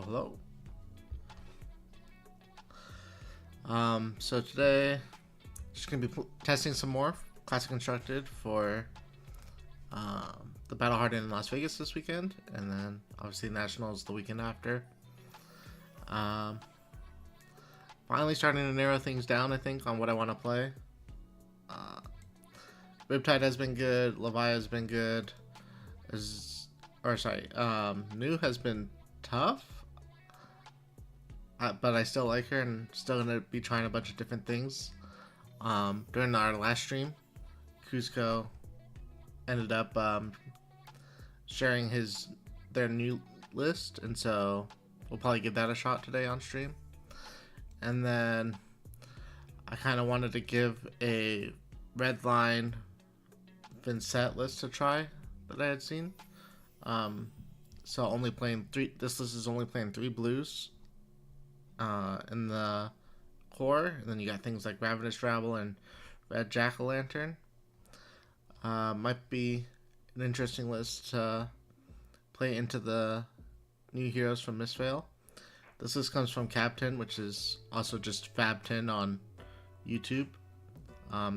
Hello. So today, just gonna be testing some more Classic Constructed for the Battle Hardened in Las Vegas this weekend, and then obviously Nationals the weekend after. Finally starting to narrow things down, I think, on what I want to play. Riptide has been good. Levia has been good. New has been tough. But I still like her and still gonna be trying a bunch of different things. During our last stream, Cusco ended up sharing their new list, and so we'll probably give that a shot today on stream. And then I kind of wanted to give a Redline Vincent list to try that I had seen. So only playing three. This list is only playing 3 blues in the core, and then you got things like Ravenous Rabble and Red Jack-o'-lantern. Might be an interesting list to play into the new heroes from Mistveil. This list comes from Captain, which is also just Fabtcg on YouTube.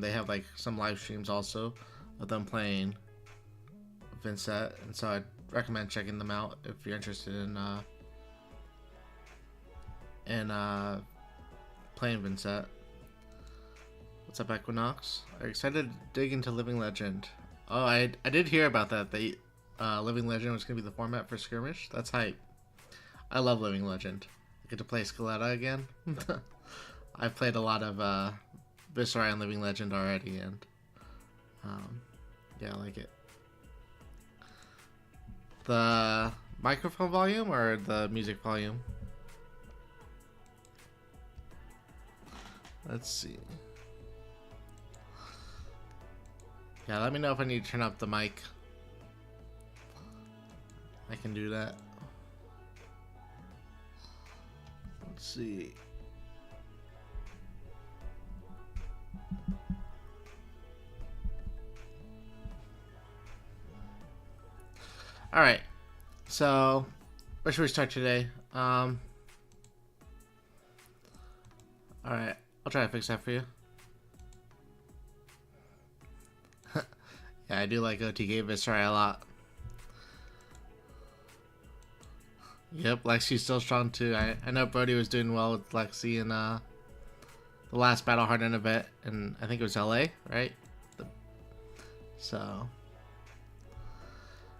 They have like some live streams also of them playing Vincent, and so I'd recommend checking them out if you're interested in playing Vincent. What's up, Equinox? Are you excited to dig into Living Legend? Oh, I did hear about that. Living Legend was gonna be the format for Skirmish. That's hype. I love Living Legend. I get to play Scaletta again. I've played a lot of Viscerai and Living Legend already, and yeah, I like it. The microphone volume or the music volume? Let's see. Yeah, let me know if I need to turn up the mic. I can do that. Let's see. Alright, so where should we start today? Alright, I'll try to fix that for you. Yeah, I do like OTK Viscerai a lot. Yep, Lexi's still strong too. I know Brody was doing well with Lexi in the last Battle Hardened event, and I think it was LA, right? So,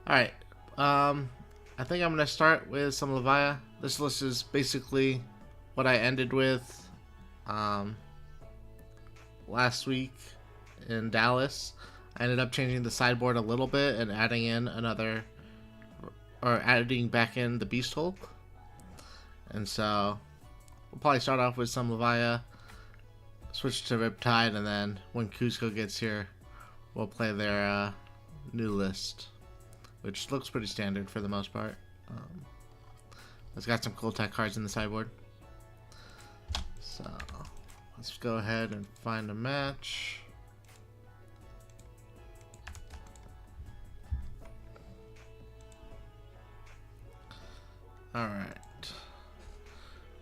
alright. I think I'm gonna start with some Levia. This list is basically what I ended with last week in Dallas. I ended up changing the sideboard a little bit and adding in adding back in the Beast Hulk. And so we'll probably start off with some Levia, switch to Riptide, and then when Cusco gets here, we'll play their new list, which looks pretty standard for the most part. It's got some cool tech cards in the sideboard. So let's go ahead and find a match. Alright.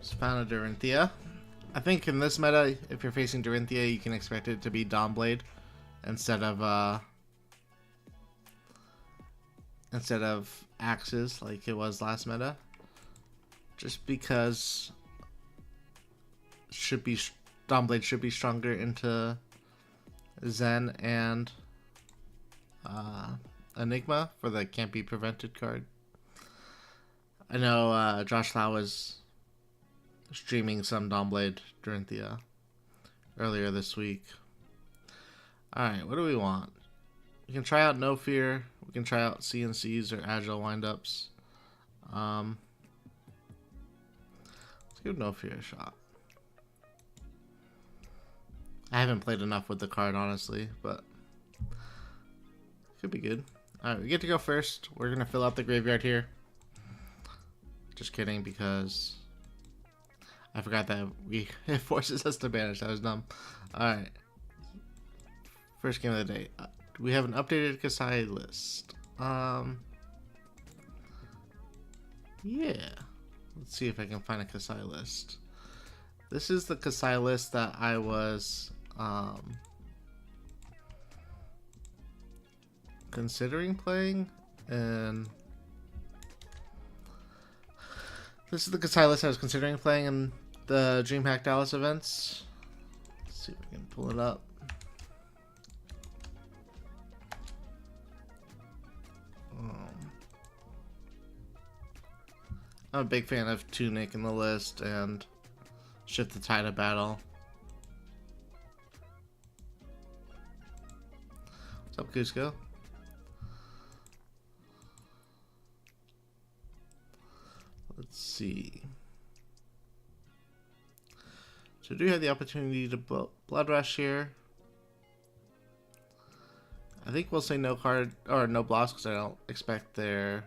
Just found a Dorinthia. I think in this meta, if you're facing Dorinthia, you can expect it to be Dawnblade instead of axes like it was last meta. Just because Dawnblade should be stronger into Zen and Enigma for the can't be prevented card. I know Josh Lau was streaming some Dawnblade Dorinthia earlier this week. Alright, what do we want? We can try out No Fear. We can try out CNCs or Agile Windups. Let's give No Fear a shot. I haven't played enough with the card, honestly, but could be good. Alright, we get to go first. We're going to fill out the graveyard here. Just kidding, because I forgot that it forces us to banish. That was dumb. Alright. First game of the day. We have an updated Kasai list. Yeah. Let's see if I can find a Kasai list. This is the Kasai list that I was considering playing, and this is the Kasai list I was considering playing in the DreamHack Dallas events. Let's see if we can pull it up. I'm a big fan of Tunic in the list and Shift the Tide of Battle. What's up, Cusco? Let's see. So do you have the opportunity to Blood Rush here? I think we'll say no card or no blocks because I don't expect their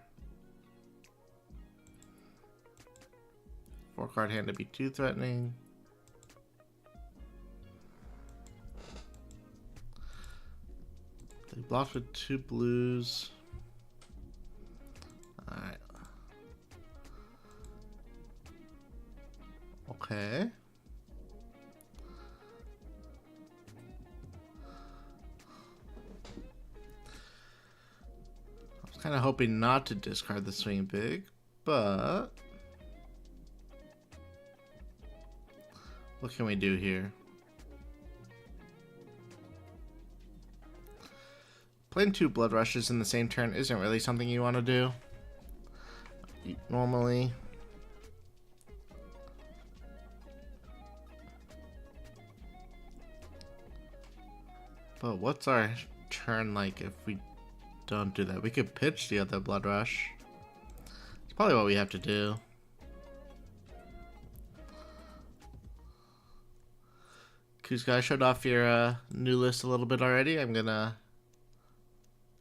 4-card hand to be too threatening. They blocked with 2 blues. Alright. Okay. I was kind of hoping not to discard the swing big, but what can we do here? Playing 2 blood rushes in the same turn isn't really something you want to do normally. But what's our turn like if we don't do that? We could pitch the other blood rush. It's probably what we have to do. Cusco, I showed off your new list a little bit already. I'm gonna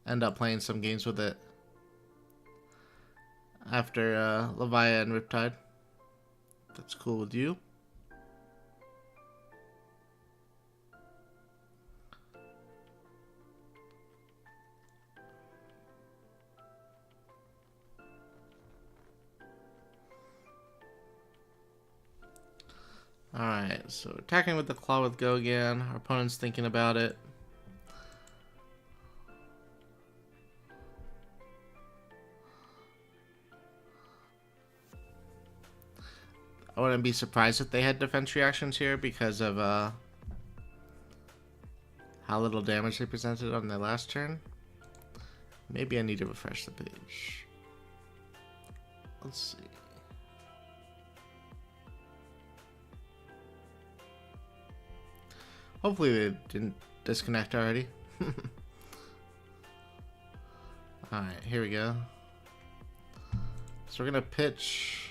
end up playing some games with it after Levia and Riptide. That's cool with you. Alright, so attacking with the claw with Go again. Our opponent's thinking about it. I wouldn't be surprised if they had defense reactions here because of how little damage they presented on their last turn. Maybe I need to refresh the page. Let's see. Hopefully they didn't disconnect already. Alright, here we go. So we're gonna pitch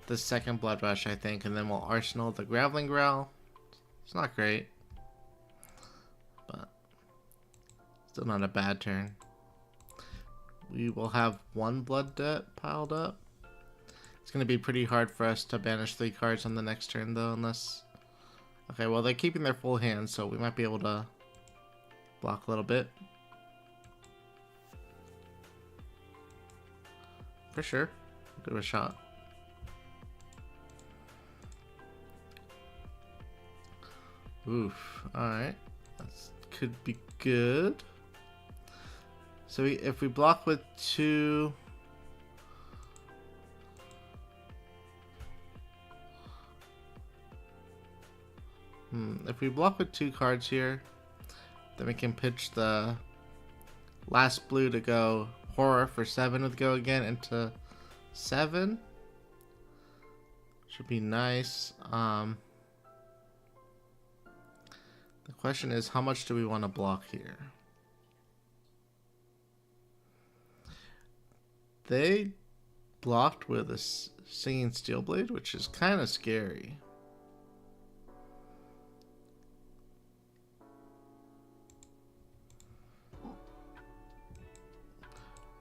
the second blood rush, I think, and then we'll arsenal the graveling growl. It's not great, but still not a bad turn. We will have 1 blood debt piled up. It's gonna be pretty hard for us to banish 3 cards on the next turn though, unless... Okay, well they're keeping their full hand, so we might be able to block a little bit. For sure. Give it a shot. Oof. Alright. That could be good. So if we block with 2... If we block with 2 cards here, then we can pitch the last blue to go horror for 7 with Go again into 7. Should be nice. The question is, how much do we want to block here? They blocked with a Singing Steelblade, which is kind of scary.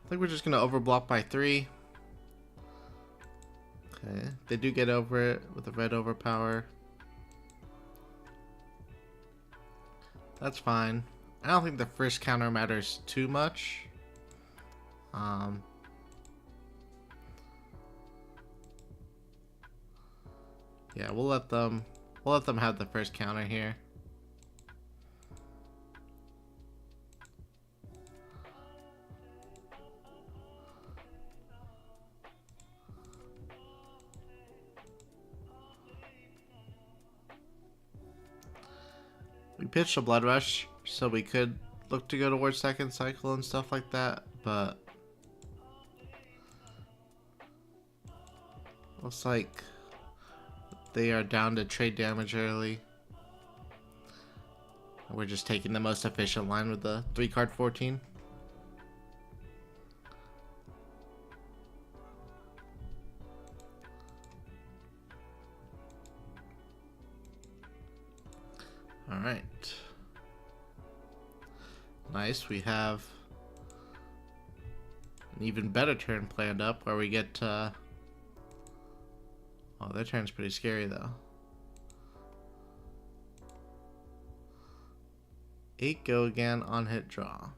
I think we're just going to overblock by 3. Okay, they do get over it with a red overpower. That's fine. I don't think the first counter matters too much. Yeah, we'll let them have the first counter here. We pitched a Blood Rush, so we could look to go towards second cycle and stuff like that, but looks like they are down to trade damage early. We're just taking the most efficient line with the 3-card 14. Alright. Nice, we have an even better turn planned up where we get oh, their turn's pretty scary though. 8 go again on hit draw.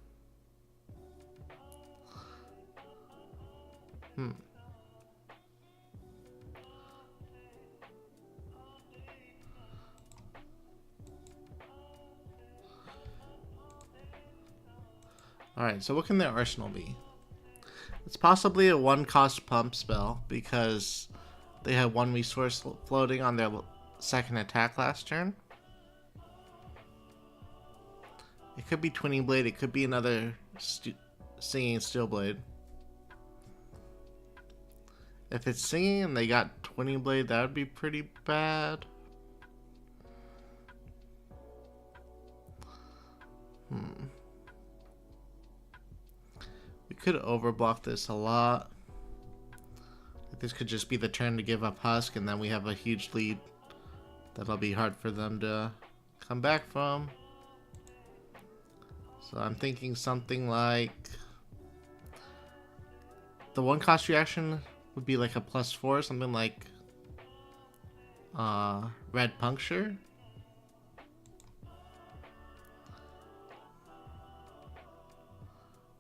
Alright, so what can their arsenal be? It's possibly a 1-cost pump spell because they had 1 resource floating on their second attack last turn. It could be Twinning Blade, it could be another Singing Steel Blade. If it's Singing and they got Twinning Blade, that would be pretty bad. We could overblock this a lot. This could just be the turn to give up Husk, and then we have a huge lead that'll be hard for them to come back from. So I'm thinking something like the 1-cost reaction would be like a +4, something like Red Puncture.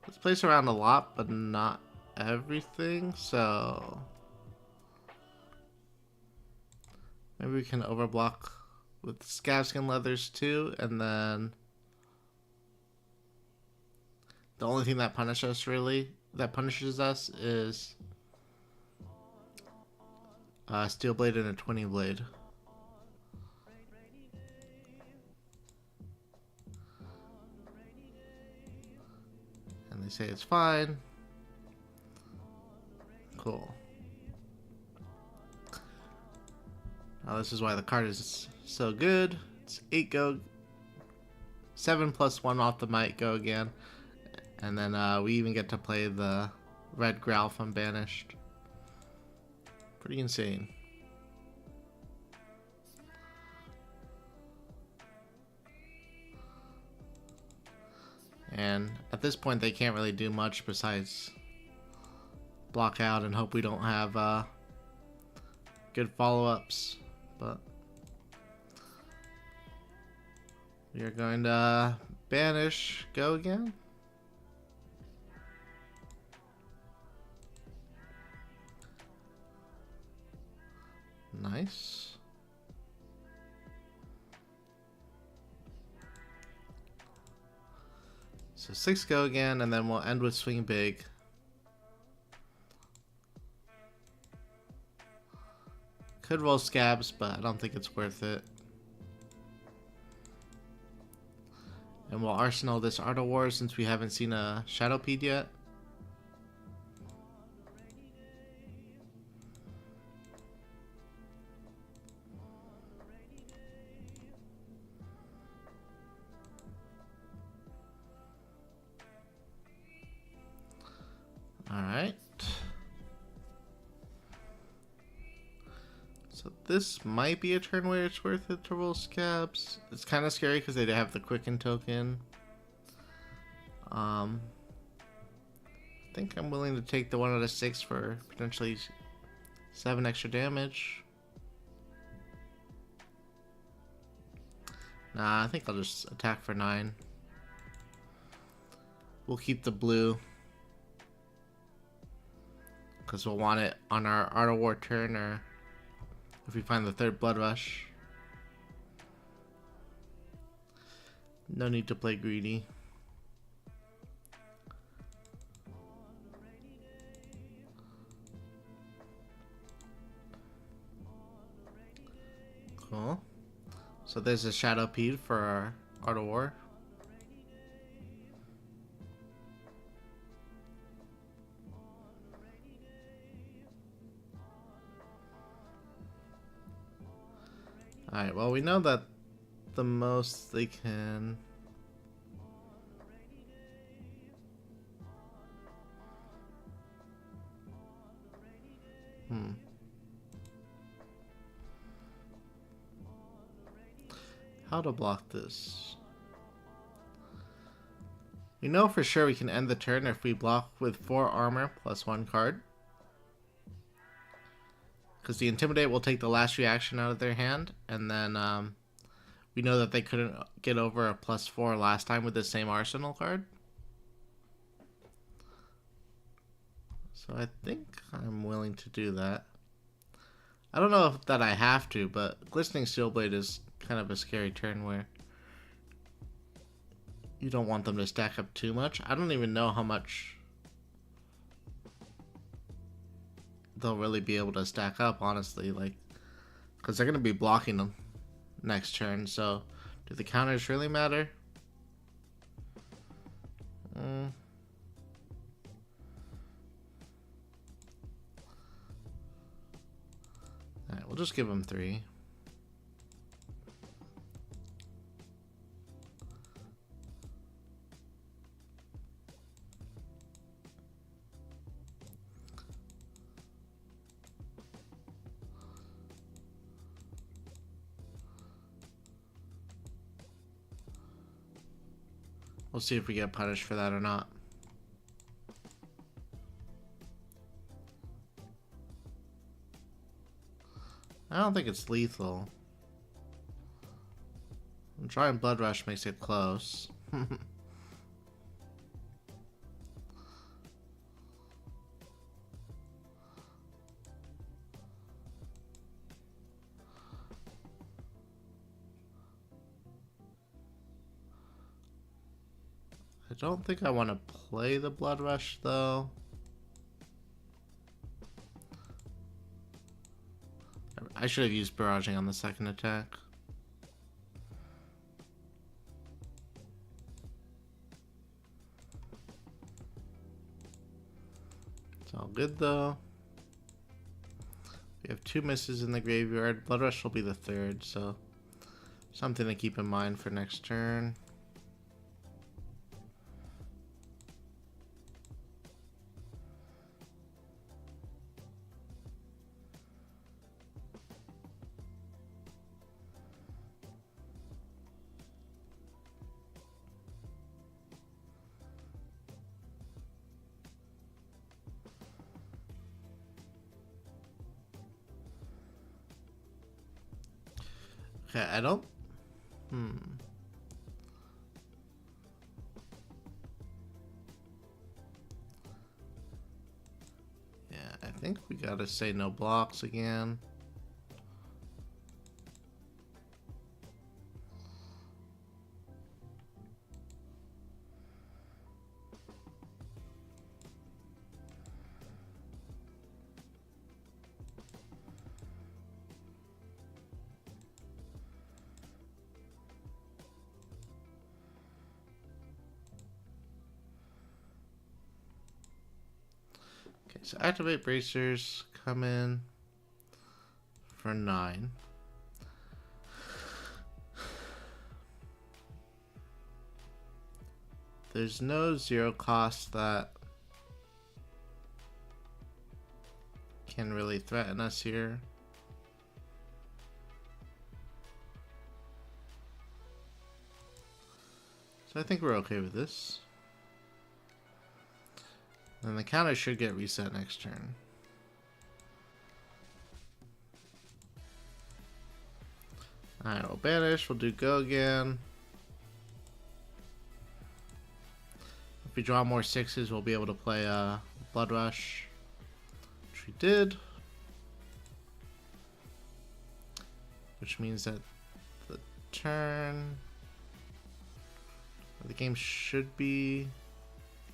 This plays around a lot, but not everything, so maybe we can overblock with Scavskin Leathers too, and then the only thing that punishes us is Steel Blade and a Twinning Blade. And they say it's fine. Cool. Now this is why the card is so good. It's 8 go, 7+1 off the might go again. And then we even get to play the Red Growl from Banished. Pretty insane. And at this point they can't really do much besides block out and hope we don't have good follow-ups. But we are going to banish go again. Nice. So 6 go again, and then we'll end with Swing Big. Could roll Scabs, but I don't think it's worth it. And we'll Arsenal this Art of War since we haven't seen a Shadowpeed yet. Alright. So this might be a turn where it's worth it to roll Scabs. It's kind of scary because they have the Quicken token. I think I'm willing to take the 1 out of 6 for potentially 7 extra damage. Nah, I think I'll just attack for 9. We'll keep the blue, because we'll want it on our Art of War turn or if we find the third Blood Rush. No need to play greedy. Cool. So there's a Shadow Pede for our Art of War. Alright, well we know that the most they can... How to block this? We know for sure we can end the turn if we block with 4 armor plus 1 card. Because the Intimidate will take the last reaction out of their hand, and then we know that they couldn't get over a +4 last time with the same Arsenal card. So I think I'm willing to do that. I don't know if that I have to, but Glistening Steelblade is kind of a scary turn where you don't want them to stack up too much. I don't even know how much they'll really be able to stack up, honestly, like, because they're going to be blocking them next turn. So do the counters really matter? Alright, we'll just give them 3. We'll see if we get punished for that or not. I don't think it's lethal. Trying Blood Rush makes it close. I don't think I want to play the Blood Rush though. I should have used barraging on the second attack. It's all good though. We have 2 misses in the graveyard. Blood Rush will be the 3rd, so something to keep in mind for next turn. Okay, I don't... Yeah, I think we gotta say no blocks again. So activate bracers, come in for 9. There's no 0 cost that can really threaten us here. So I think we're okay with this. And the counter should get reset next turn. Alright, we'll banish, we'll do go again. If we draw more 6s, we'll be able to play Blood Rush, which we did. which means that the turn, the game should be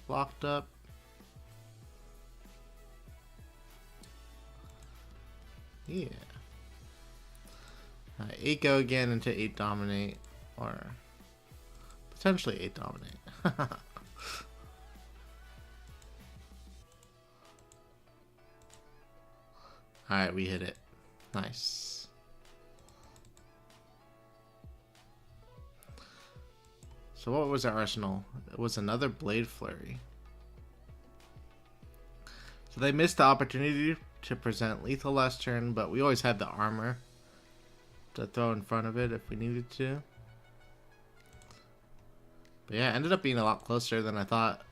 locked up. Yeah. 8 go again into 8 dominate, or potentially 8 dominate. Alright, we hit it. Nice. So what was our arsenal? It was another Blade Flurry. So they missed the opportunity to present lethal last turn, but we always had the armor to throw in front of it if we needed to. But yeah, it ended up being a lot closer than I thought.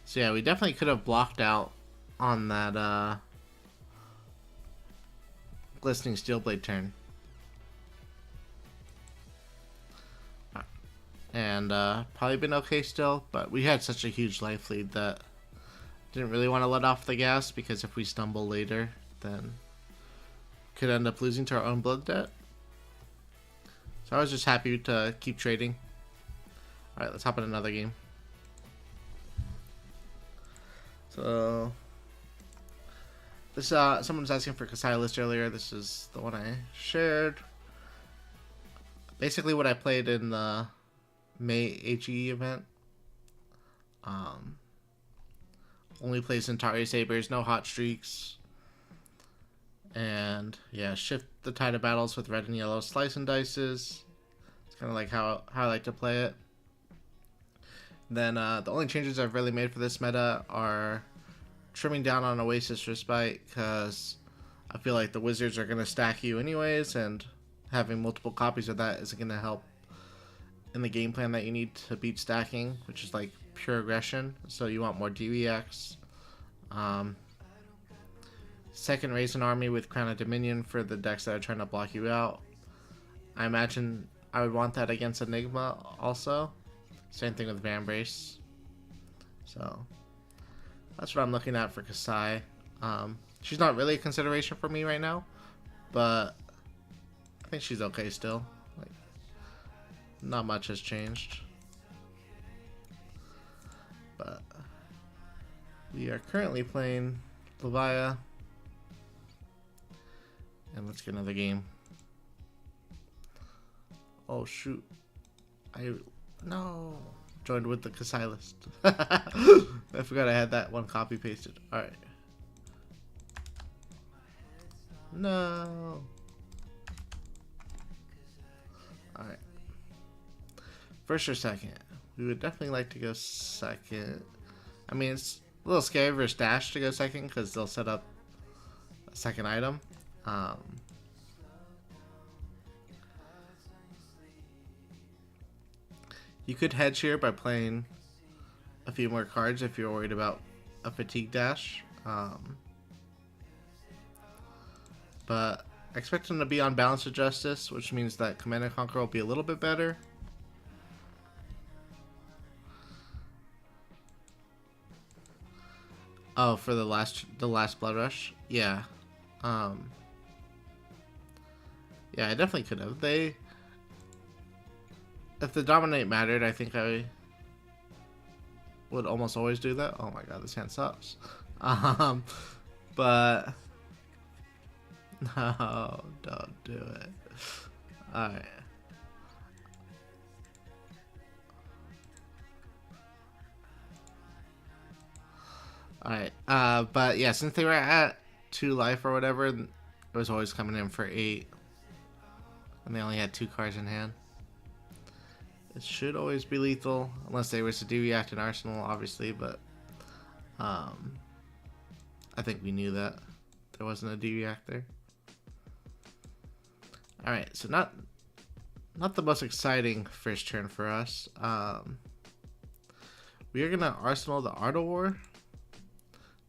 So yeah, we definitely could have blocked out on that glistening steel blade turn. And probably been okay still, but we had such a huge life lead that didn't really want to let off the gas, because if we stumble later, then could end up losing to our own blood debt. So I was just happy to keep trading. Alright, let's hop in another game. So this someone was asking for Kasai list earlier. This is the one I shared. Basically what I played in the May HE event. Only play Centauri Sabers, no hot streaks. And yeah, shift the tide of battles with red and yellow slice and dices. It's kind of like how I like to play it. Then the only changes I've really made for this meta are trimming down on Oasis Respite, because I feel like the wizards are going to stack you anyways, and having multiple copies of that isn't going to help in the game plan that you need to beat stacking, which is like pure aggression. So you want more DVX. Second, raise an army with Crown of Dominion for the decks that are trying to block you out. I imagine I would want that against Enigma also. Same thing with Vambrace. So that's what I'm looking at for Kasai. She's not really a consideration for me right now, but I think she's okay still. Like, not much has changed. But we are currently playing Levia. And let's get another game. Oh shoot. No. Joined with the Kasai list. I forgot I had that one copy pasted. Alright. No. Alright. First or second? We would definitely like to go second. I mean, it's a little scary for Stash to go second, because they'll set up a second item. You could hedge here by playing a few more cards if you're worried about a fatigue dash. But I expect them to be on Balance of Justice, which means that Command and Conquer will be a little bit better. Oh, for the last Blood Rush? Yeah. Yeah, I definitely could have. If the Dominate mattered, I think I would almost always do that. Oh my god, this hand sucks. But no, don't do it. Alright. Alright, but yeah, since they were at 2 life or whatever, it was always coming in for 8. And they only had 2 cards in hand. It should always be lethal, unless they wish to do-react in Arsenal, obviously, but I think we knew that there wasn't a D-react there. Alright, so not the most exciting first turn for us. We are going to Arsenal the Art of War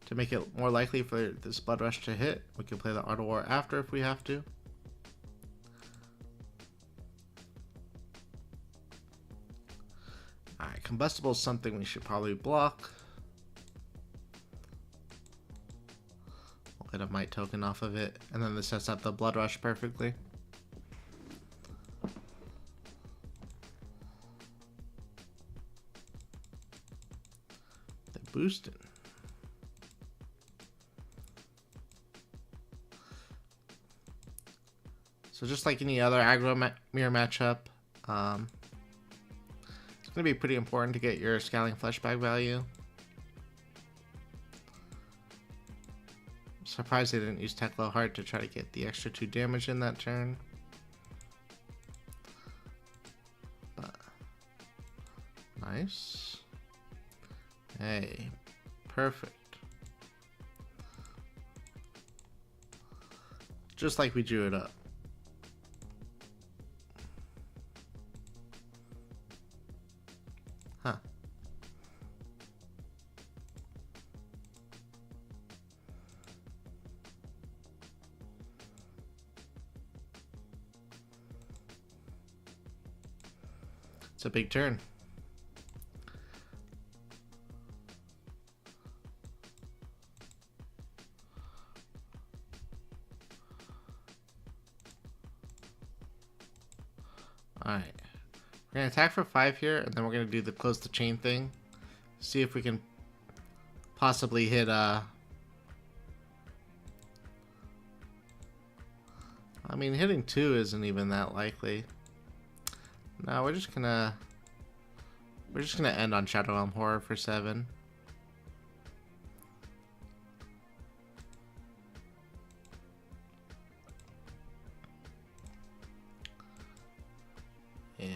to make it more likely for this Blood Rush to hit. We can play the Art of War after if we have to. Alright, Combustible is something we should probably block. get a might token off of it, and then this sets up the blood rush perfectly. They boosted. So just like any other aggro mirror matchup, it's going to be pretty important to get your scaling flashback value. I'm surprised they didn't use Teklo Heart to try to get the extra 2 damage in that turn. But nice. Hey, perfect. Just like we drew it up. Huh. It's a big turn. Alright. We're going to attack for 5 here, and then we're going to do the close the chain thing. See if we can possibly hit, I mean, hitting 2 isn't even that likely. No, we're just gonna end on Shadow Realm Horror for 7. Yeah.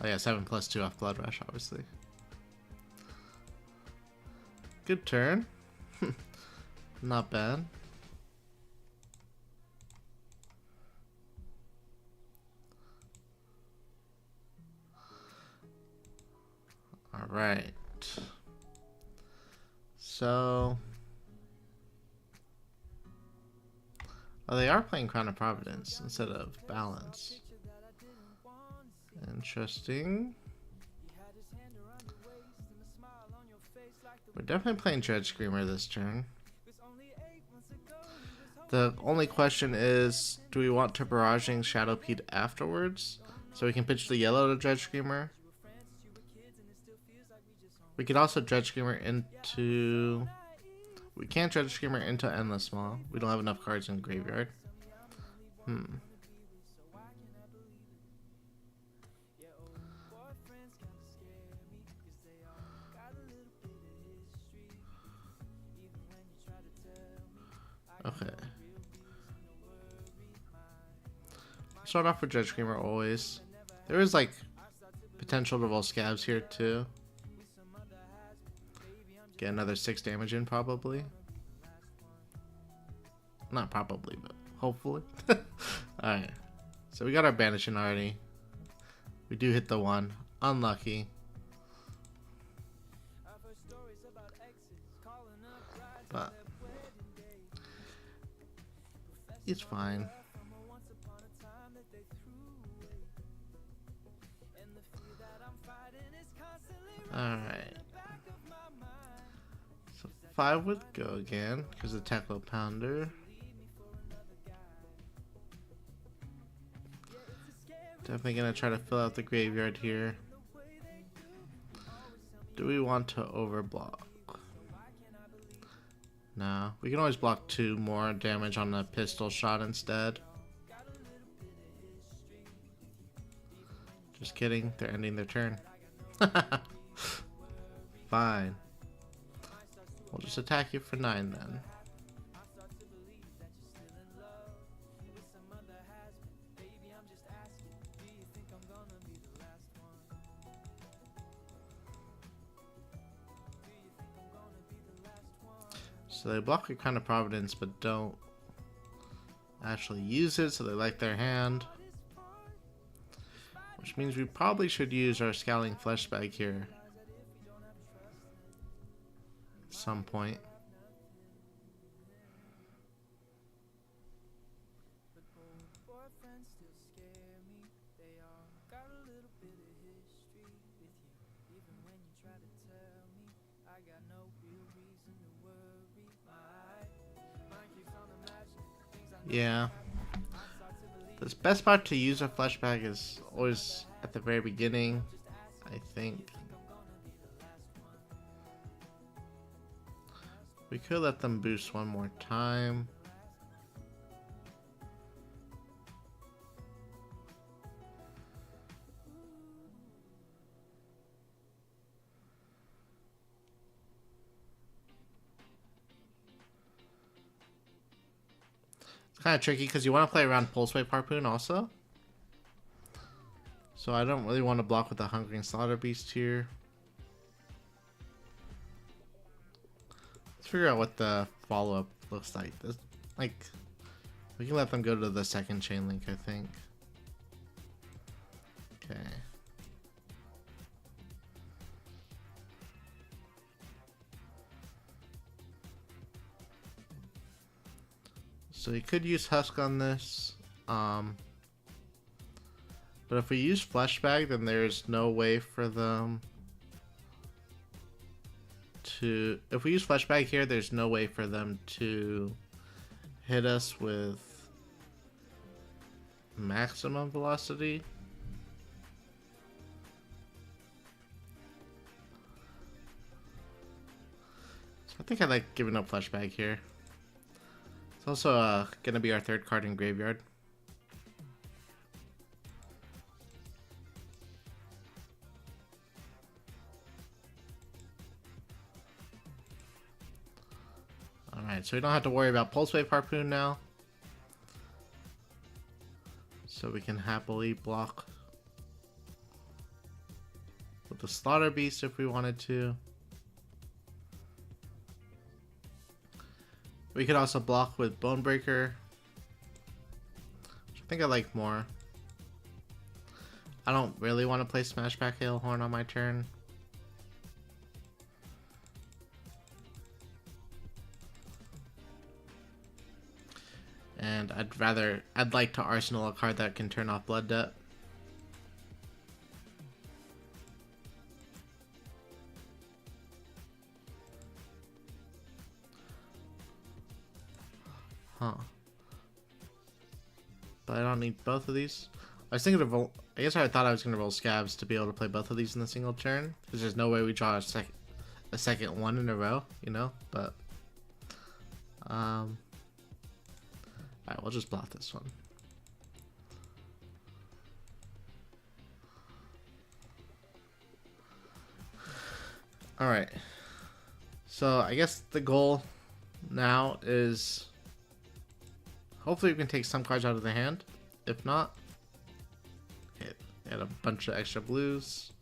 Oh yeah, 7 plus 2 off Blood Rush, obviously. Good turn. Not bad. All right. So, oh, they are playing Crown of Providence instead of Balance. Interesting. We're definitely playing Dread Screamer this turn. The only question is, do we want to barraging Shadowpede afterwards so we can pitch the yellow to Dread Screamer? We could also Dread Screamer into... We can't Dread Screamer into Endless Maw. We don't have enough cards in Graveyard. Okay. Start off with Dread Screamer always. There is like potential to roll Scabs here too. Get another 6 damage in probably. Not probably, but hopefully. Alright. So we got our banishing already. We do hit the 1. Unlucky. But it's fine. Alright. So 5 would go again because of Teklo Pounder. Definitely gonna try to fill out the graveyard here. Do we want to overblock? No. We can always block 2 more damage on the pistol shot instead. Just kidding. They're ending their turn. Fine. We'll just attack you for 9 then. So they block your Crown of Providence but don't actually use it, so they like their hand. Which means we probably should use our Scowling Fleshbag here at some point. Yeah. The best part to use a flashback is always at the very beginning, I think. We could let them boost one more time. It's kind of tricky because you want to play around Pulse Wave Harpoon also. So I don't really want to block with the Hungering Slaughter Beast here. Let's figure out what the follow-up looks like. We can let them go to the second chain link, I think. Okay. So you could use Husk on this. But if we use Fleshbag, then there's no way for them to... If we use Fleshbag here, there's no way for them to hit us with maximum velocity. So I think I like giving up Fleshbag here. It's also gonna be our third card in Graveyard. Alright, so we don't have to worry about Pulse Wave Harpoon now. So we can happily block with the Slaughter Beast if we wanted to. We could also block with Bonebreaker, which I think I like more. I don't really want to play Smashback Hailhorn on my turn. And I'd like to arsenal a card that can turn off Blood Debt. Huh. But I don't need both of these. I was thinking of I guess I thought I was going to roll Scabs to be able to play both of these in a single turn. Because there's no way we draw a second one in a row, you know? But, alright, we'll just block this one. Alright. So, I guess the goal now is... Hopefully we can take some cards out of the hand. If not, add a bunch of extra blues.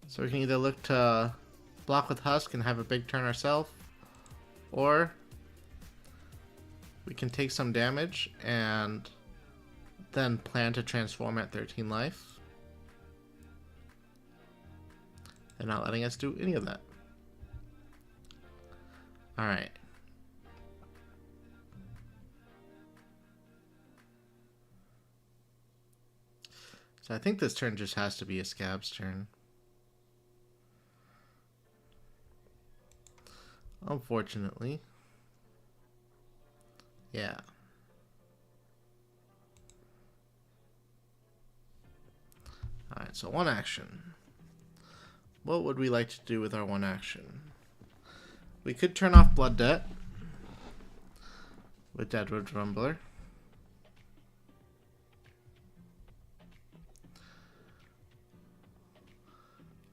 So we can either look to block with Husk and have a big turn ourselves, or we can take some damage and then plan to transform at 13 life. They're not letting us do any of that. Alright. So I think this turn just has to be a Scab's turn. Unfortunately. Yeah. Alright, so one action. What would we like to do with our one action? We could turn off Blood Debt with Deadwood Rumbler.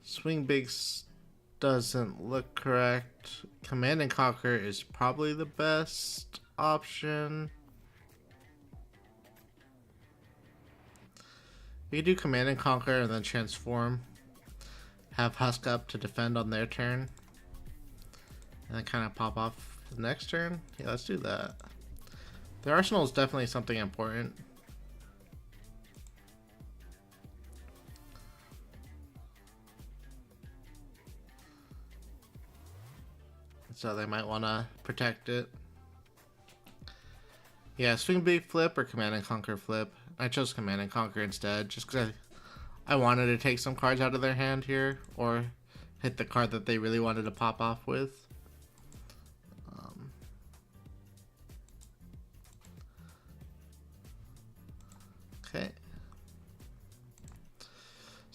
Swing Bigs doesn't look correct. Command and Conquer is probably the best option. We could do Command and Conquer and then transform. Have Husk up to defend on their turn. And then kind of pop off the next turn. Yeah, let's do that. The arsenal is definitely something important. So they might want to protect it. Yeah, Swing Big Flip or Command and Conquer Flip. I chose Command and Conquer instead, just because I wanted to take some cards out of their hand here, or hit the card that they really wanted to pop off with.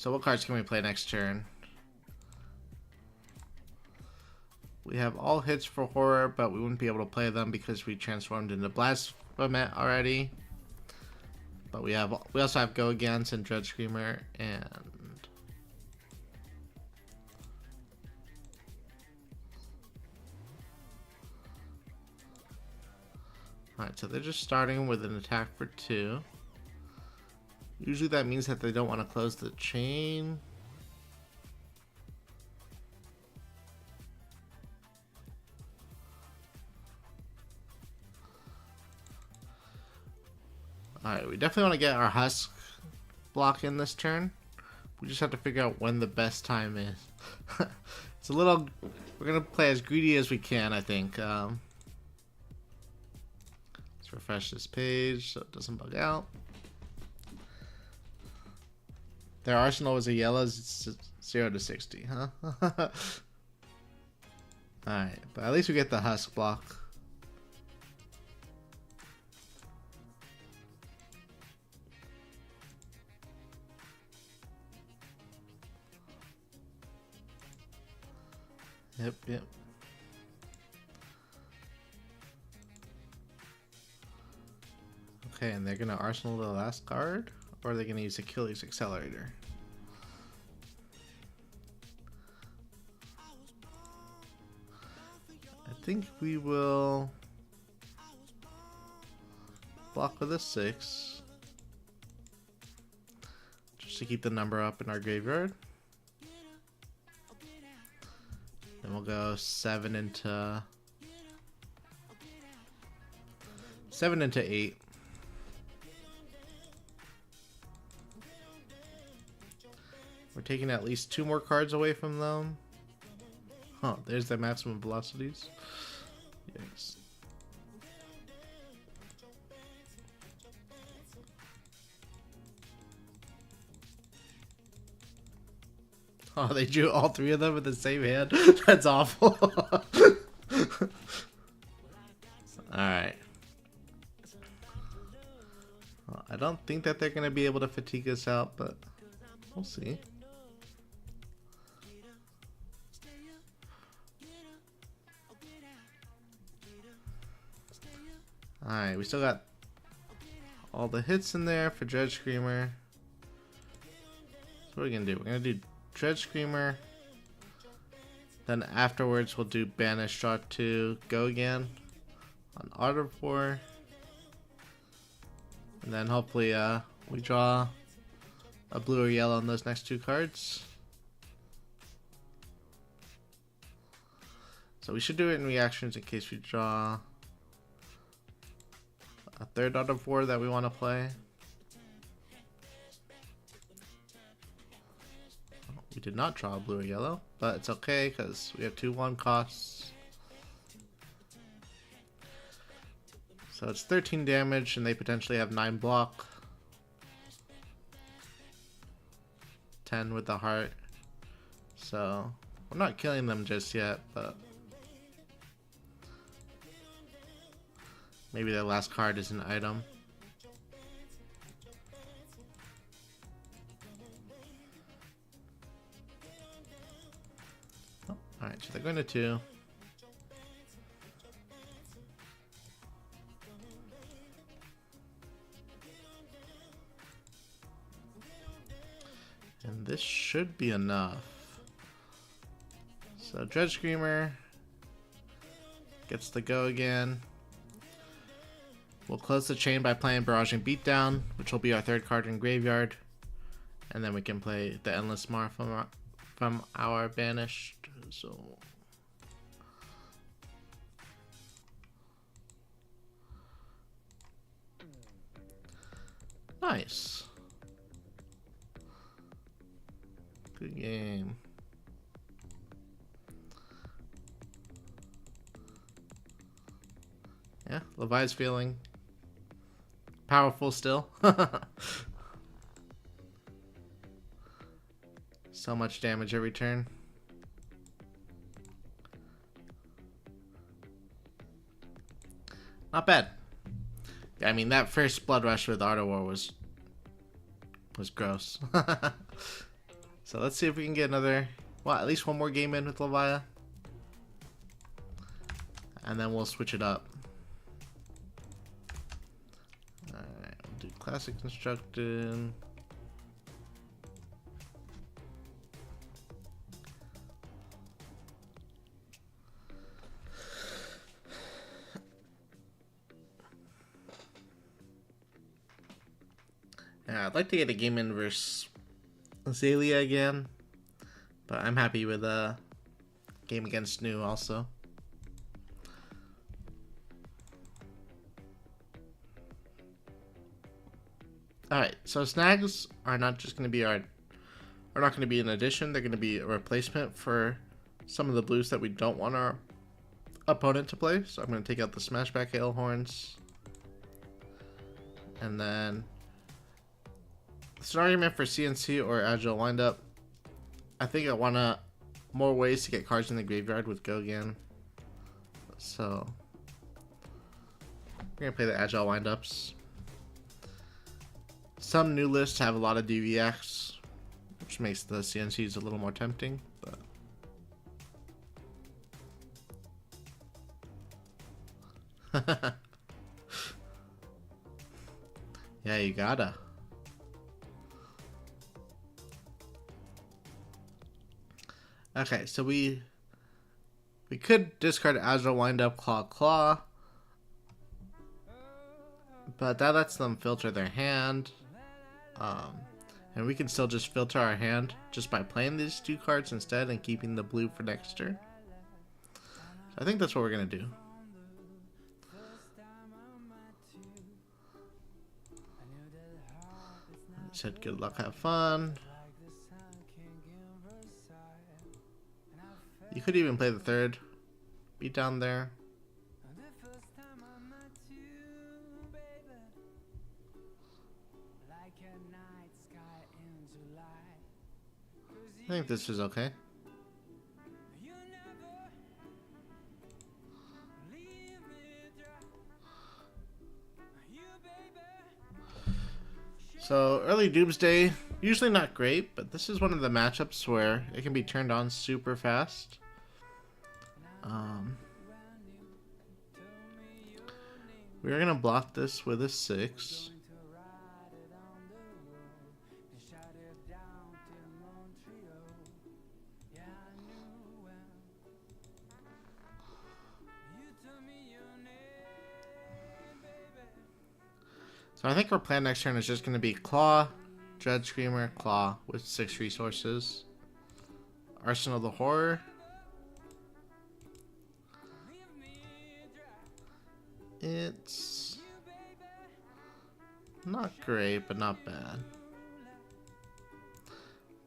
So what cards can we play next turn? We have all hits for horror, but we wouldn't be able to play them because we transformed into Blasphemous already. But we also have Go Against and Dread Screamer and alright, so they're just starting with an attack for 2. Usually that means that they don't want to close the chain. Alright, we definitely want to get our Husk block in this turn. We just have to figure out when the best time is. It's a little... We're going to play as greedy as we can, I think. Let's refresh this page so it doesn't bug out. Their arsenal was a yellow 0 to 60, huh? Alright, but at least we get the Husk block. Yep. Okay, and they're gonna arsenal the last card, or are they gonna use Achilles Accelerator? I think we will block with a 6, just to keep the number up in our graveyard. Then we'll go 7 into 8. We're taking at least 2 more cards away from them. Oh, there's the maximum velocities. Yes. Oh, they drew all 3 of them with the same hand? That's awful. Alright. Well, I don't think that they're going to be able to fatigue us out, but we'll see. Alright, we still got all the hits in there for Dread Screamer. So what are we going to do? We're going to do Dread Screamer. Then afterwards we'll do Banish, draw 2, Go Again on Auto 4. And then hopefully we draw a blue or yellow on those next 2 cards. So we should do it in reactions in case we draw a 3rd Auto 4 that we want to play. We did not draw a blue or yellow, but it's okay because we have 2/1 costs. So it's 13 damage and they potentially have 9 block. 10 with the heart. So we're not killing them just yet, but maybe their last card is an item. Alright, so they're going to 2. And this should be enough. So Dread Screamer gets the Go Again. We'll close the chain by playing Barraging Beatdown, which will be our 3rd card in graveyard. And then we can play the Endless Mar from our Banished. So nice. Good game. Yeah, Levi's feeling powerful still. So much damage every turn. Not bad. Yeah, I mean that first Blood Rush with Art of War was gross. So let's see if we can get another, well, at least one more game in with Levia. And then we'll switch it up. Alright, we'll do classic constructed. I'd like to get a game in versus Xaylia again, but I'm happy with a game against New also. Alright, so snags are not just going to be are not going to be an addition, they're going to be a replacement for some of the blues that we don't want our opponent to play. So I'm going to take out the Smashback Hailhorns, and then it's an argument for CNC or Agile Windup. I think I want more ways to get cards in the graveyard with Go again. So we're gonna play the Agile Windups. Some new lists have a lot of DVX, which makes the CNCs a little more tempting. But yeah, you gotta. Okay, so we could discard Agile Windup, Claw, but that lets them filter their hand, and we can still just filter our hand just by playing these two cards instead and keeping the blue for next turn. So I think that's what we're gonna do. I said good luck, have fun. You could even play the third. Beat down there. I think this is okay. So early Doomsday, usually not great, but this is one of the matchups where it can be turned on super fast. We're gonna block this with a 6. So I think our plan next turn is just gonna be Claw, Dread Screamer, Claw with 6 resources. Arsenal of the Horror. It's not great, but not bad.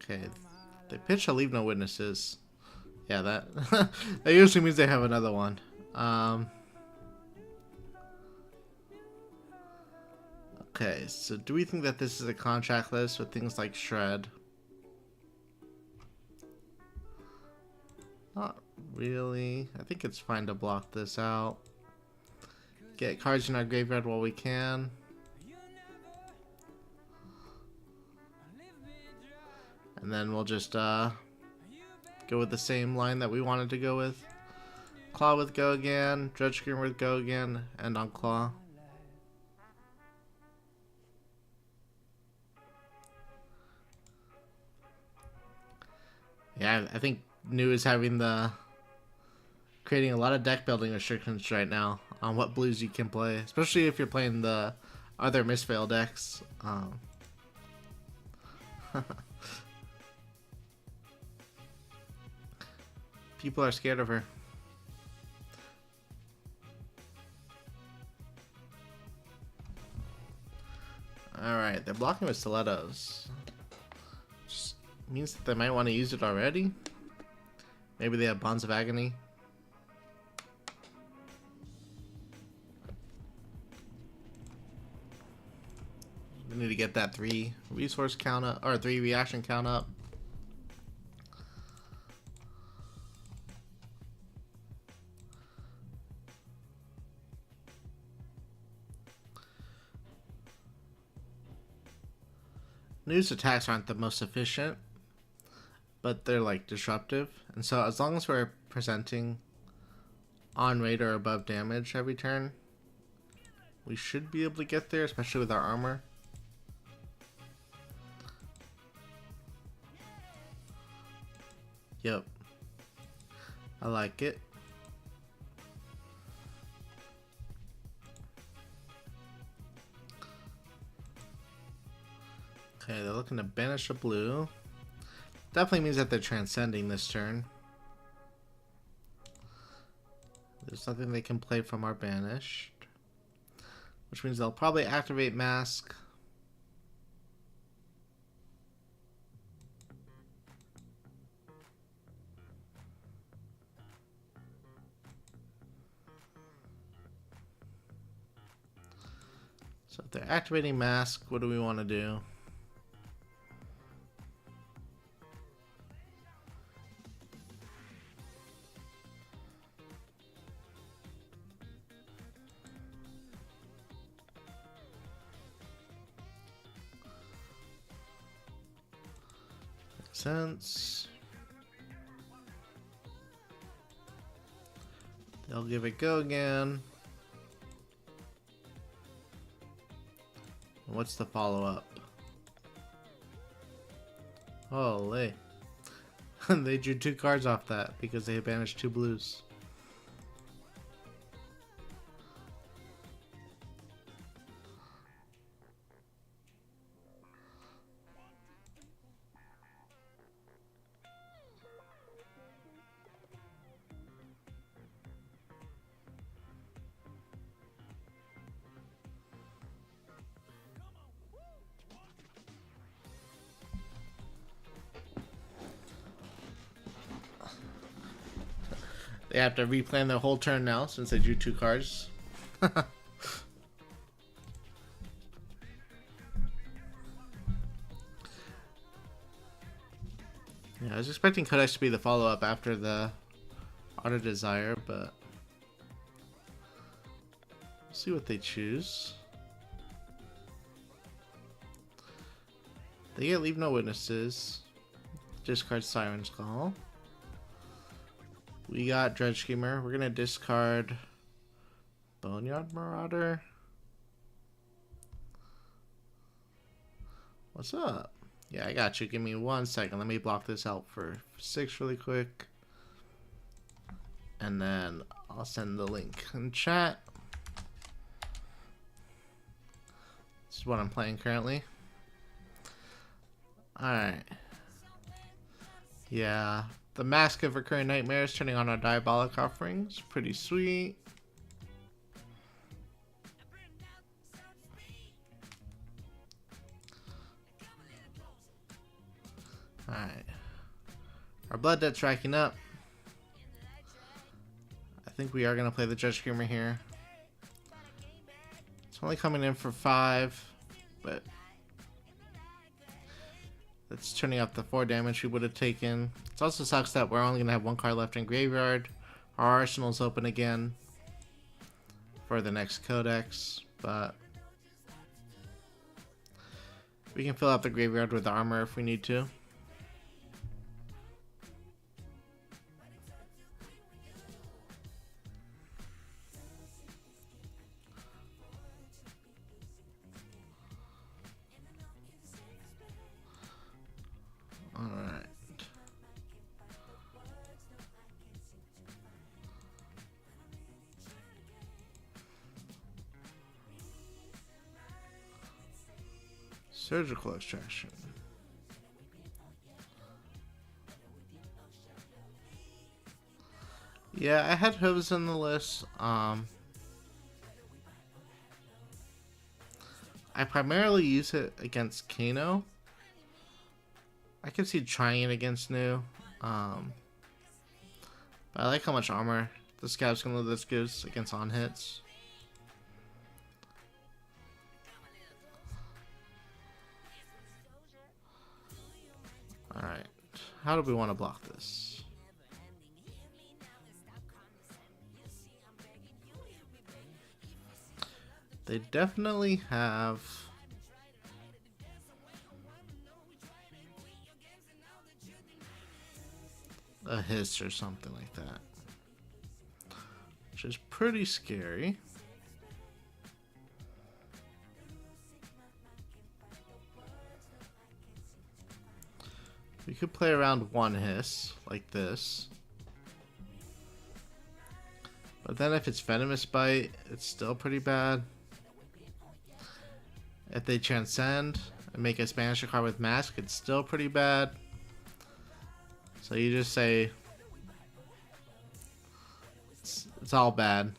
Okay, they pitch a Leave No Witnesses. Yeah, that that usually means they have another one. Okay, so do we think that this is a contract list with things like Shred? Not really. I think it's fine to block this out. Get cards in our graveyard while we can. And then we'll just go with the same line that we wanted to go with. Claw with Go again, Dread Screamer with Go again, and on Claw. Yeah, I think New is having creating a lot of deck building restrictions right now on what blues you can play, especially if you're playing the other Misfail decks. People are scared of her. Alright, they're blocking with Stilettos. Just means that they might want to use it already. Maybe they have Bonds of Agony. We need to get that 3 resource count up, or 3 reaction count up. News attacks aren't the most efficient. but they're like disruptive. And so as long as we're presenting on rate or above damage every turn, we should be able to get there, especially with our armor. Yep. I like it. Okay, they're looking to banish a blue. Definitely means that they're transcending this turn. There's nothing they can play from our banished, which means they'll probably activate mask. So if they're activating mask, what do we want to do? Makes sense. They'll give it go again. What's the follow-up? Holy. They drew 2 cards off that because they had banished 2 blues. They have to replan their whole turn now since they drew 2 cards. Yeah, I was expecting Codex to be the follow-up after the Auto Desire, but we'll see what they choose. They get Leave No Witnesses. Discard Siren's Call. We got Dredge Schemer. We're gonna discard Boneyard Marauder. What's up? Yeah, I got you. Give me 1 second. Let me block this out for 6 really quick. And then I'll send the link in chat. This is what I'm playing currently. Alright. Yeah. The Mask of Recurring Nightmares turning on our Diabolic Offerings. Pretty sweet. Alright. Our blood debt's racking up. I think we are going to play the Judge Screamer here. It's only coming in for 5, but that's turning up the 4 damage we would have taken. It also sucks that we're only going to have 1 card left in graveyard. Our arsenal's open again for the next codex, but we can fill out the graveyard with armor if we need to. Alright. Surgical Extraction. Yeah, I had Hooves in the list. I primarily use it against Kano. I can see trying it against New. But I like how much armor the Scab's gonna let this gives against on hits. Alright. How do we want to block this? They definitely have a hiss or something like that, which is pretty scary. We could play around one hiss like this, but then if it's venomous bite, it's still pretty bad. If they transcend and make a Spanish card with mask, it's still pretty bad. So you just say it's all bad.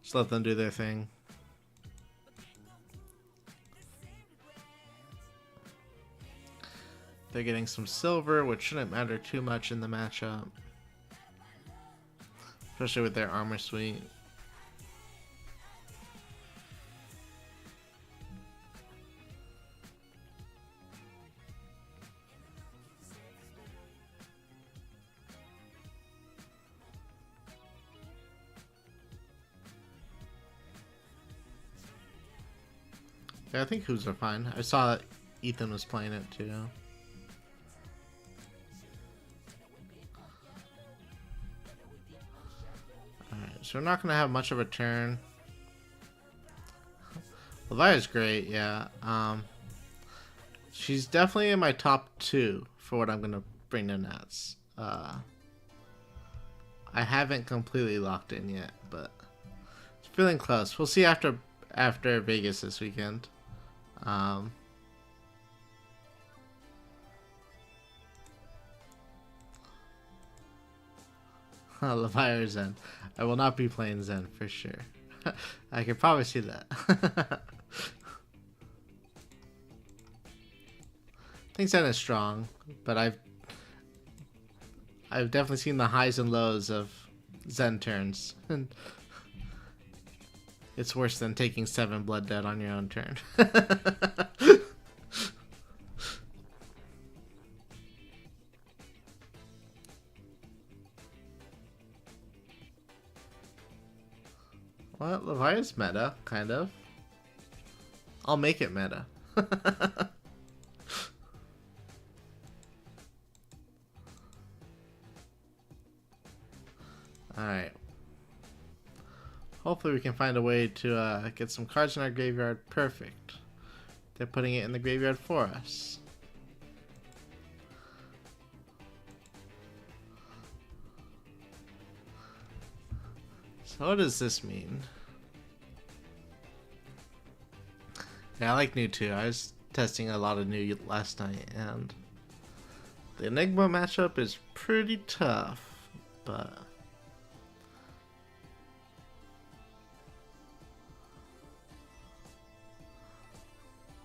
Just let them do their thing. They're getting some silver, which shouldn't matter too much in the matchup, especially with their armor suite. Yeah, I think Who's are fine. I saw that Ethan was playing it too. Alright, so we're not going to have much of a turn. Levia's great, yeah. She's definitely in my top 2 for what I'm going to bring to Nats. I haven't completely locked in yet, but it's feeling close. We'll see after Vegas this weekend. Levia Zen. I will not be playing Zen for sure. I can probably see that. I think Zen is strong, but I've definitely seen the highs and lows of Zen turns. It's worse than taking 7 blood dead on your own turn. Well, Levia's meta, kind of. I'll make it meta. Alright. Hopefully we can find a way to get some cards in our graveyard. Perfect. They're putting it in the graveyard for us. So what does this mean? Yeah, I like new too. I was testing a lot of new last night, and the Enigma matchup is pretty tough, but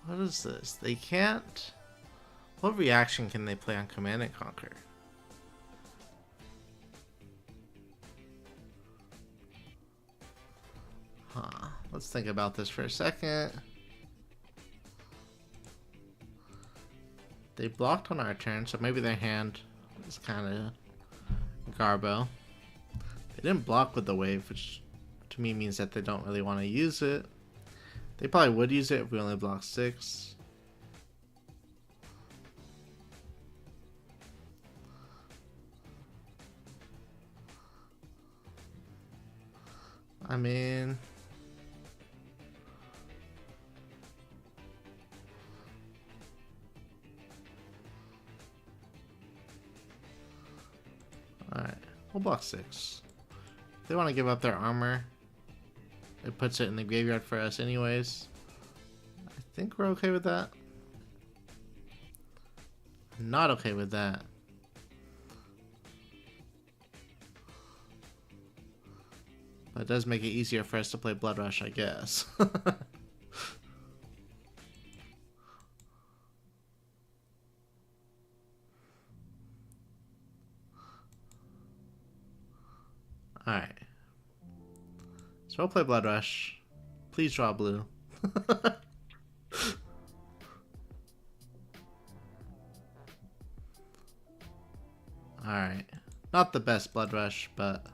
what is this? They can't... What reaction can they play on Command and Conquer? Huh. Let's think about this for a second. They blocked on our turn, so maybe their hand is kind of garbo. They didn't block with the wave, which to me means that they don't really want to use it. They probably would use it if we only block 6. I mean... Alright, we'll block 6. If they want to give up their armor, it puts it in the graveyard for us anyways. I think we're okay with that. I'm not okay with that. But it does make it easier for us to play Blood Rush, I guess. Alright. So I'll play Blood Rush. Please draw blue. Alright. Not the best Blood Rush, but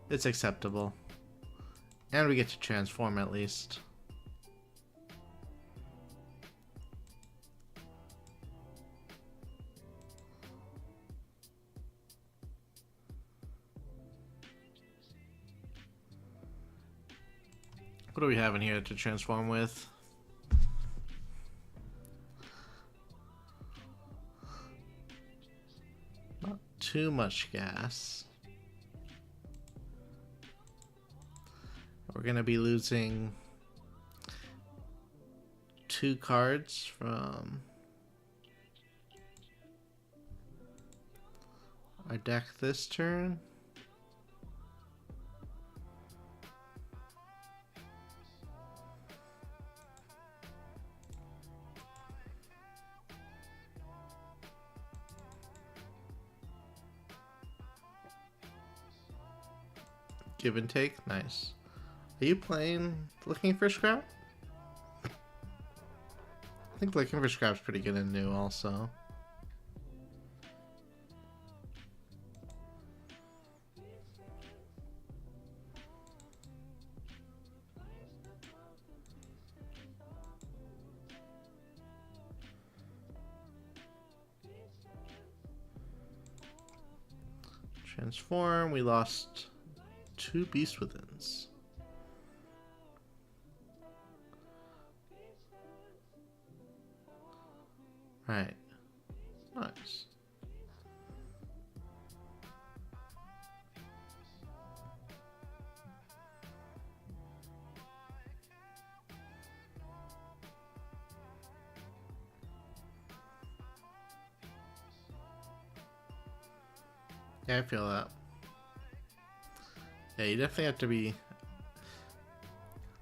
it's acceptable. And we get to transform at least. What do we have in here to transform with? Not too much gas. We're going to be losing 2 cards from our deck this turn. Give and take, nice. Are you playing Looking for Scrap? I think Looking for Scrap's pretty good in new also. Transform, we lost 2 Beast Withins. Right. Nice. Yeah, I feel that. Yeah, you definitely have to be...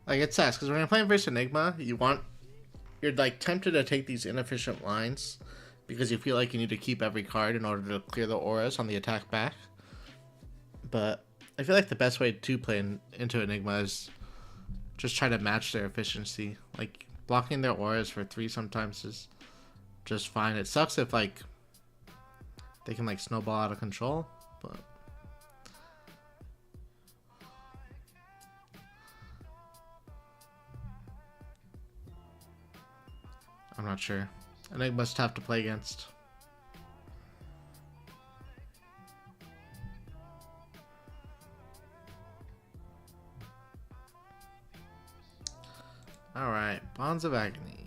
Like, it sucks, because when you're playing versus Enigma, you're, like, tempted to take these inefficient lines, because you feel like you need to keep every card in order to clear the auras on the attack back. But I feel like the best way to play into Enigma is just try to match their efficiency. Like, blocking their auras for 3 sometimes is just fine. It sucks if, like, they can, like, snowball out of control, but... I'm not sure. Enigma's tough to play against. Alright, Bonds of Agony.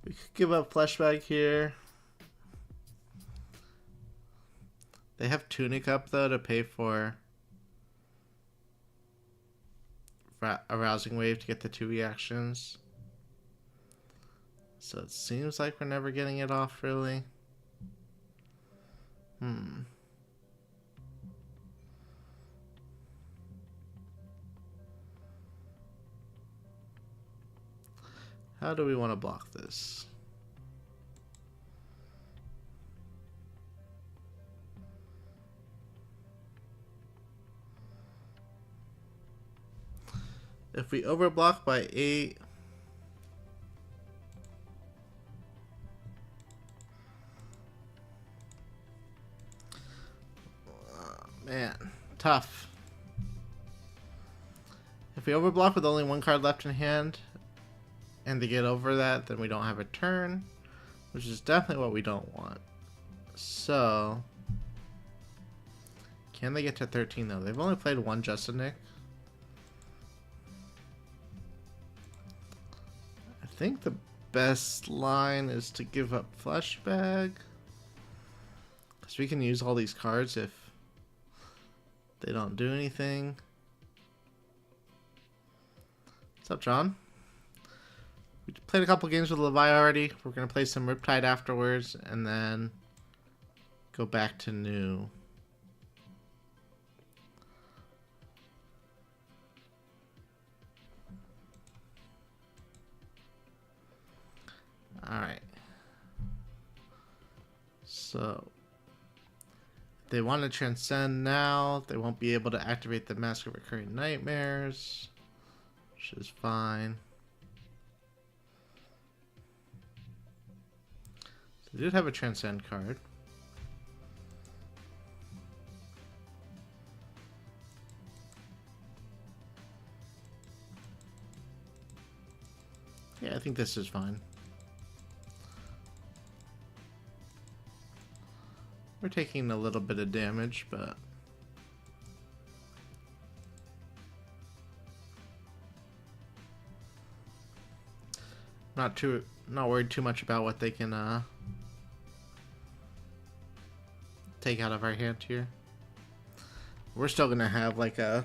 We could give up Fleshbag here. They have Tunic up though to pay for Arousing Wave to get the 2 reactions. So it seems like we're never getting it off really. How do we want to block this? If we overblock by 8, man, tough. If we overblock with only 1 card left in hand, and to get over that, then we don't have a turn, which is definitely what we don't want. So, can they get to 13 though? They've only played 1 Justinic. I think the best line is to give up Fleshbag, because we can use all these cards if they don't do anything. What's up, John? We played a couple games with Levia already. We're going to play some Riptide afterwards and then go back to new. Alright. So, if they want to transcend now, they won't be able to activate the Mask of Recurring Nightmares, which is fine. They did have a Transcend card. Yeah, I think this is fine. We're taking a little bit of damage, but not worried too much about what they can take out of our hand here. We're still gonna have like a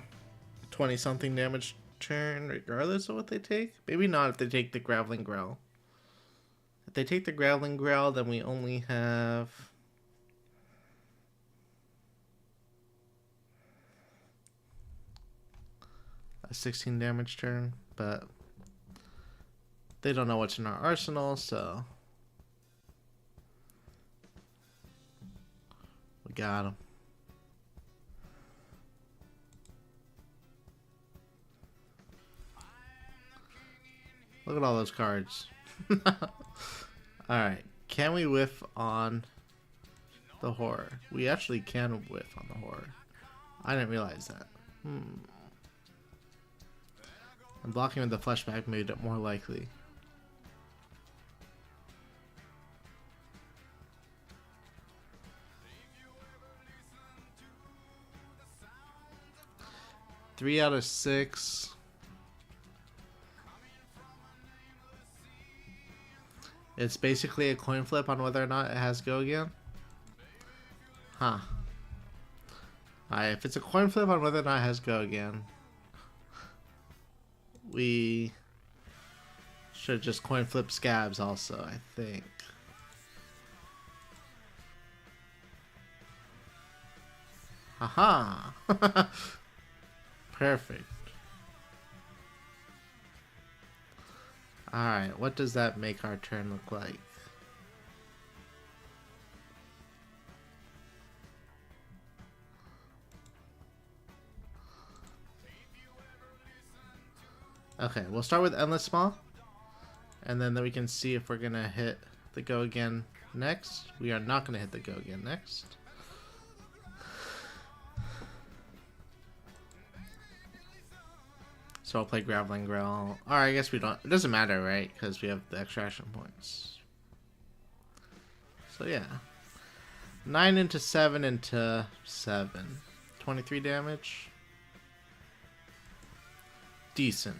20-something damage turn regardless of what they take. Maybe not if they take the Graveling Growl. If they take the Graveling Growl, then we only have a 16 damage turn, but they don't know what's in our arsenal, so we got them. Look at all those cards. Alright, can we whiff on the horror? We actually can whiff on the horror. I didn't realize that. And blocking with the flashback made it more likely. Three out of 6. It's basically a coin flip on whether or not it has go again. Huh. Alright, if it's a coin flip on whether or not it has go again, we should just coin flip scabs also, I think. Haha. Perfect. Alright, what does that make our turn look like? Okay, we'll start with Endless Maw, and then we can see if we're gonna hit the go again next. We are not gonna hit the go again next. So I'll play Graveling Growl. Or I guess we don't. It doesn't matter, right? Because we have the extra action points. So yeah. 9 into 7 into 7. 23 damage. Decent.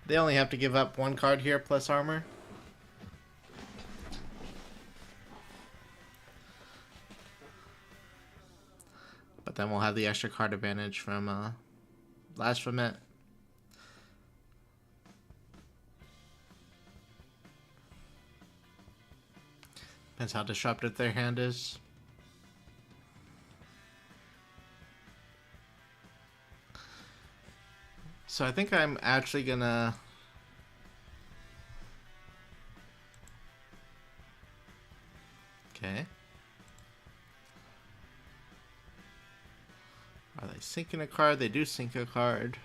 They only have to give up 1 card here plus armor. But then we'll have the extra card advantage from last ferment. Depends how disruptive their hand is. So I think I'm actually gonna okay. Are they sinking a card? They do sink a card.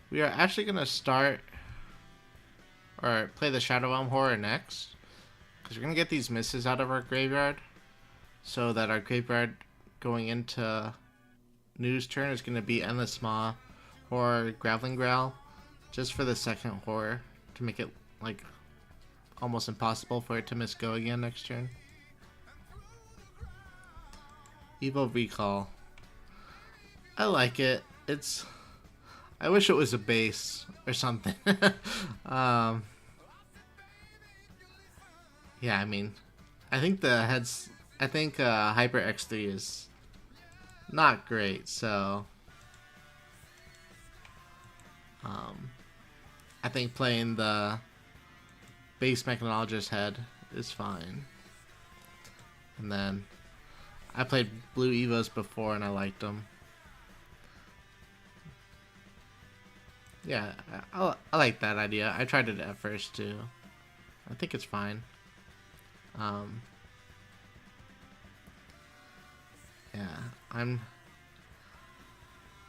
We are actually going to start or play the Shadow Realm Horror next, because we're going to get these misses out of our graveyard so that our graveyard going into New's turn is going to be Endless Maw or Graveling Growl, just for the second horror to make it like almost impossible for it to miss go again next turn. Evil Recall. I like it. It's... I wish it was a base or something. Yeah, I mean, I think the heads... I think Hyper X3 is not great, so... I think playing the base Mechanologist head is fine. And then... I played Blue Evos before and I liked them. Yeah, I like that idea. I tried it at first too. I think it's fine. Yeah, I'm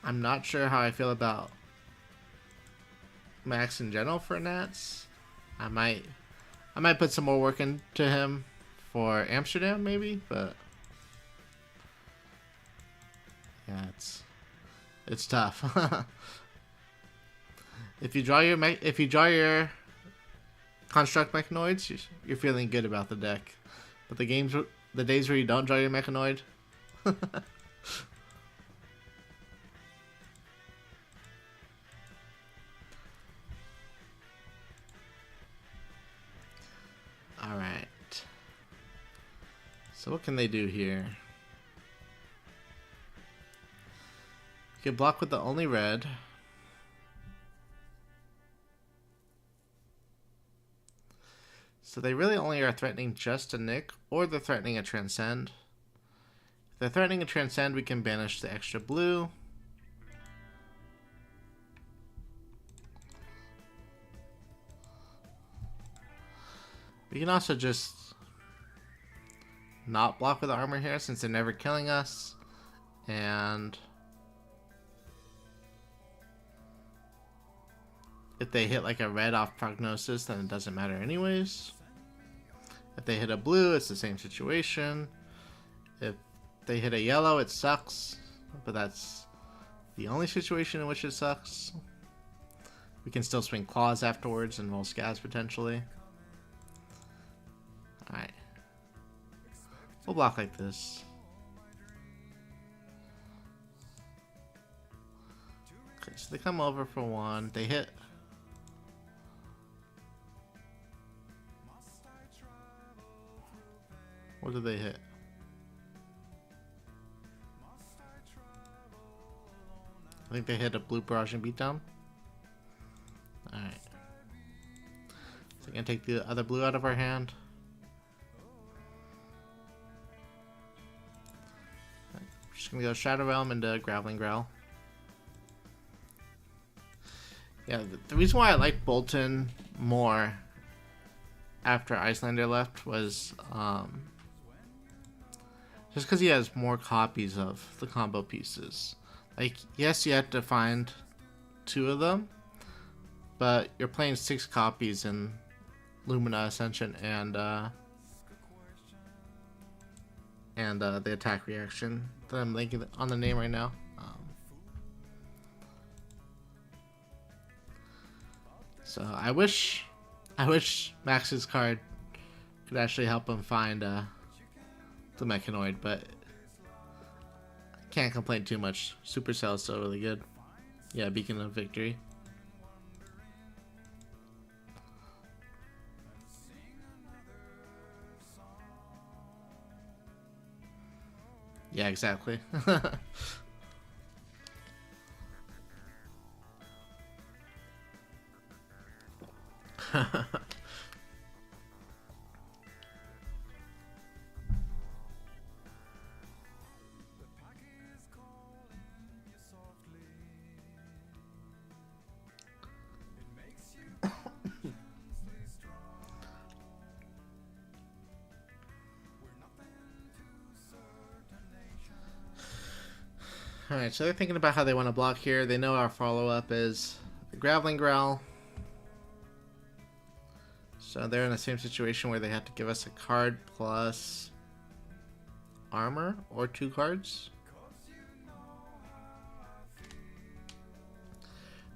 not sure how I feel about Max in general for Nats. I might put some more work into him for Amsterdam maybe, but Yeah, it's tough. If you draw your construct mechanoids, you're feeling good about the deck. But the days where you don't draw your mechanoid. Alright. So what can they do here? You can block with the only red. So they really only are threatening just a Nick, or they're threatening a Transcend. If they're threatening a Transcend, we can banish the extra blue. We can also just not block with armor here since they're never killing us. And if they hit like a red off prognosis, then it doesn't matter anyways. If they hit a blue, it's the same situation. If they hit a yellow, it sucks. But that's the only situation in which it sucks. We can still swing claws afterwards and roll scabs potentially. Alright. We'll block like this. Okay, so they come over for one. They hit. What did they hit? I think they hit a blue barrage and beatdown. Alright. So we're gonna take the other blue out of our hand. Just gonna go Shadow Realm into Graveling Growl. Yeah, the reason why I liked Bolton more after Icelander left was just because he has more copies of the combo pieces. Like, yes, you have to find 2 of them, but you're playing 6 copies in Lumina Ascension and the attack reaction that I'm linking on the name right now. So I wish Max's card could actually help him find the mechanoid, but I can't complain too much. Supercell is still really good. Yeah, Beacon of Victory. Yeah, exactly. Alright, so they're thinking about how they want to block here. They know our follow-up is the Graveling Growl. So they're in the same situation where they have to give us a card plus armor, or 2 cards.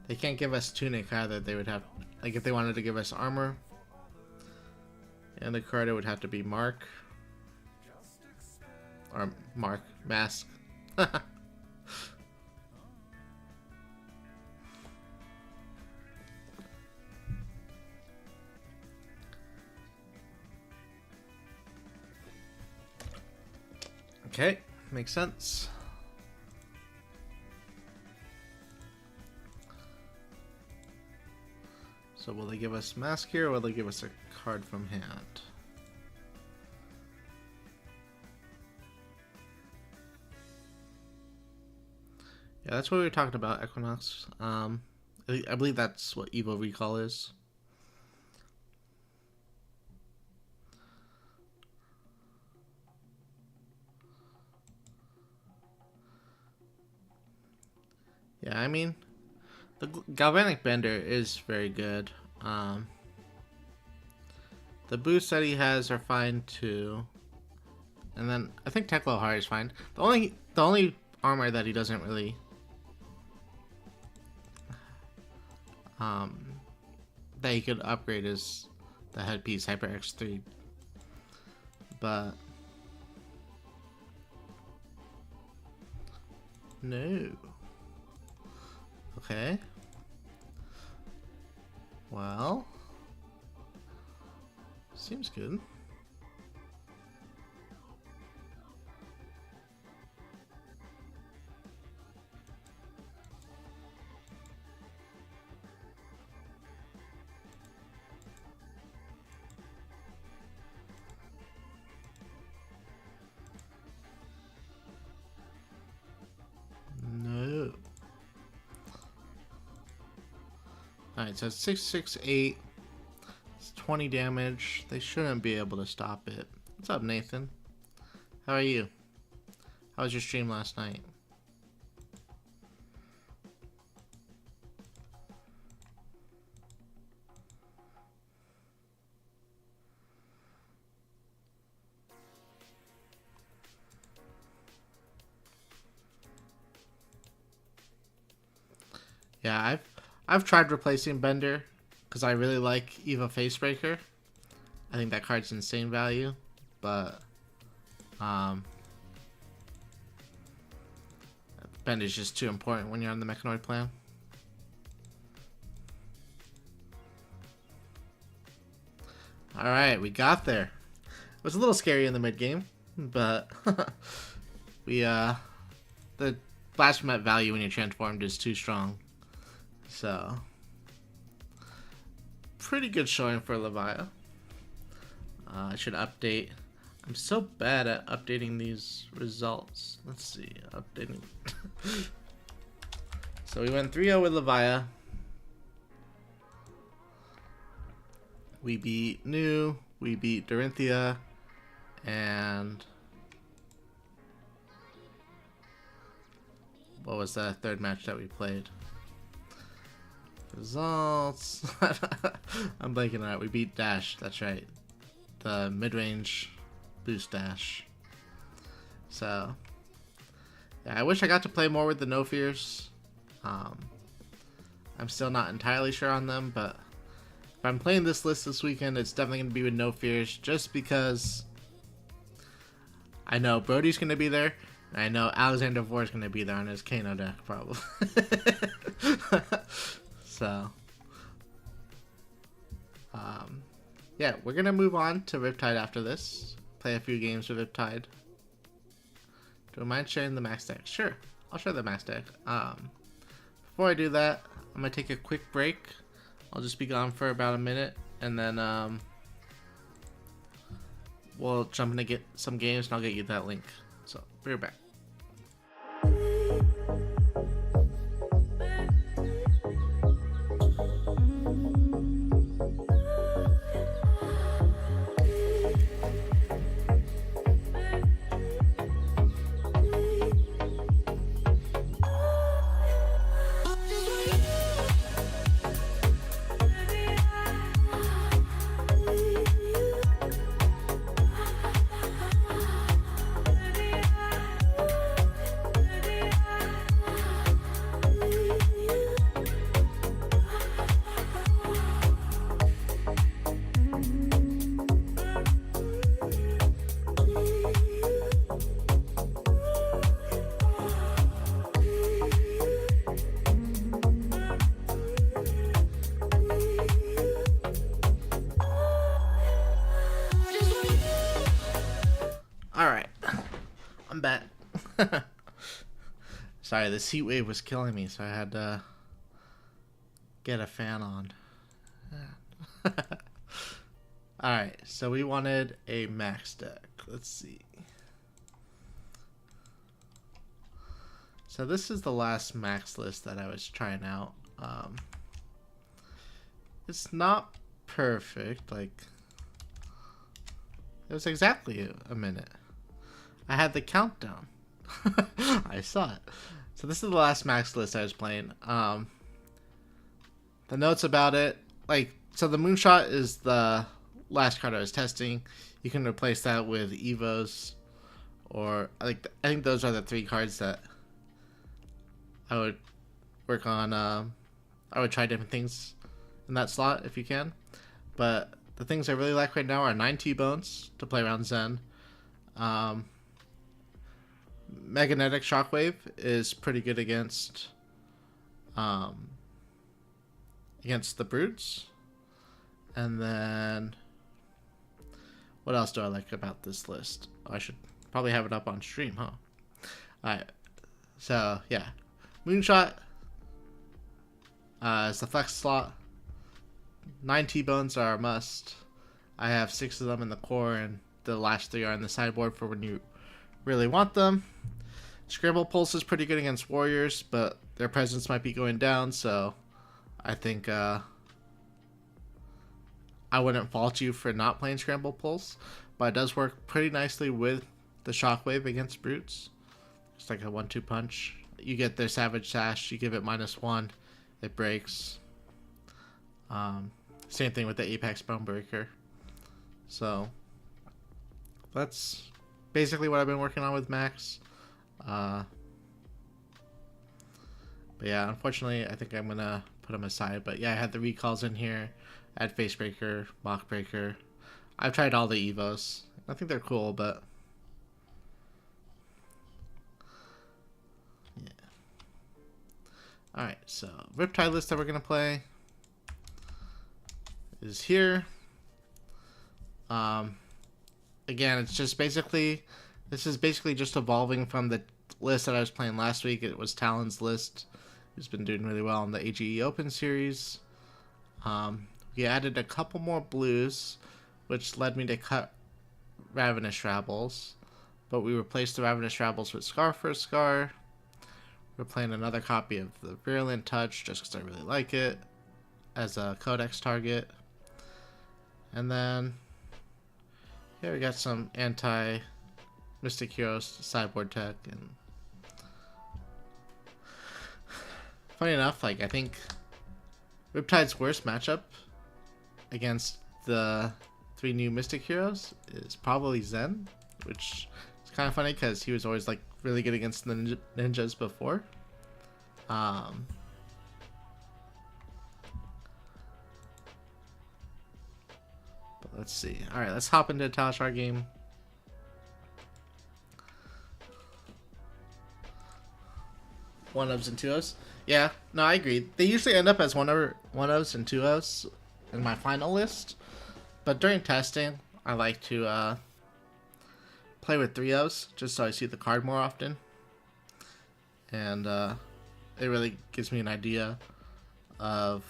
They can't give us Tunic either. They would have, like, if they wanted to give us armor, and the card, it would have to be Mark. Or Mark, Mask. Okay, makes sense. So will they give us Mask here, or will they give us a card from hand? Yeah, that's what we were talking about, Equinox. I believe that's what Evo Recall is. Yeah, I mean, the Galvanic Bender is very good. The boosts that he has are fine too. And then I think Teklo Hari is fine. The only armor that he doesn't really that he could upgrade is the headpiece Hyper X3, but no. Okay. Well, seems good. No. Alright, so it's 668. It's 20 damage. They shouldn't be able to stop it. What's up, Nathan? How are you? How was your stream last night? Yeah, I've tried replacing Bender because I really like Eva Facebreaker. I think that card's insane value, but Bender's just too important when you're on the Mechanoid plan. All right, we got there. It was a little scary in the mid game, but we the Blasphemet value when you're transformed is too strong. So, pretty good showing for Levia. I should update. I'm so bad at updating these results. Let's see, updating. So we went 3-0 with Levia. We beat New, we beat Dorinthia, and what was that third match that we played? Results. I'm blanking on it. We beat Dash. That's right. The mid-range boost Dash. So, yeah, I wish I got to play more with the No Fears. I'm still not entirely sure on them, but if I'm playing this list this weekend, it's definitely going to be with No Fears, just because I know Brody's going to be there, and I know Alexander Vor's going to be there on his Kano deck, probably. So, yeah, we're going to move on to Riptide after this. Play a few games with Riptide. Do I mind sharing the max deck? Sure, I'll share the max deck. Before I do that, I'm going to take a quick break. I'll just be gone for about a minute, and then we'll jump in to get some games, and I'll get you that link. So, be right back. Alright, I'm back. Sorry, this heat wave was killing me, so I had to get a fan on. Alright, so we wanted a max deck. Let's see. So this is the last max list that I was trying out. It's not perfect, like, it was exactly a minute. I had the countdown. I saw it. So this is the last max list I was playing. The notes about it, like, so the Moonshot is the last card I was testing. You can replace that with Evos, or I think those are the three cards that I would work on, I would try different things in that slot if you can. But the things I really like right now are 9 T-Bones to play around Zen. Magnetic Shockwave is pretty good against the brutes. And then what else do I like about this list? I should probably have it up on stream, huh? Alright. So yeah. Moonshot is the flex slot. 9 T-Bones are a must. I have 6 of them in the core, and the last 3 are in the sideboard for when you really want them. Scramble Pulse is pretty good against warriors, but their presence might be going down, so I think I wouldn't fault you for not playing Scramble Pulse, but it does work pretty nicely with the Shockwave against brutes. It's like a 1-2 punch. You get their Savage Sash, you give it -1, it breaks. Same thing with the Apex Bonebreaker. So that's basically what I've been working on with Max. But yeah, unfortunately, I think I'm gonna put them aside. But yeah, I had the recalls in here. I had Facebreaker, Mockbreaker. I've tried all the Evos. I think they're cool, but yeah. Alright, so Riptide list that we're gonna play is here. Again, it's just basically, this is basically just evolving from the list that I was playing last week. It was Talon's list, who's been doing really well in the AGE Open series. We added a couple more blues, which led me to cut Ravenous Rabbles, but we replaced the Ravenous Rabbles with Scar for a Scar. We're playing another copy of the Virulent Touch just because I really like it as a Codex target. And then here we got some anti-Mystic Heroes sideboard tech. And funny enough, like, I think Riptide's worst matchup against the 3 new Mystic Heroes is probably Zen, which is kind of funny because he was always like really good against the ninjas before. But let's see. All right, let's hop into a Talishar game. One-ofs and two-ofs. Yeah, no, I agree. They usually end up as one-ofs and two-ofs in my final list, but during testing, I like to play with 3-ofs just so I see the card more often, and it really gives me an idea of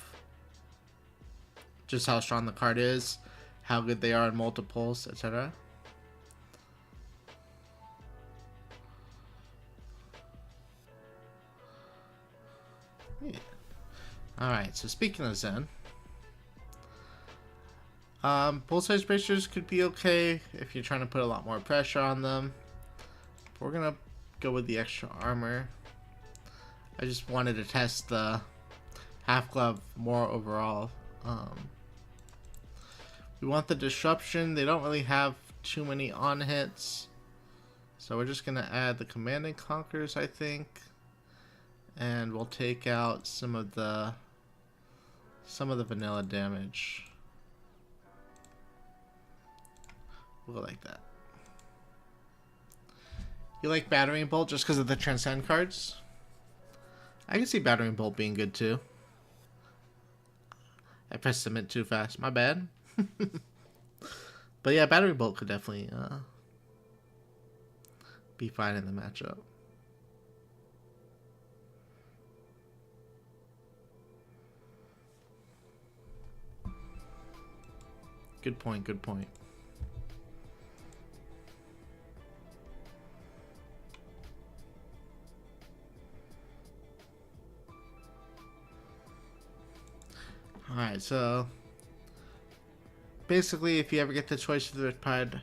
just how strong the card is, how good they are in multiples, etc. Yeah. Alright, so speaking of Zen, full-size bracers could be okay if you're trying to put a lot more pressure on them. We're gonna go with the extra armor. I just wanted to test the half glove more overall. We want the disruption. They don't really have too many on hits, so we're just gonna add the command and conquers, I think, and we'll take out some of the vanilla damage. We'll go like that. You like Battering Bolt just because of the Transcend cards? I can see Battering Bolt being good too. I pressed submit too fast. My bad. But yeah, Battering Bolt could definitely be fine in the matchup. Good point, good point. Alright, so basically, if you ever get the choice of the Riptide,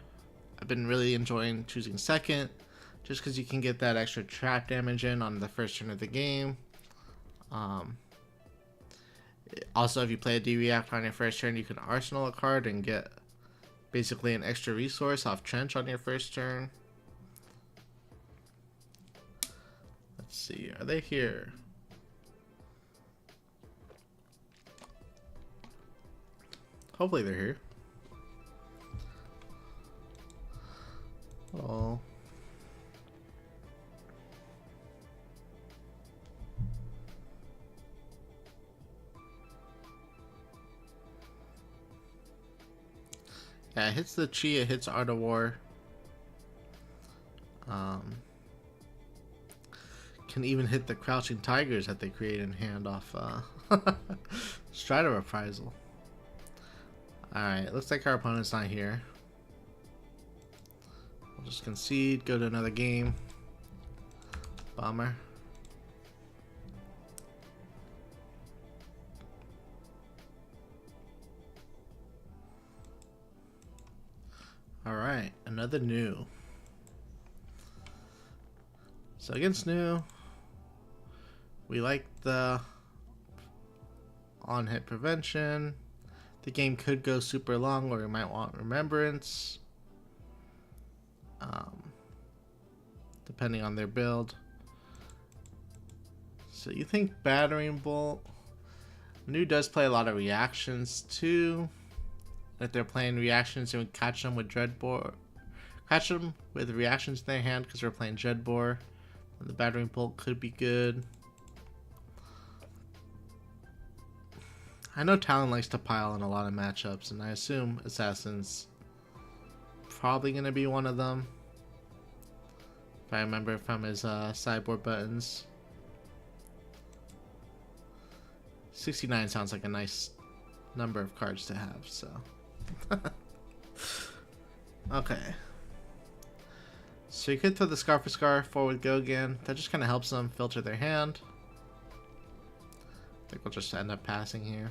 I've been really enjoying choosing second, just because you can get that extra trap damage in on the first turn of the game. Also, if you play a D-React on your first turn, you can arsenal a card and get basically an extra resource off Trench on your first turn. Let's see, are they here? Hopefully they're here. Oh. Yeah, it hits the Chi, it hits Art of War. Can even hit the Crouching Tigers that they create in hand off Strider Reprisal. Alright, looks like our opponent's not here. We'll just concede, go to another game. Bummer. Alright, another new. So against new, we like the on-hit prevention. The game could go super long, or we might want remembrance. Depending on their build. So you think Battering Bolt. New does play a lot of reactions too. If they're playing reactions, and we catch them with Dreadbore. Catch them with reactions in their hand because we're playing Dreadbore. And the Battering Bolt could be good. I know Talon likes to pile in a lot of matchups, and I assume Assassin's probably going to be one of them. If I remember from his sideboard buttons. 69 sounds like a nice number of cards to have, so. Okay. So you could throw the Scar for Scar, forward go again. That just kind of helps them filter their hand. I think we'll just end up passing here.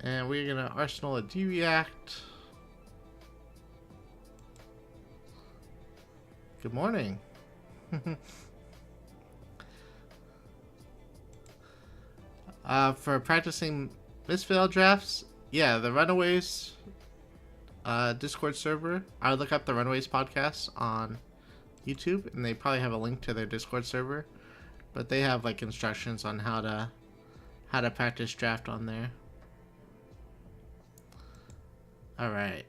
And we're gonna Arsenal a D-React. Good morning. For practicing Misfail drafts, yeah, the Runaways Discord server. I would look up the Runaways podcast on YouTube, and they probably have a link to their Discord server. But they have like instructions on how to practice draft on there. All right.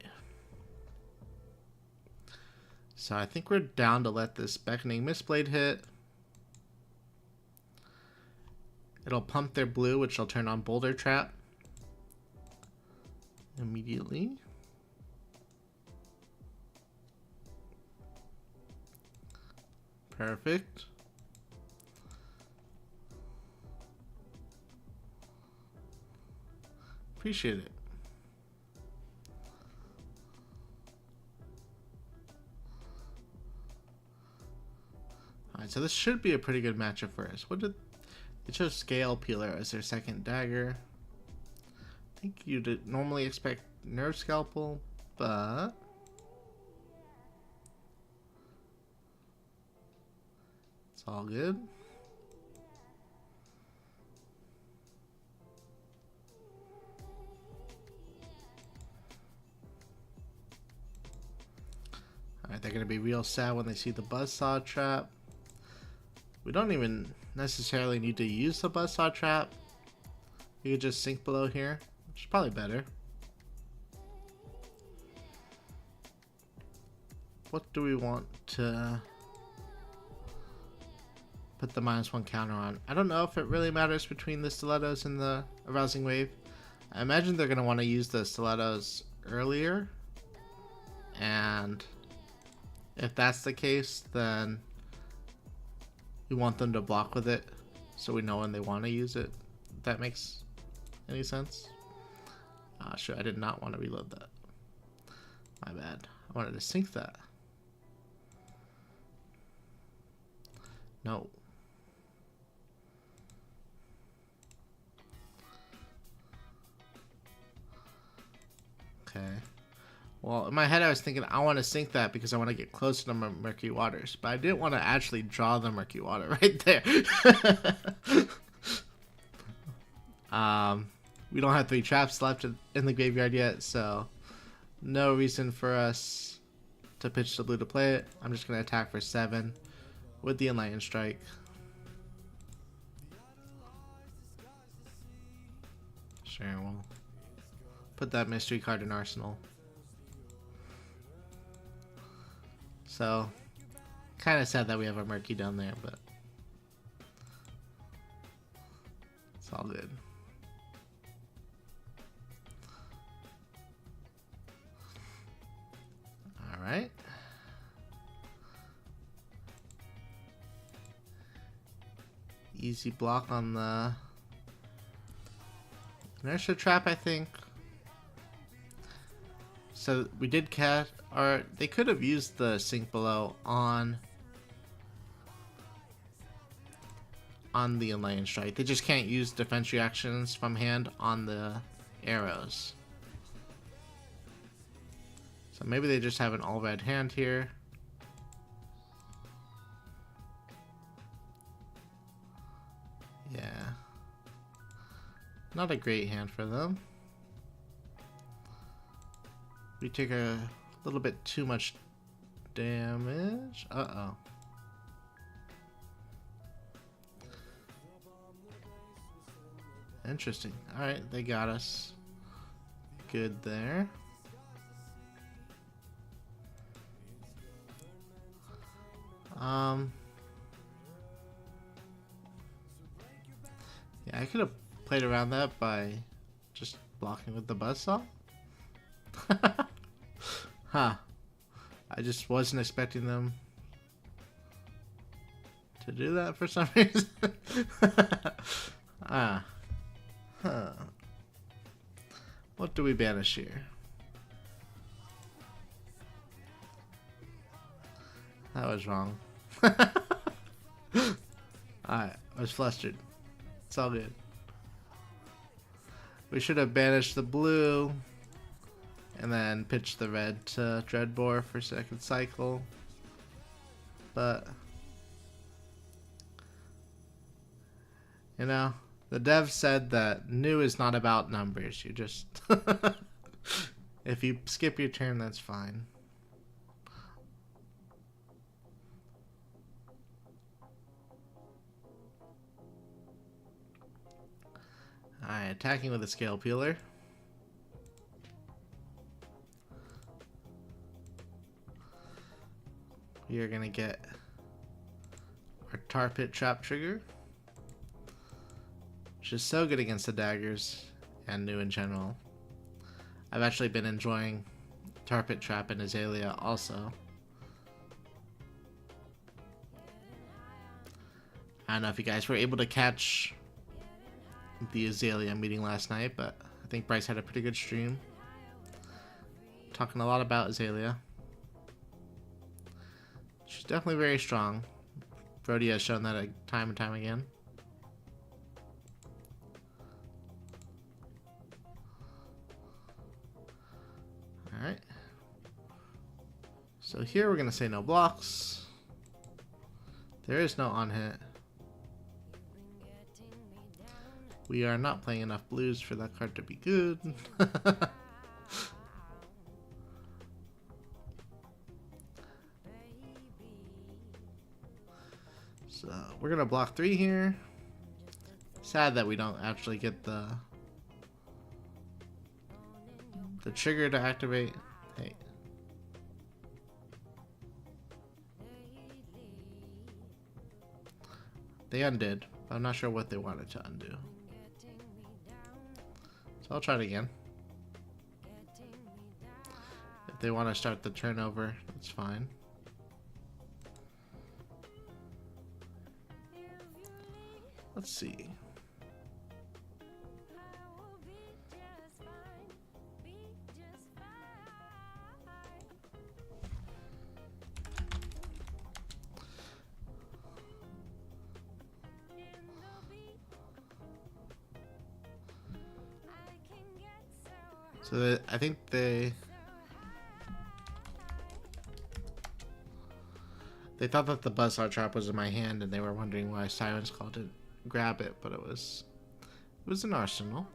So I think we're down to let this Beckoning Mistblade hit. It'll pump their blue, which will turn on Boulder Trap immediately. Perfect. Appreciate it. Alright, so this should be a pretty good matchup for us. What did it chose? Scale Peeler as their second dagger. I think you'd normally expect Nerve Scalpel, but it's all good. Alright, they're gonna be real sad when they see the Buzzsaw Trap. We don't even necessarily need to use the Buzzsaw Trap. We could just sink below here, which is probably better. What do we want to put the -1 counter on? I don't know if it really matters between the Stilettos and the Arousing Wave. I imagine they're going to want to use the Stilettos earlier. And if that's the case, then we want them to block with it so we know when they want to use it. If that makes any sense? Sure, I did not want to reload that. My bad. I wanted to sync that. No. Okay. Well, in my head I was thinking I want to sync that because I want to get closer to my Murky Waters, but I didn't want to actually draw the Murky Water right there. We don't have 3 traps left in the graveyard yet, so no reason for us to pitch the blue to play it. I'm just going to attack for 7 with the Enlightened Strike. Sure, we'll put that mystery card in Arsenal. So, kind of sad that we have a Murky down there, but it's all good. Alright. Easy block on the inertia trap, I think. So we did catch, or they could have used the sink below on the Enlightened Strike. They just can't use defense reactions from hand on the arrows. So maybe they just have an all red hand here. Yeah. Not a great hand for them. We take a little bit too much damage. Uh-oh. Interesting. Alright, they got us. Good there. Yeah, I could have played around that by just blocking with the buzzsaw. Huh. I just wasn't expecting them to do that for some reason. Ah. Huh. What do we banish here? That was wrong. Alright, I was flustered. It's all good. We should have banished the blue and then pitched the red to Dreadbore for second cycle. But, you know, the dev said that new is not about numbers. You just... if you skip your turn, that's fine. Alright, attacking with a Scale Peeler. We are going to get our Tar Pit Trap trigger, which is so good against the daggers and new in general. I've actually been enjoying Tar Pit Trap and Azalea also. I don't know if you guys were able to catch the Azalea meeting last night, but I think Bryce had a pretty good stream. Talking a lot about Azalea. She's definitely very strong. Brody has shown that time and time again. Alright. So here we're going to say no blocks. There is no on hit. We are not playing enough blues for that card to be good. So we're gonna block 3 here. Sad that we don't actually get the trigger to activate. Hey. They undid. I'm not sure what they wanted to undo. So I'll try it again. If they want to start the turnover, that's fine. Let's see. So I think they thought that the Buzzsaw Trap was in my hand, and they were wondering why Siren's Call didn't grab it, but it was an Arsenal.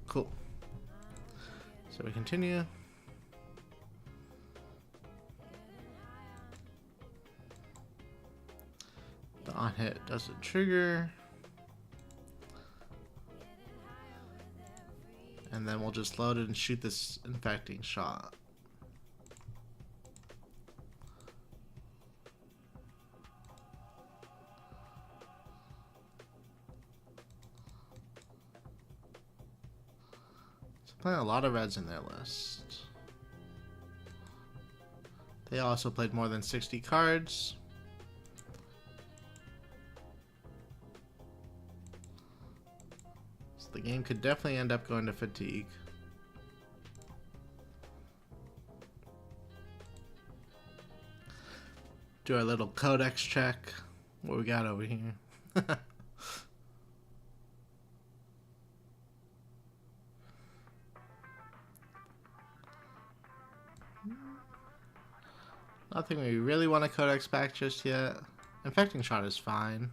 Cool. So we continue. On hit doesn't trigger. And then we'll just load it and shoot this infecting shot. So playing a lot of reds in their list. They also played more than 60 cards. So the game could definitely end up going to fatigue. Do our little codex check. What we got over here. Nothing we really want to codex back just yet. Infecting shot is fine.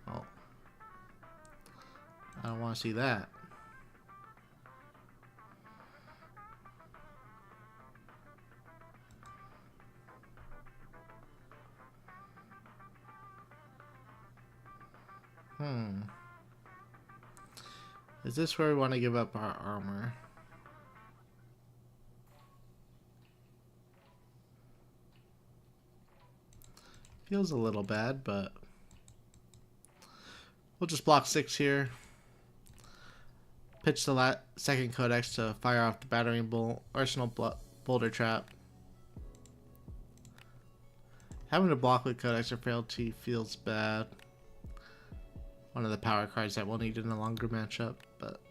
Oh. I don't want to see that. Is this where we want to give up our armor? Feels a little bad, but we'll just block 6 here. Pitch the second codex to fire off the battering bolt, arsenal boulder trap. Having to block with codex or frailty feels bad. One of the power cards that we'll need in a longer matchup, but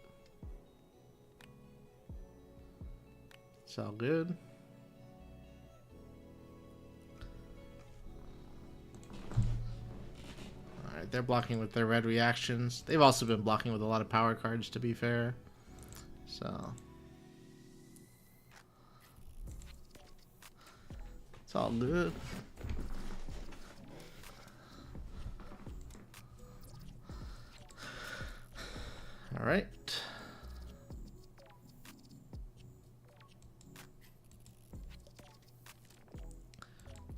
it's all good. Alright, they're blocking with their red reactions. They've also been blocking with a lot of power cards, to be fair. So it's all good. All right.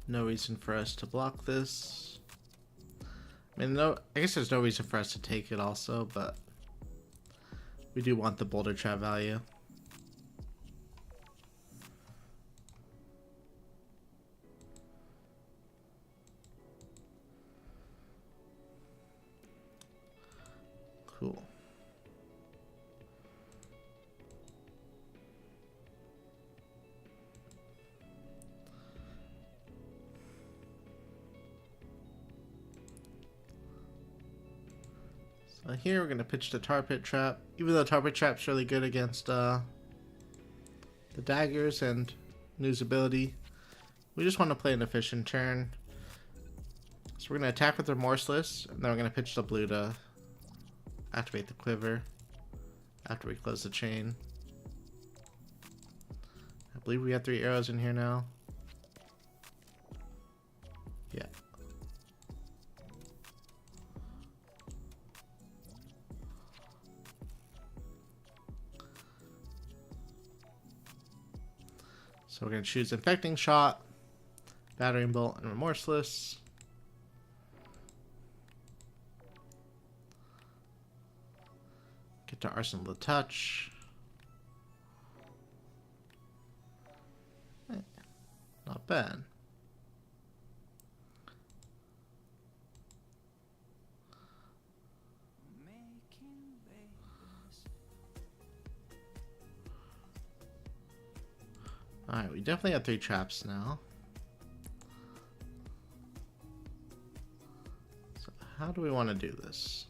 No reason for us to block this. I mean, I guess there's no reason for us to take it also, but we do want the boulder trap value. Cool. So here we're going to pitch the tar pit trap. Even though tar pit trap's really good against the daggers and news ability, we just want to play an efficient turn. So we're going to attack with Remorseless, and then we're going to pitch the blue to activate the quiver after we close the chain. I believe we have 3 arrows in here now. Yeah. So we're going to choose Infecting Shot, Battering Bolt, and Remorseless. Get to Arsenal to Touch. Not bad. Alright, we definitely have 3 traps now. So how do we want to do this?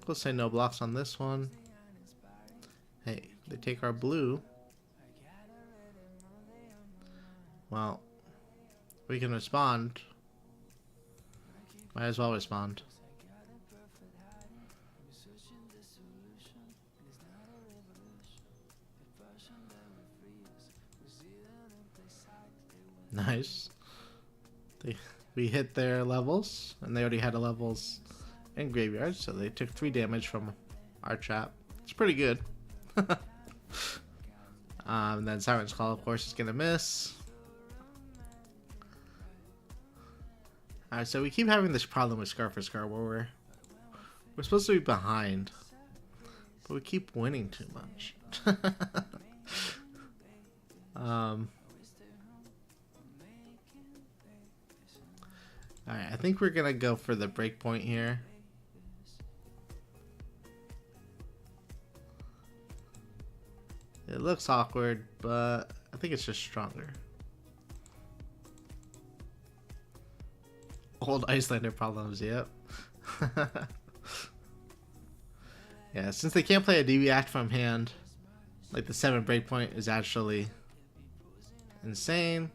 We'll say no blocks on this one. Hey, they take our blue. Well, we can respond. Might as well respond. Nice. We hit their levels, and they already had a levels and graveyard, so they took 3 damage from our trap. It's pretty good. Then Siren's Call, of course, is gonna miss. Alright, so we keep having this problem with Scar for Scar where we're supposed to be behind, but we keep winning too much. Alright, I think we're gonna go for the breakpoint here. It looks awkward, but I think it's just stronger. Old Icelander problems, yep. Yeah, since they can't play a DV Act from hand, like the 7 breakpoint is actually insane.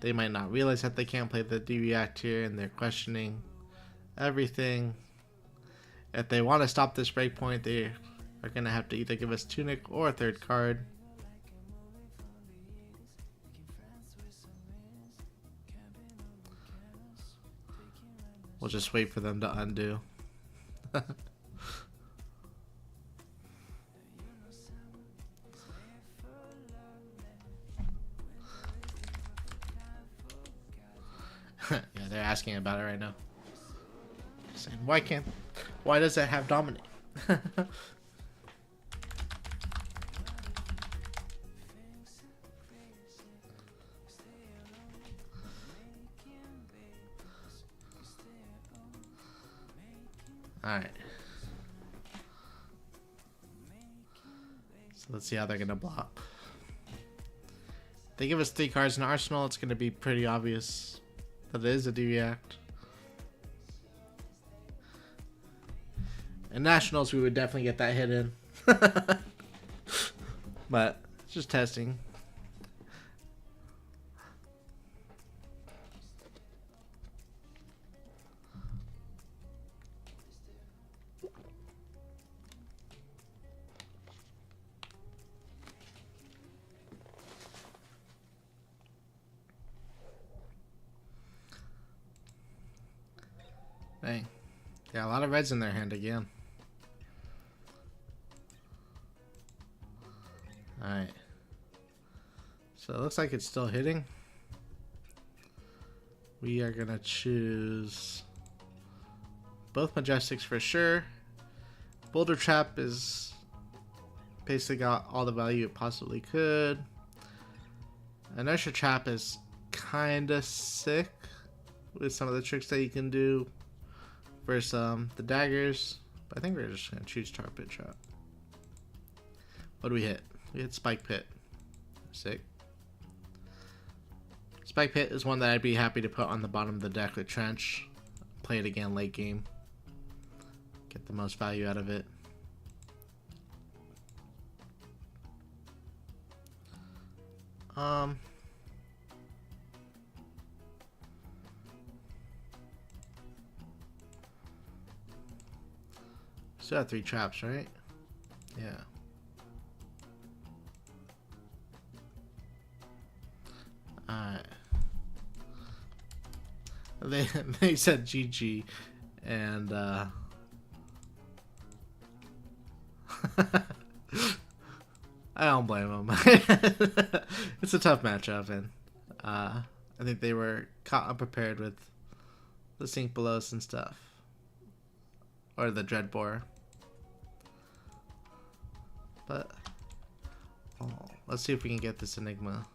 They might not realize that they can't play the DV Act here, and they're questioning everything. If they want to stop this breakpoint, they are going to have to either give us Tunic or a 3rd card. We'll just wait for them to undo. Yeah, they're asking about it right now. Saying, why does it have Dominate? Alright. So let's see how they're gonna block. If they give us 3 cards in Arsenal, it's gonna be pretty obvious that it is a DV Act. In Nationals, we would definitely get that hit in. But it's just testing. Dang. Yeah, a lot of reds in their hand again. Alright. So it looks like it's still hitting. We are gonna choose both Majestics for sure. Boulder Trap is basically got all the value it possibly could. Inertia Trap is kinda sick with some of the tricks that you can do versus the daggers. But I think we're just gonna choose Tar Pit Trap. What do we hit? We hit Spike Pit. Sick. Spike Pit is one that I'd be happy to put on the bottom of the deck with Trench. Play it again late game. Get the most value out of it. Still have 3 traps, right? Yeah. Alright. They said GG, and I don't blame them. It's a tough matchup, and I think they were caught unprepared with the Sink Belows and stuff, or the Dreadbore. But let's see if we can get this Enigma.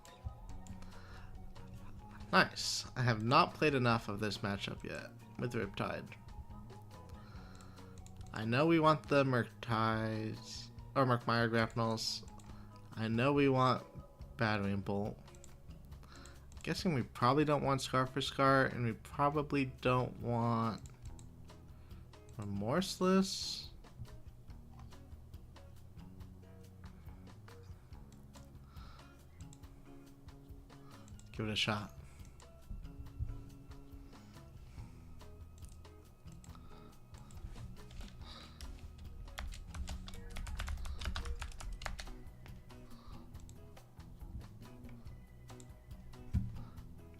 Nice. I have not played enough of this matchup yet with Riptide. I know we want the Murktides or Murkmire Grapnels. I know we want Battering Bolt. Guessing we probably don't want Scar for Scar, and we probably don't want Remorseless. Give it a shot.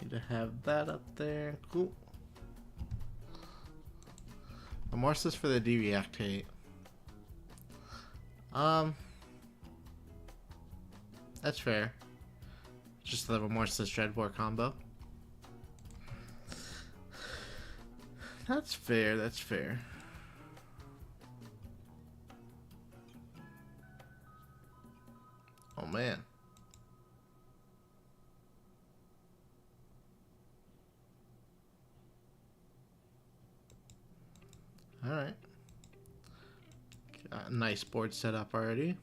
Need to have that up there. Cool. Remorseless for the dereactate. That's fair. Just the Remorseless Dreadbore combo. That's fair, that's fair. Oh man. Alright. Got a nice board set up already.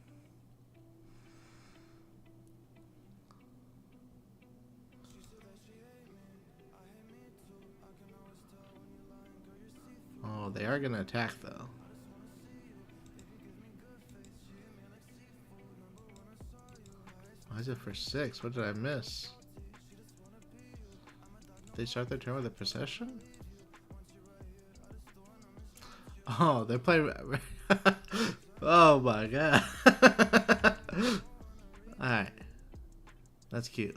Oh, they are gonna attack though. Why is it for 6? What did I miss? They start their turn with a procession? Oh, they're playing. Oh my god. Alright. That's cute.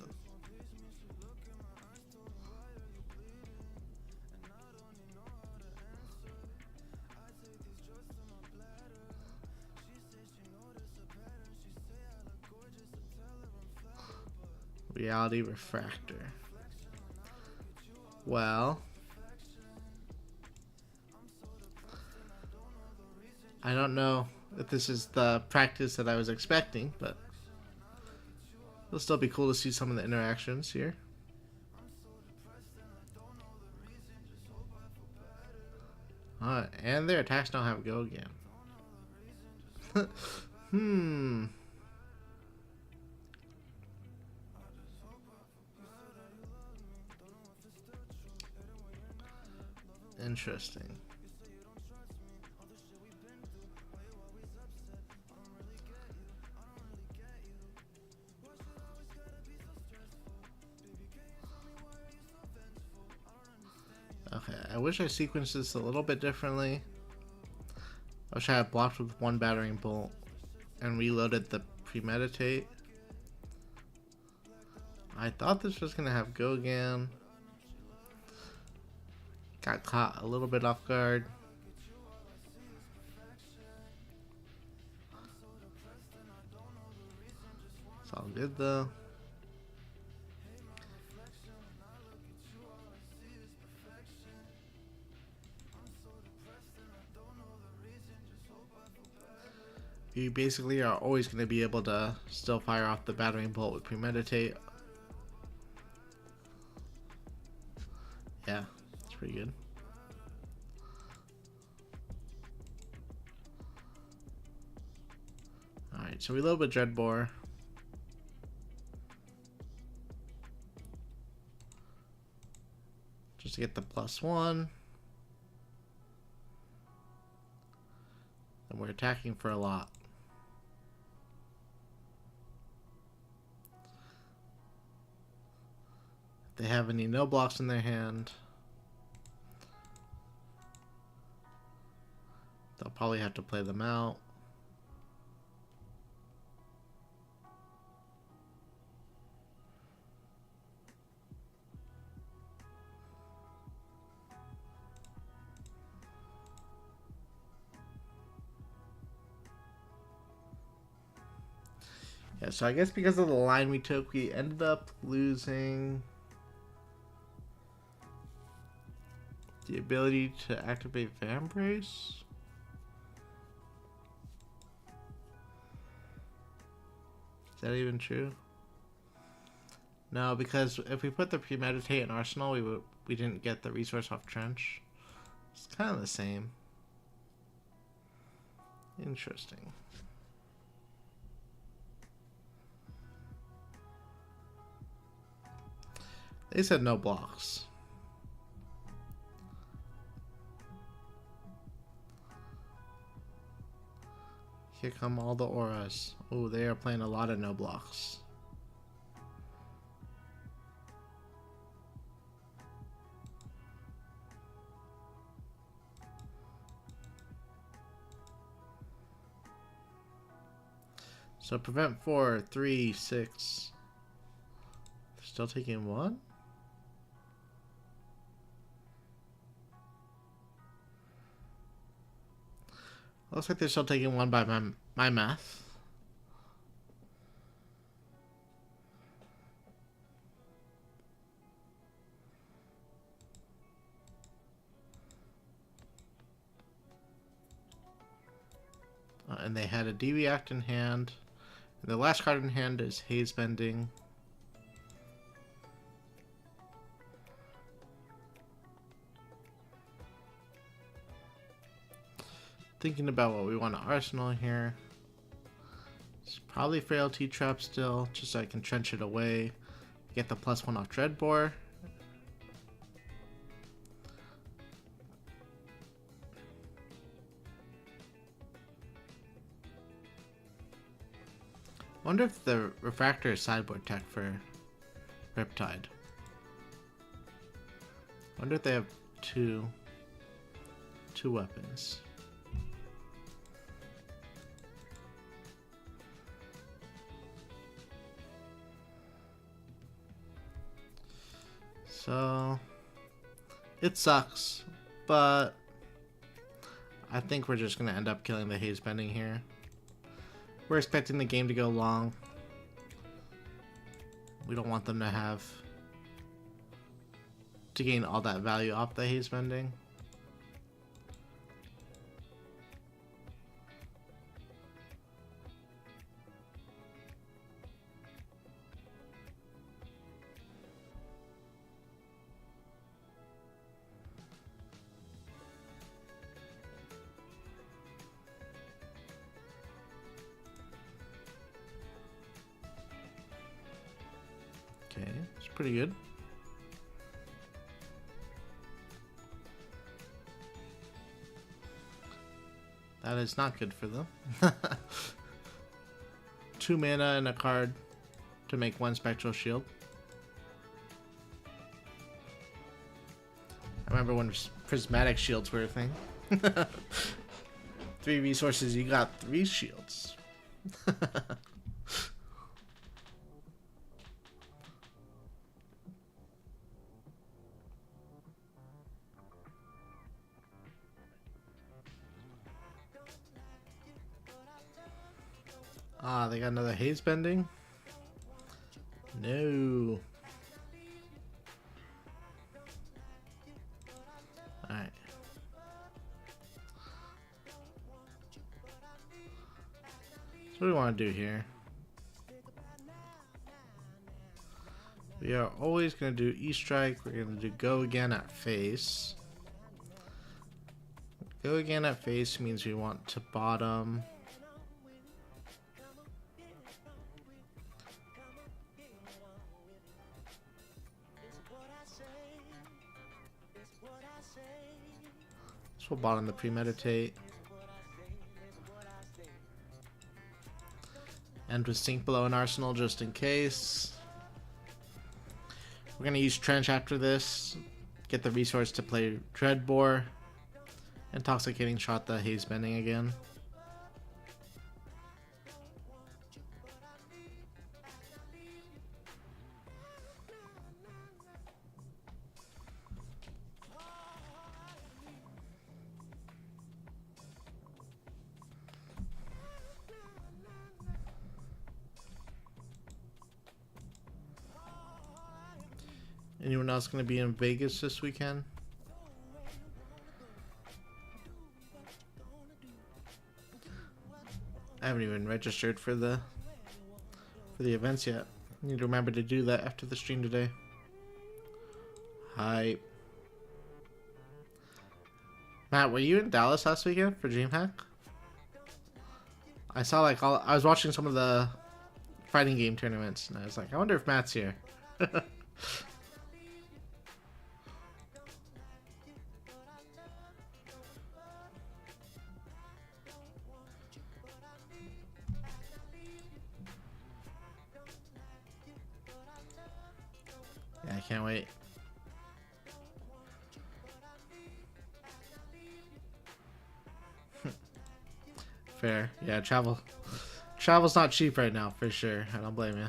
Reality Refractor. Well, I don't know if this is the practice that I was expecting, but it'll still be cool to see some of the interactions here. And their attacks don't have go again. Interesting. Okay, I wish I sequenced this a little bit differently. I wish I had blocked with one battering bolt and reloaded the premeditate. I thought this was gonna have go again. Got caught a little bit off guard. It's all good though. You basically are always going to be able to still fire off the battering bolt with premeditate. Yeah, it's pretty good. Alright, so we load with Dreadbore. Just to get the +1. And we're attacking for a lot. If they have any no blocks in their hand, they'll probably have to play them out. Yeah, so I guess because of the line we took, we ended up losing the ability to activate Vambrace. Is that even true? No, because if we put the premeditate in Arsenal, we didn't get the resource off Trench. It's kind of the same. Interesting. They said no blocks. Here come all the auras. Oh, they are playing a lot of no blocks. So prevent 4, 3, 6. Still taking 1? Looks like they're still taking one by my math. And they had a D-React in hand. And the last card in hand is Haze Bending. Thinking about what we want to arsenal here. It's probably Frailty Trap still, just so I can trench it away. Get the +1 off Dreadbore. Wonder if the Refractor is sideboard tech for Riptide. Wonder if they have two weapons. So it sucks, but I think we're just gonna end up killing the Haze Bending here. We're expecting the game to go long. We don't want them to gain all that value off the Haze Bending. Okay, it's pretty good. That is not good for them. 2 mana and a card to make 1 Spectral Shield. I remember when Prismatic Shields were a thing. 3 resources, you got 3 shields. Ah, they got another Haze Bending? No. Alright. So what do we want to do here? We are always going to do E-Strike. We're going to do Go Again at face. Go Again at face means we want to bottom. So we'll bottom the Premeditate. And with Sink Below an Arsenal just in case. We're going to use Trench after this. Get the resource to play Dreadbore. Intoxicating Shot the Haze Bending again. Anyone else going to be in Vegas this weekend? I haven't even registered for the events yet. I need to remember to do that after the stream today. Hi. Matt, were you in Dallas last weekend for DreamHack? I saw I was watching some of the fighting game tournaments and I was like, I wonder if Matt's here. Yeah, I can't wait. Fair. Yeah, travel's not cheap right now, for sure. I don't blame you.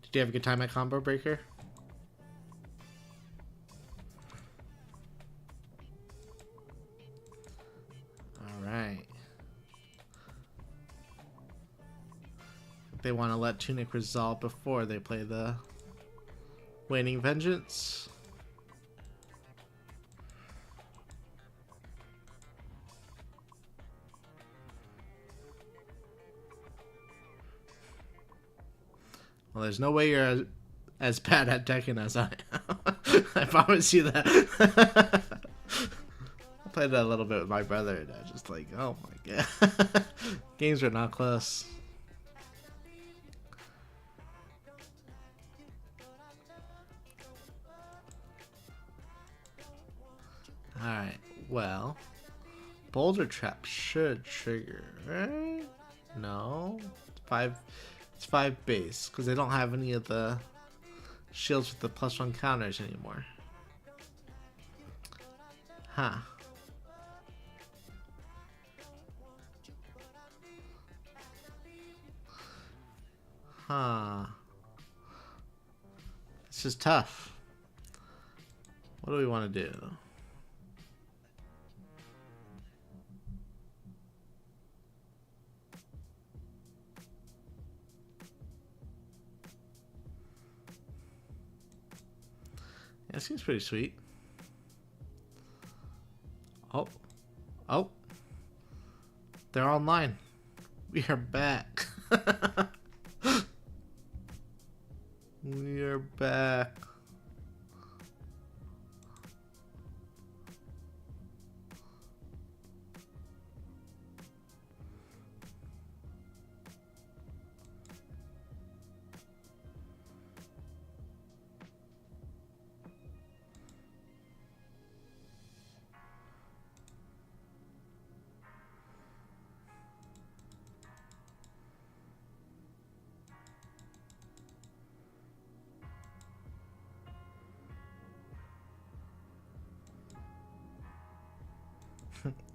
Did you have a good time at Combo Breaker? they want to let Tunic resolve before they play the Waning Vengeance. Well, there's no way you're as bad at decking as I am. I promise you that. I played that a little bit with my brother, and I was just like, oh my god. Games are not close. Alright, well, Boulder Trap should trigger, right? No, it's 5 base, because they don't have any of the shields with the +1 counters anymore. Huh. Huh. This is tough. What do we want to do? Yeah, it seems pretty sweet. Oh. They're online. We are back. We are back.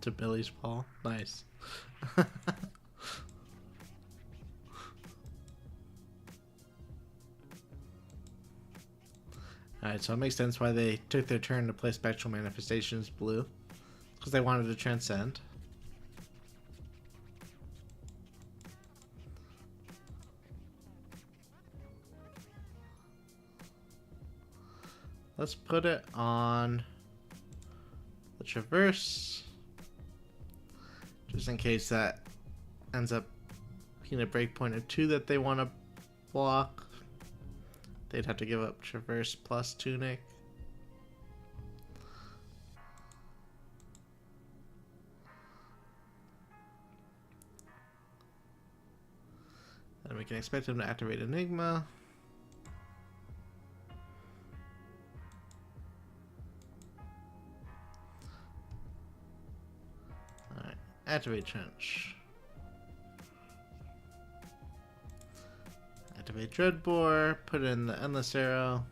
To Billy's Paul. Nice. Alright, so it makes sense why they took their turn to play Spectral Manifestations blue. Because they wanted to transcend. Let's put it on the Traverse. Just in case that ends up being a breakpoint of 2 that they want to block. They'd have to give up Traverse plus Tunic. And we can expect them to activate Enigma. Alright, activate Trench. Activate Dreadbore, put in the Endless Arrow.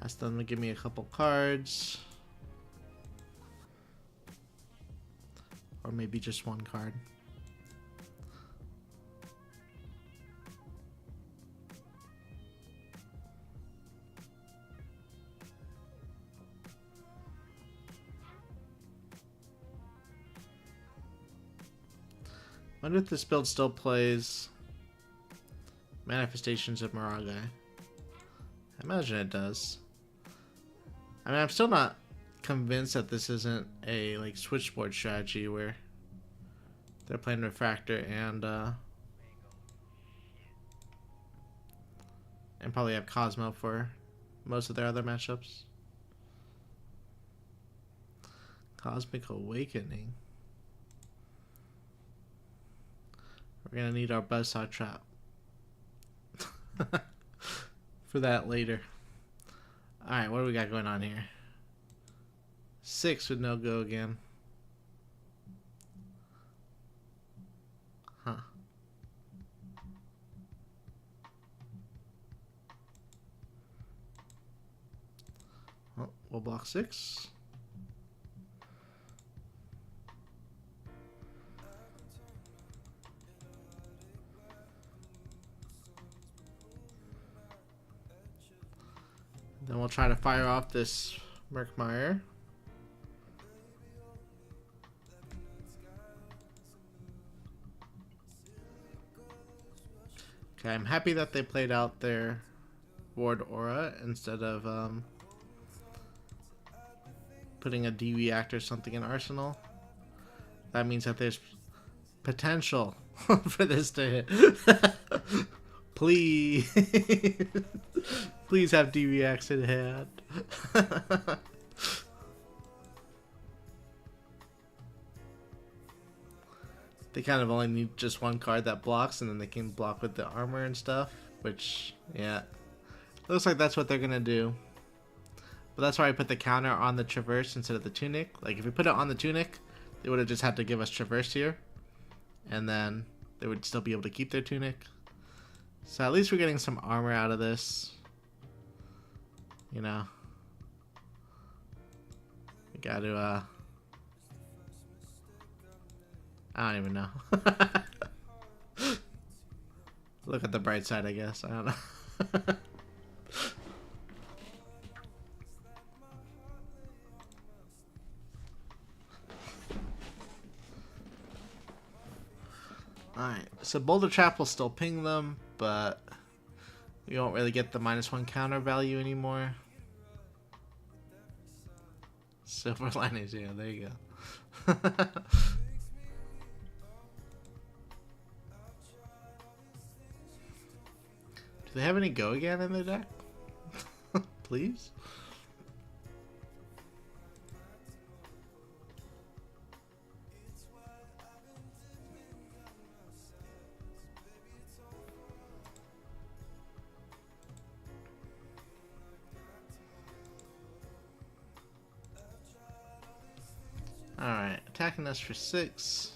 Ask them to give me a couple cards. Or maybe just 1 card. I wonder if this build still plays Manifestations of Mirage. I imagine it does. I mean, I'm still not convinced that this isn't a like switchboard strategy where they're playing Refractor and probably have Cosmo for most of their other matchups. Cosmic Awakening. We're gonna need our Buzzsaw Trap for that later. Alright, what do we got going on here? 6 with no go again. Huh. Well, we'll block 6. Then we'll try to fire off this Merkmeyer. Okay, I'm happy that they played out their Ward Aura instead of putting a D-React or something in Arsenal. That means that there's potential for this to hit. Please. Please have D-Reacts in hand. They kind of only need just one card that blocks, and then they can block with the armor and stuff, which, yeah. Looks like that's what they're going to do. But that's why I put the counter on the Traverse instead of the Tunic. Like, if we put it on the Tunic, they would have just had to give us Traverse here. And then they would still be able to keep their Tunic. So at least we're getting some armor out of this. You know. We gotta, I don't even know. Look at the bright side, I guess. I don't know. Alright, so Boulder Trap will still ping them, but we won't really get the -1 counter value anymore. Silver linings, yeah, there you go. Do they have any Go Again in their deck? Please? Alright, attacking us for 6.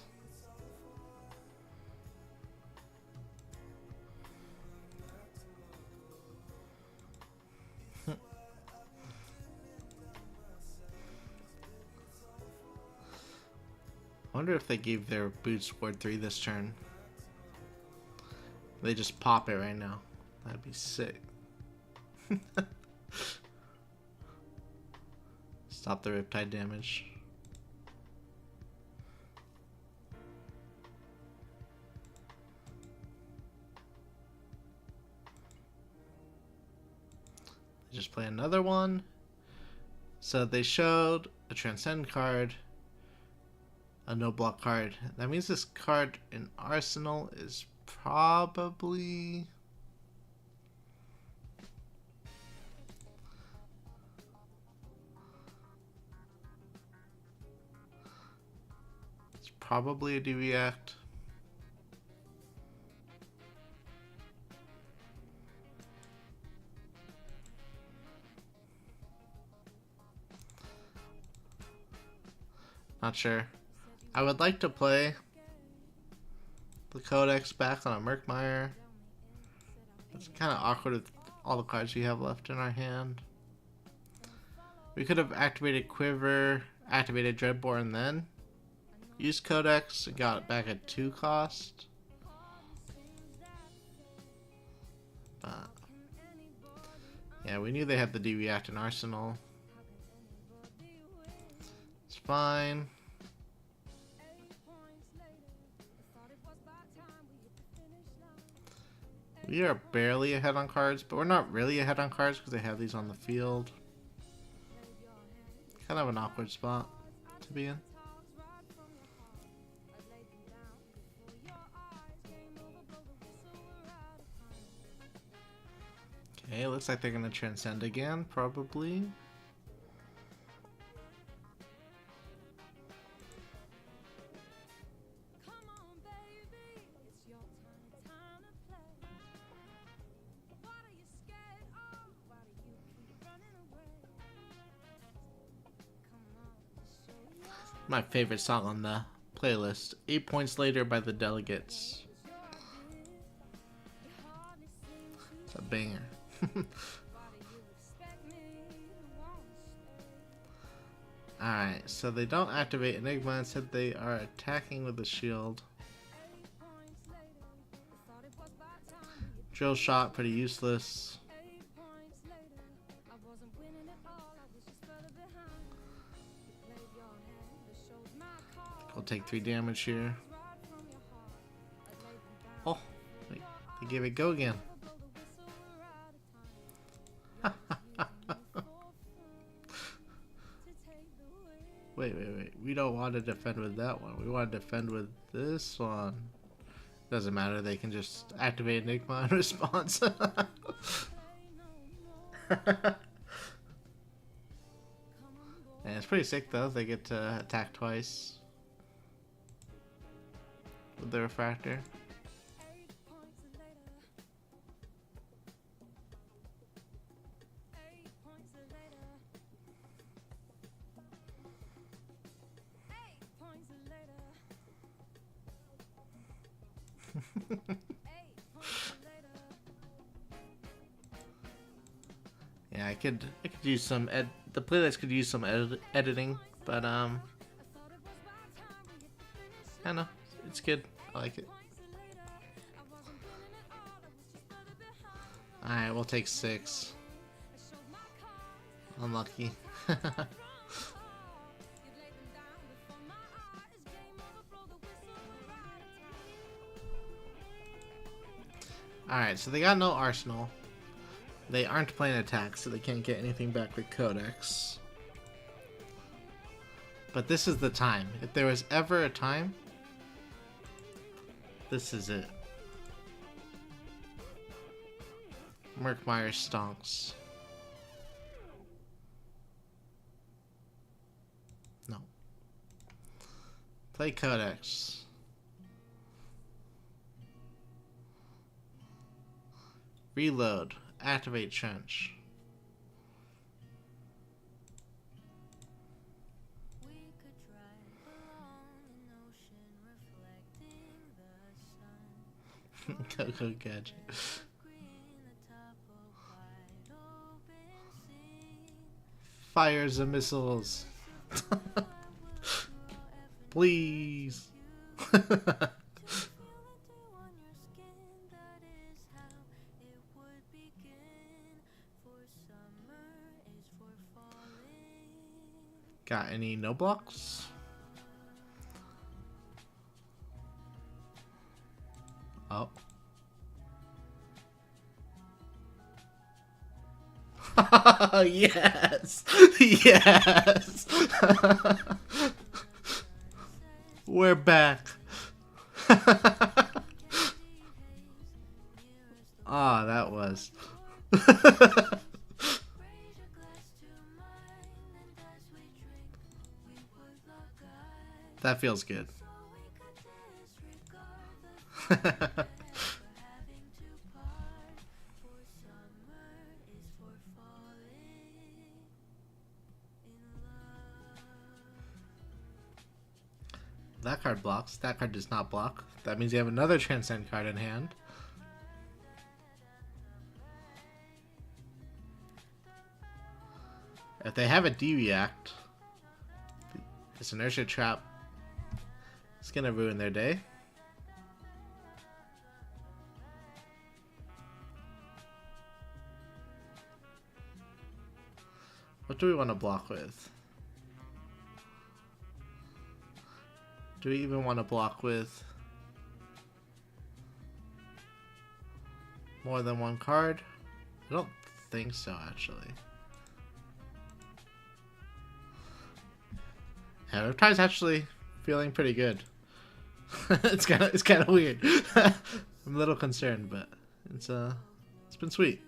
I wonder if they gave their boots Ward 3 this turn. They just pop it right now. That'd be sick. Stop the Riptide damage. Just play another one. So they showed a Transcend card, a no block card. That means this card in Arsenal is probably a D-React. Not sure. I would like to play the Codex back on a Merkmeyer. It's kind of awkward with all the cards we have left in our hand. We could have activated Quiver, activated Dreadbore, and then used Codex and got it back at 2 cost. But yeah, we knew they had the D-React in Arsenal. It's fine. We are barely ahead on cards, but we're not really ahead on cards because they have these on the field. Kind of an awkward spot to be in. Okay, looks like they're going to Transcend again, probably. My favorite song on the playlist, 8 Points Later by the Delegates. It's a banger. Alright, so they don't activate Enigma, instead they are attacking with the shield. Drill Shot, pretty useless. I'll take 3 damage here. Oh, wait, they gave it go again. Wait. We don't want to defend with that one. We want to defend with this one. Doesn't matter. They can just activate Enigma in response. And it's pretty sick though. They get to attack twice with the refractor. Yeah, I could use some the playlist could use some editing, but I don't know, it's good. I like it. Alright, we'll take 6. Unlucky. Alright, so they got no arsenal. They aren't playing attack, so they can't get anything back with Codex. But this is the time. If there was ever a time, this is it. Murkmire stonks. No. Play Codex. Reload. Activate Trench. Go Gadget. Fires the missiles. Please. Got any no blocks? Oh. Yes! Yes! We're back. Ah, that was. That feels good. That card blocks. That card does not block. That means you have another Transcend card in hand. If they have a D-React, this Inertia Trap is going to ruin their day. What do we want to block with? Do we even want to block with more than one card? I don't think so, actually. Yeah, Riptide's actually feeling pretty good. it's kind of weird. I'm a little concerned, but it's been sweet.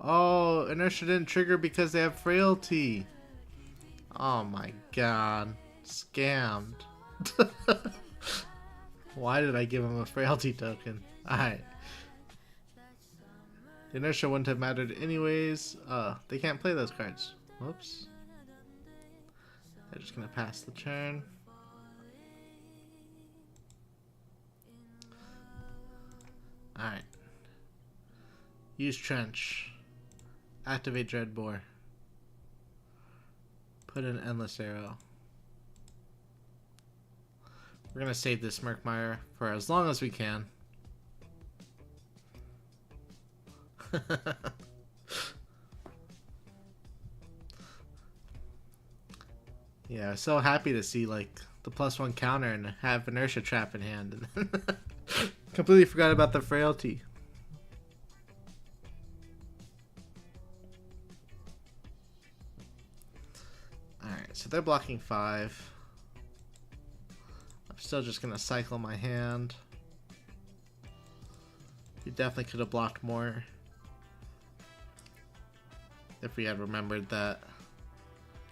Oh, Inertia didn't trigger because they have Frailty. Oh my god. Scammed. Why did I give him a Frailty token? Alright. The Inertia wouldn't have mattered anyways. They can't play those cards. Whoops. They're just gonna pass the turn. Alright. Use Trench. Activate Dreadbore. Put an Endless Arrow. We're gonna save this Murkmire for as long as we can. Yeah, so happy to see like the +1 counter and have inertia trap in hand, and completely forgot about the frailty. Alright, so they're blocking 5. I'm still just gonna cycle my hand. We definitely could have blocked more if we had remembered that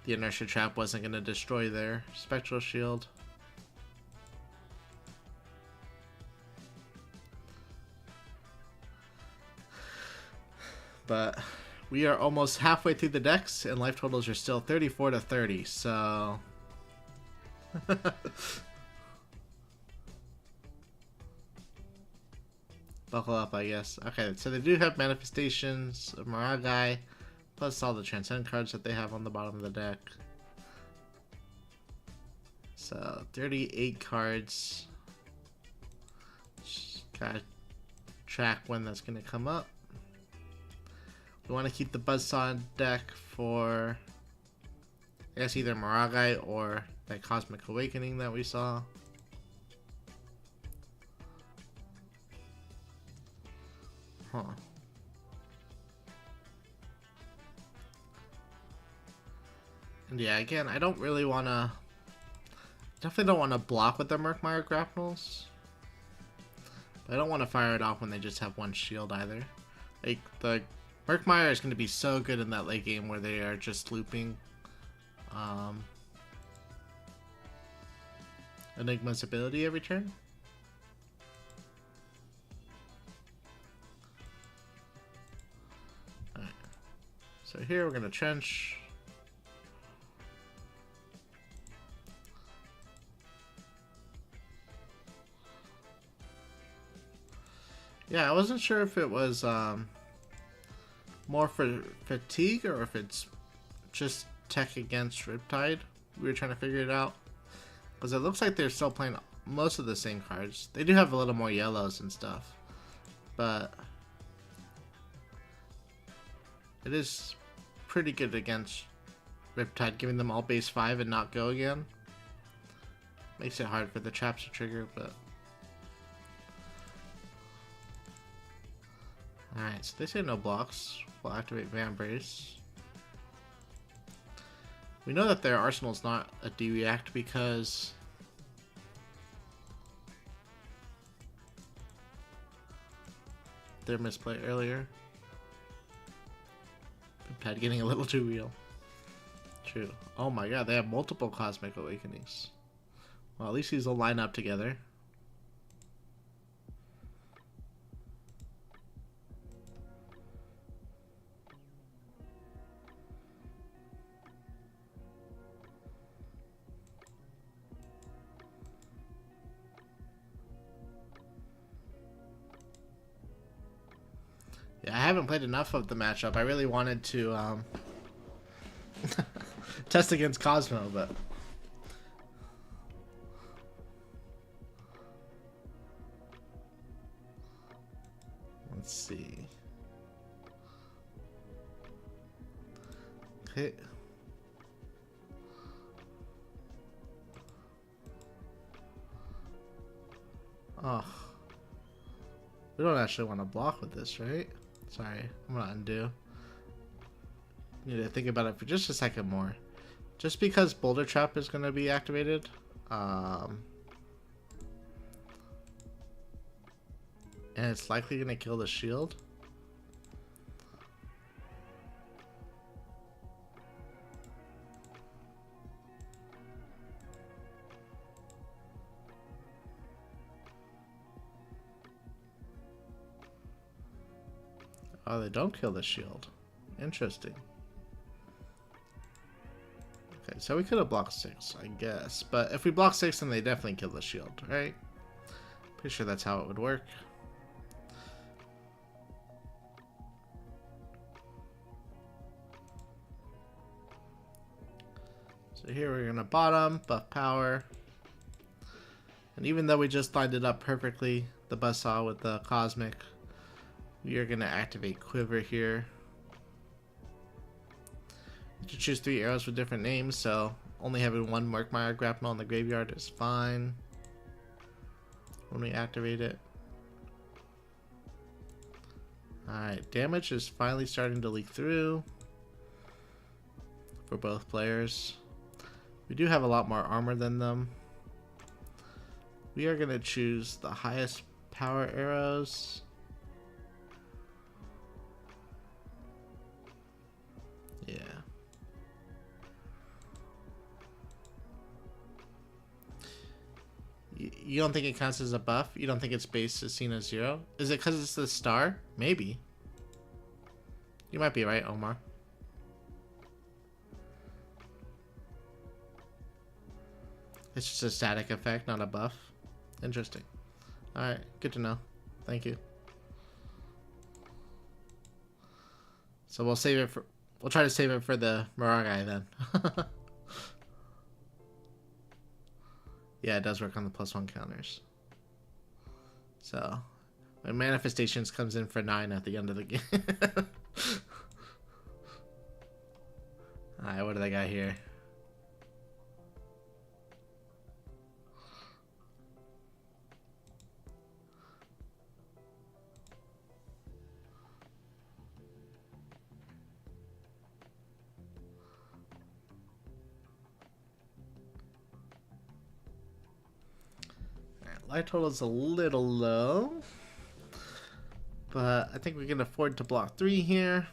the inertia trap wasn't going to destroy their spectral shield. But we are almost halfway through the decks, and life totals are still 34 to 30, so... Buckle up, I guess. Okay, so they do have manifestations of Maragai, plus all the Transcend cards that they have on the bottom of the deck. So, 38 cards. Just gotta track when that's gonna come up. We want to keep the Buzzsaw deck for, I guess, either Maragai or that Cosmic Awakening that we saw. Huh. And yeah, again, I don't really want to... Definitely don't want to block with the Murkmire grapnels. But I don't want to fire it off when they just have one shield either. Like, the Murkmire is going to be so good in that late game where they are just looping Enigma's ability every turn. Alright. So here we're going to trench. Yeah, I wasn't sure if it was more for fatigue or if it's just tech against Riptide. We were trying to figure it out. Because it looks like they're still playing most of the same cards. They do have a little more yellows and stuff. But it is pretty good against Riptide, giving them all base 5 and not go again. Makes it hard for the traps to trigger, but... Alright, so they say no blocks. We'll activate Van Brace. We know that their arsenal's not a D-React because their misplay earlier. Riptide getting a little too real. True. Oh my god, they have multiple Cosmic Awakenings. Well, at least these will line up together. Yeah, I haven't played enough of the matchup. I really wanted to test against Cosmo, but let's see. Okay. Oh. We don't actually want to block with this, right? Sorry, I'm gonna undo. Need to think about it for just a second more. Just because Boulder Trap is gonna be activated, and it's likely gonna kill the shield. Oh, they don't kill the shield. Interesting. Okay, so we could have blocked 6, I guess. But if we block 6, then they definitely kill the shield, right? Pretty sure that's how it would work. So here we're going to bottom, buff power. And even though we just lined it up perfectly, the buzzsaw with the cosmic, we are going to activate quiver here. You can choose 3 arrows with different names, so only having one Murkmire grapnel in the graveyard is fine when we activate it. Alright, damage is finally starting to leak through for both players. We do have a lot more armor than them. We are going to choose the highest power arrows. Yeah. You don't think it counts as a buff? You don't think its base is seen as 0? Is it because it's the star? Maybe. You might be right, Omar. It's just a static effect, not a buff. Interesting. Alright, good to know. Thank you. So we'll save it for... We'll try to save it for the Maragai then. Yeah, it does work on the +1 counters. So, when Manifestations comes in for 9 at the end of the game. Alright, what do they got here? Life total is a little low, but I think we can afford to block 3 here.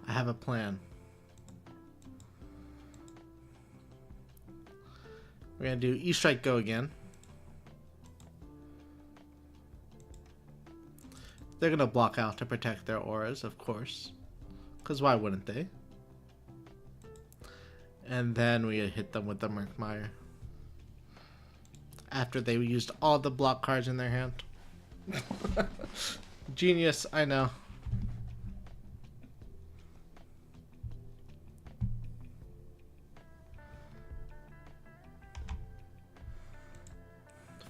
I have a plan. We're going to do E-Strike Go again. They're going to block out to protect their auras, of course. Because why wouldn't they? And then we hit them with the Murkmire. After they used all the block cards in their hand. Genius, I know.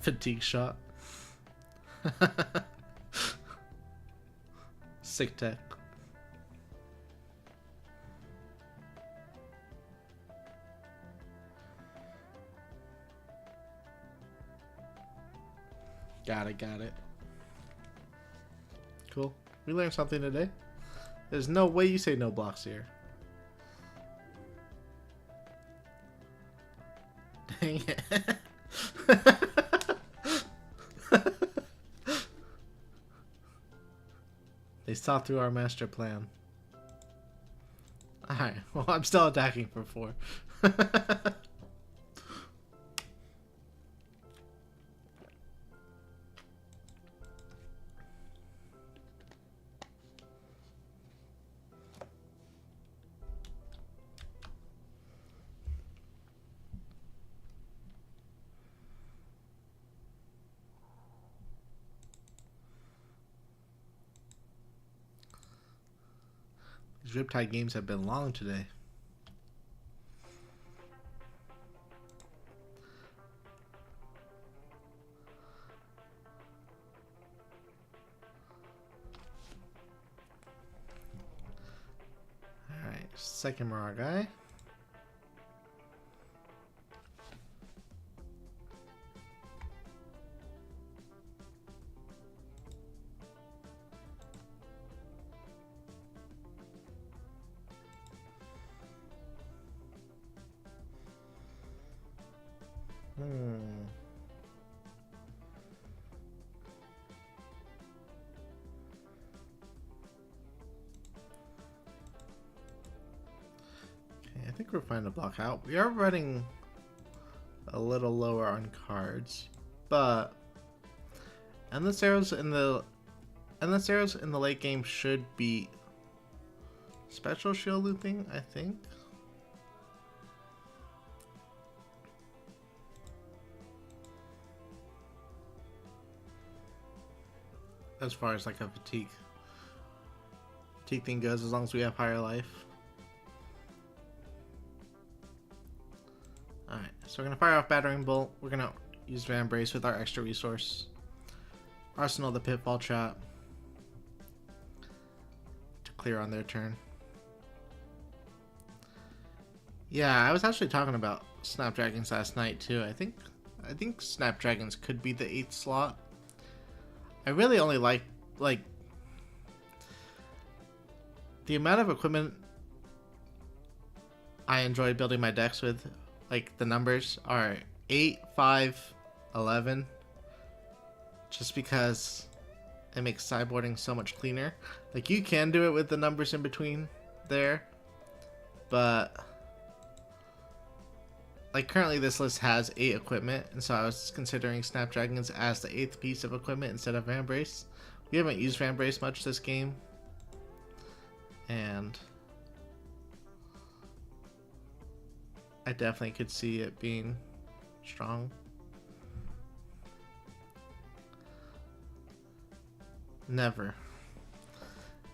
Fatigue shot. Sick tech. Got it. Cool. We learned something today. There's no way you say no blocks here. Dang it. They saw through our master plan. Alright, well, I'm still attacking for 4. These Riptide games have been long today. Alright, second Maragai. Okay, I think we're fine to block out. We are running a little lower on cards, but endless arrows in the late game should beat special shield looping, I think. As far as like a fatigue. fatigue thing goes as long as we have higher life. Alright, so we're going to fire off Battering Bolt. We're going to use Vambrace with our extra resource. Arsenal the Pitfall Trap to clear on their turn. Yeah, I was actually talking about Snapdragons last night too. I think Snapdragons could be the 8th slot. I really only like the amount of equipment I enjoy building my decks with. Like the numbers are 8, 5, 11. Just because it makes sideboarding so much cleaner. Like you can do it with the numbers in between there, but like currently this list has 8 equipment, and so I was considering Snapdragons as the 8th piece of equipment instead of Vambrace. We haven't used Vambrace much this game, and I definitely could see it being strong. Never.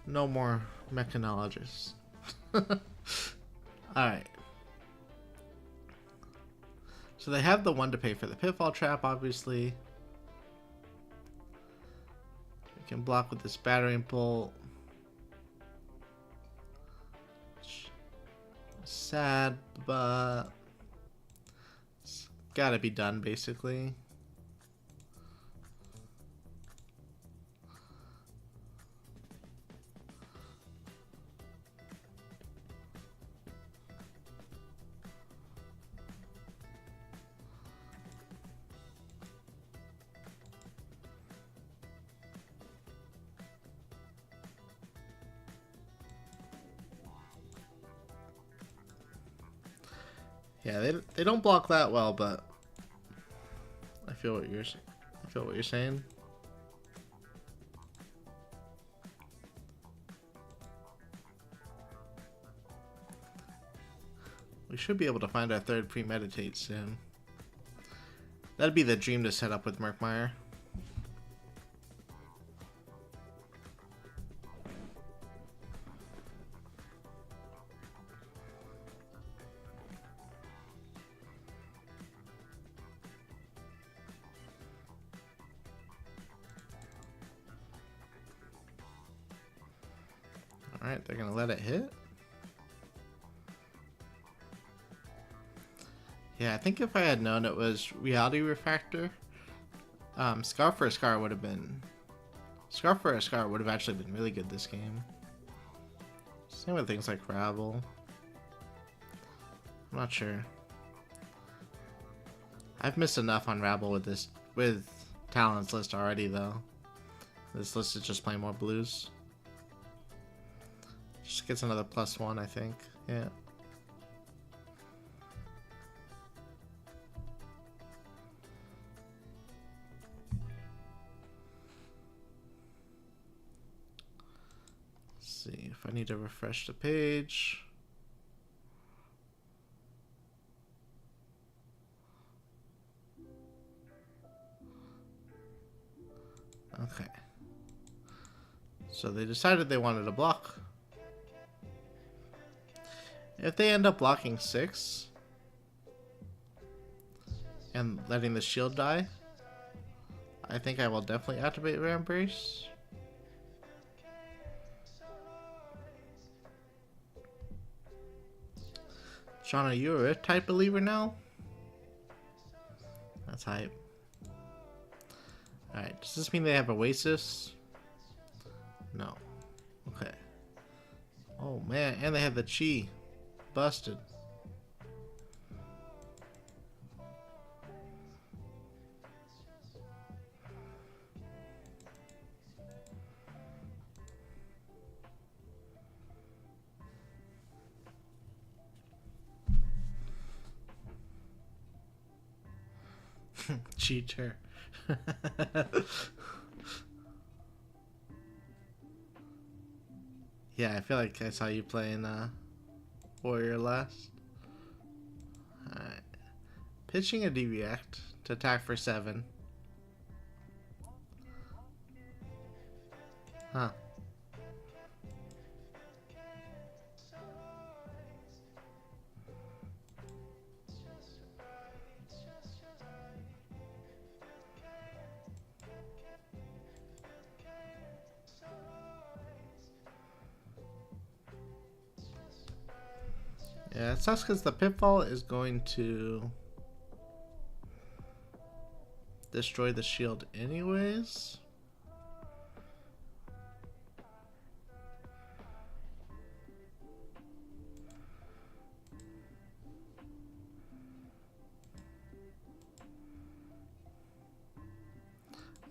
No more mechanologists. Alright. So they have the 1 to pay for the Pitfall Trap, obviously. We can block with this Battering Bolt. Sad, but it's gotta be done, basically. Yeah, they don't block that well, but I feel what you're saying. We should be able to find our 3rd premeditate soon. That'd be the dream to set up with Murkmire. Alright, they're gonna let it hit. Yeah, I think if I had known it was Reality Refractor, Scar for a Scar would have been... Scar for a Scar would have actually been really good this game. Same with things like Rabble. I'm not sure. I've missed enough on Rabble with Talon's list already, though. This list is just playing more blues. Just gets another +1, I think. Yeah. Let's see if I need to refresh the page. Okay. So they decided they wanted to block. If they end up blocking 6 and letting the shield die, I think I will definitely activate Vambrace. Sean, are you a Riptide believer now? That's hype. Alright, does this mean they have Oasis? No. Okay. Oh man, and they have the Chi. Busted. Cheater. Yeah, I feel like I saw you playing Warrior last. Alright. Pitching a D-React to attack for 7. Huh. Yeah, it sucks because the pitfall is going to destroy the shield anyways.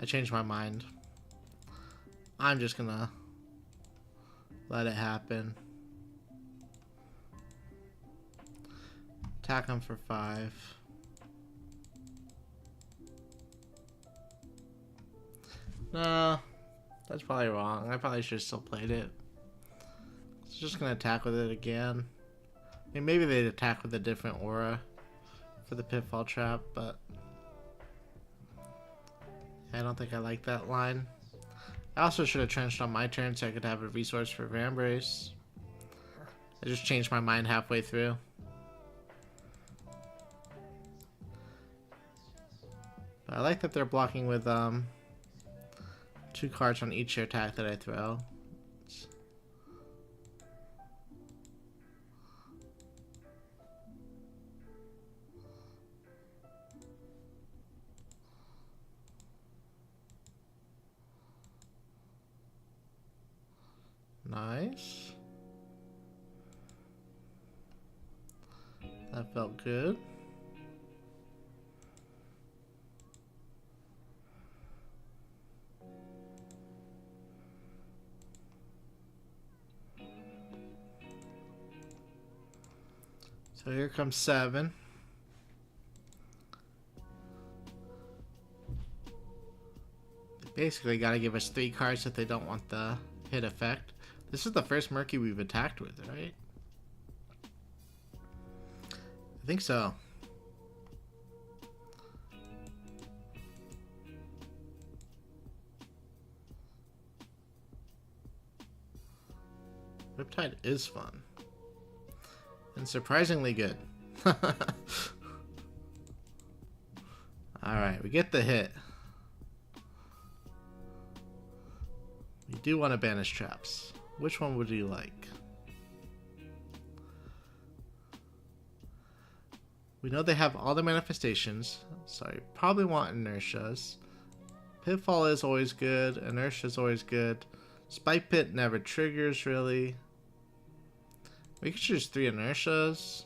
I changed my mind. I'm just gonna let it happen. Attack him for 5. No, that's probably wrong. I probably should have still played it. It's just gonna attack with it again. I mean, maybe they'd attack with a different aura for the pitfall trap, but I don't think I like that line. I also should have trenched on my turn so I could have a resource for Vambrace. I just changed my mind halfway through. But I like that they're blocking with 2 cards on each attack that I throw. Nice. That felt good. So here comes 7. They basically got to give us 3 cards if they don't want the hit effect. This is the first Murky we've attacked with, right? I think so. Riptide is fun. And surprisingly good. Alright, we get the hit. We do want to banish traps. Which one would you like? We know they have all the manifestations, so I probably want inertias. Pitfall is always good, inertia is always good. Spike Pit never triggers really. We could choose 3 inertias.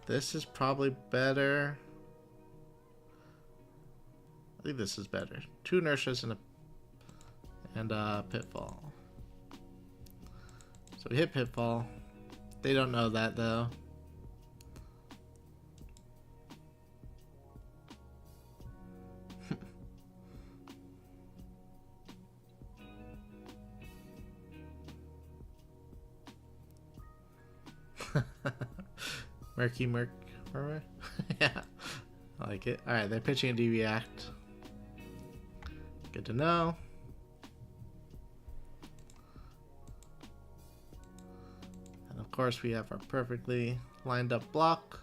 This is probably better. I think this is better. 2 inertias and a pitfall. So we hit pitfall. They don't know that though. Murky. Yeah, I like it. Alright, they're pitching a D-React. Good to know. And of course we have our perfectly lined up block.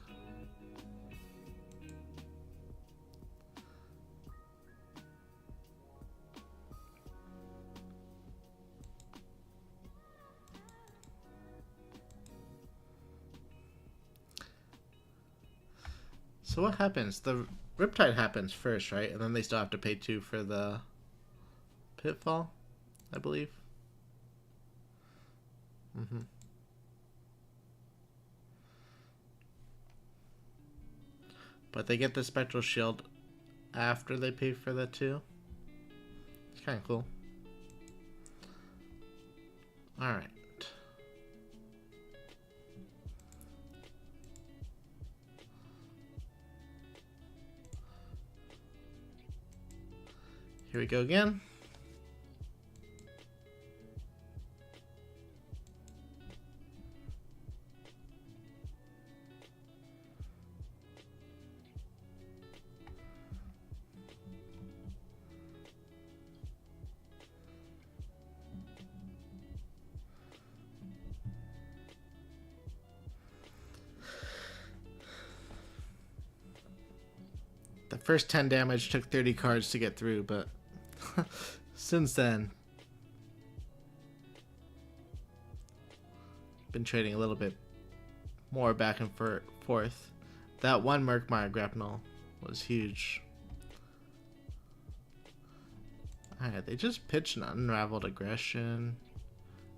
So what happens? The Riptide happens first, right? And then they still have to pay 2 for the pitfall, I believe. But they get the Spectral Shield after they pay for the 2. It's kind of cool. Alright. Here we go again. The first 10 damage took 30 cards to get through, but since then been trading a little bit more back and forth. That one Murkmire grapnel was huge. Alright, they just pitched an Unraveled Aggression.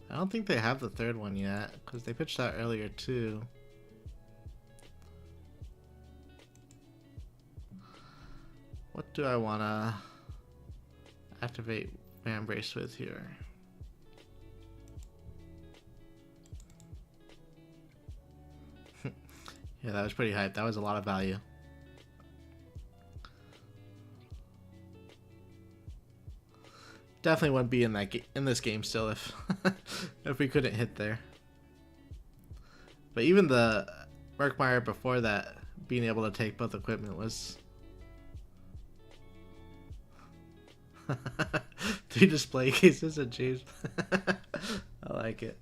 I don't think they have the third one yet, because they pitched that earlier too. What do I want to activate Vambrace with here? Yeah, that was pretty hype. That was a lot of value. Definitely wouldn't be in that in this game still if if we couldn't hit there. But even the Murkmire before that, being able to take both equipment was 3 display cases and James. I like it.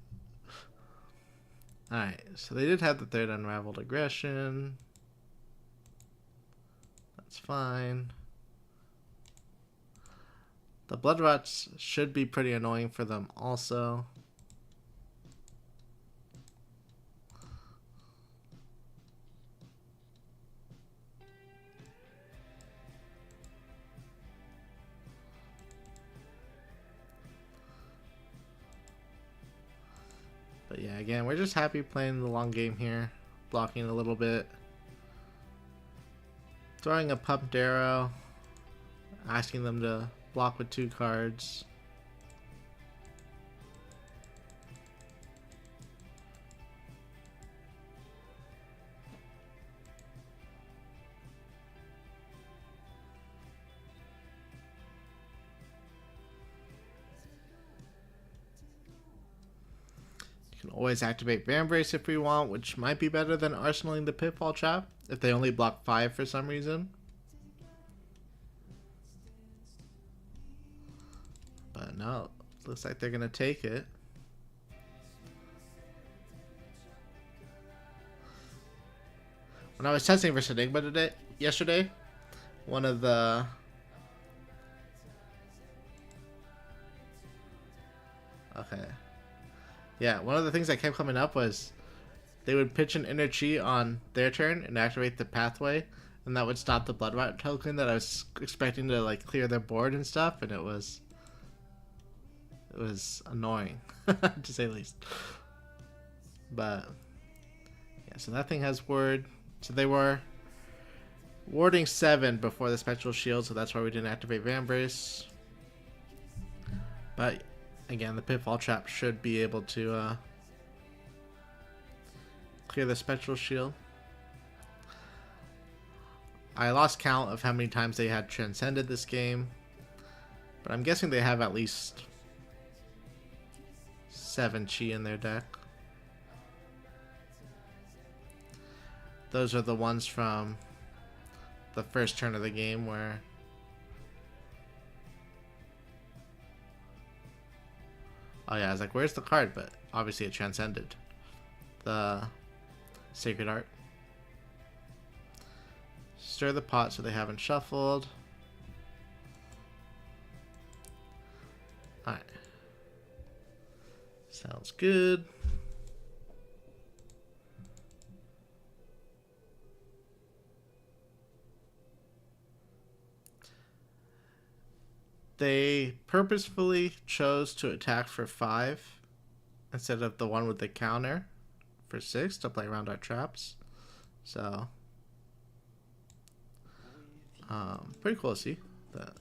Alright, so they did have the third Unraveled Aggression. That's fine. The Blood Rots should be pretty annoying for them also. But yeah, again, we're just happy playing the long game here. Blocking a little bit. Throwing a Pumped Arrow. Asking them to block with 2 cards. You can always activate Vambrace if we want, which might be better than arsenaling the Pitfall Trap if they only block 5 for some reason. But no, looks like they're gonna take it. When I was testing for Enigma yesterday, one of the one of the things that kept coming up was they would pitch an Inner Chi on their turn and activate the pathway, and that would stop the Blood Rot token that I was expecting to like clear their board and stuff, and it was annoying to say the least. But yeah, so that thing has ward. So they were warding 7 before the Spectral Shield, so that's why we didn't activate Vambrace. But again, the Pitfall Trap should be able to clear the Spectral Shield. I lost count of how many times they had transcended this game, but I'm guessing they have at least 7 Chi in their deck. Those are the ones from the first turn of the game where oh yeah, I was like, where's the card? But obviously it transcended the Sacred Art. Stir the pot so they haven't shuffled. Alright. Sounds good. They purposefully chose to attack for 5 instead of the one with the counter for 6 to play around our traps. So, pretty cool to see that.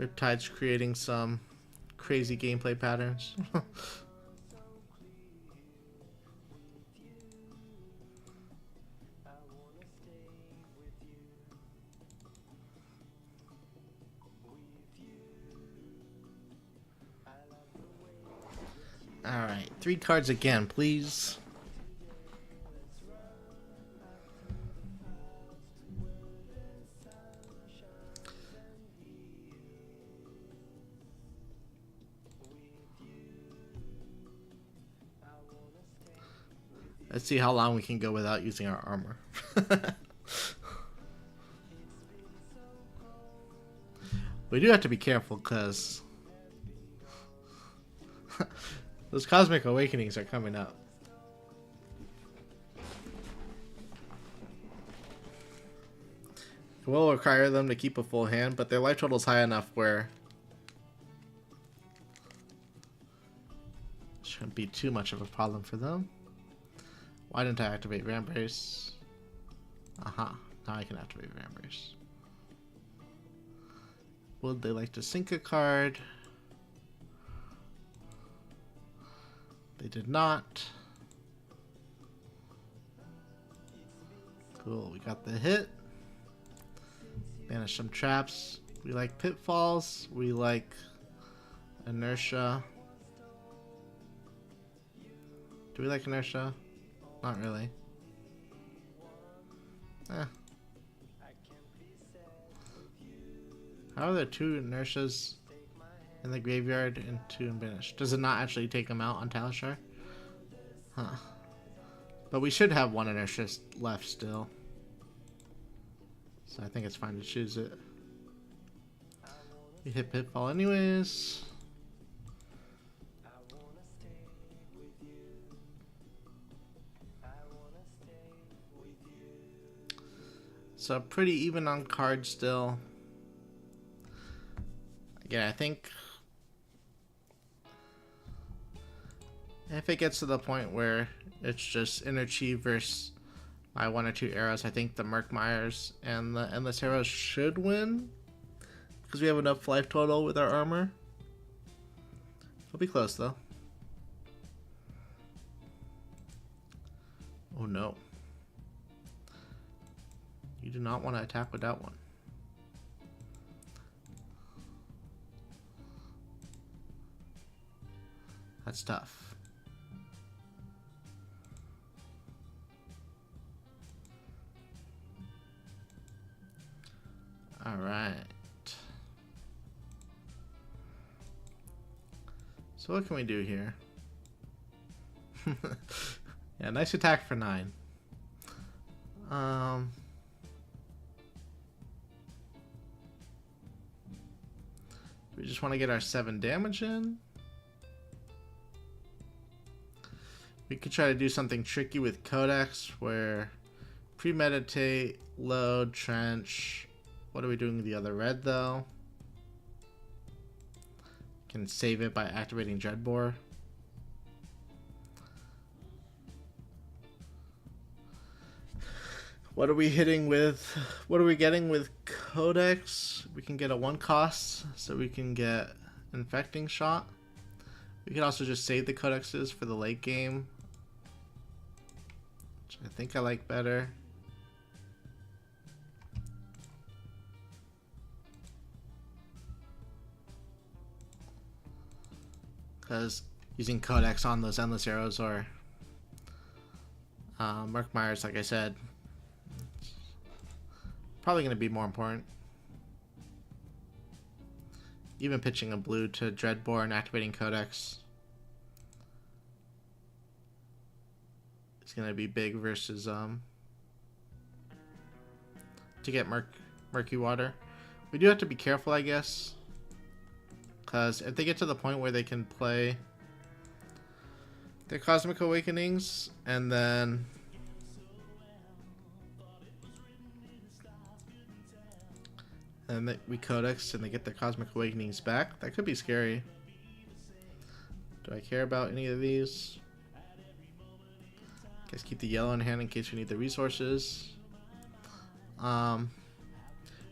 Riptide's creating some crazy gameplay patterns. Alright, 3 cards again, please. Let's see how long we can go without using our armor. We do have to be careful because those Cosmic Awakenings are coming up. It will require them to keep a full hand, but their life total is high enough where it shouldn't be too much of a problem for them. Why didn't I activate Rambrace? Aha, now I can activate Rambrace. Would they like to sink a card? They did not. Cool, we got the hit. Banish some traps. We like pitfalls. We like inertia. Do we like inertia? Not really. How are there 2 inertias in the graveyard and 2 in banish? Does it not actually take them out on Talishar? Huh. But we should have 1 inertia left still. So I think it's fine to choose it. We hit pitfall anyways. So pretty even on cards still. Again, I think if it gets to the point where it's just energy versus my 1 or 2 arrows, I think the Murkmires and the Endless Arrows should win because we have enough life total with our armor. It'll be close though. Oh no. You do not want to attack with that one. That's tough. All right. So what can we do here? Yeah, nice attack for 9. We just want to get our 7 damage in. We could try to do something tricky with Codex where premeditate, load, trench. What are we doing with the other red though? Can save it by activating Dreadbore. What are we hitting with? What are we getting with Codex? We can get a 1 cost, so we can get Infecting Shot. We can also just save the Codexes for the late game, which I think I like better. Because using Codex on those Endless Arrows or Murkmires, like I said, probably going to be more important. Even pitching a blue to Dreadbore and activating Codex is going to be big versus to get Murky Water. We do have to be careful, I guess, because if they get to the point where they can play their Cosmic Awakenings and then we Codex and they get their Cosmic Awakenings back, that could be scary. Do I care about any of these? Guess keep the yellow in hand in case we need the resources.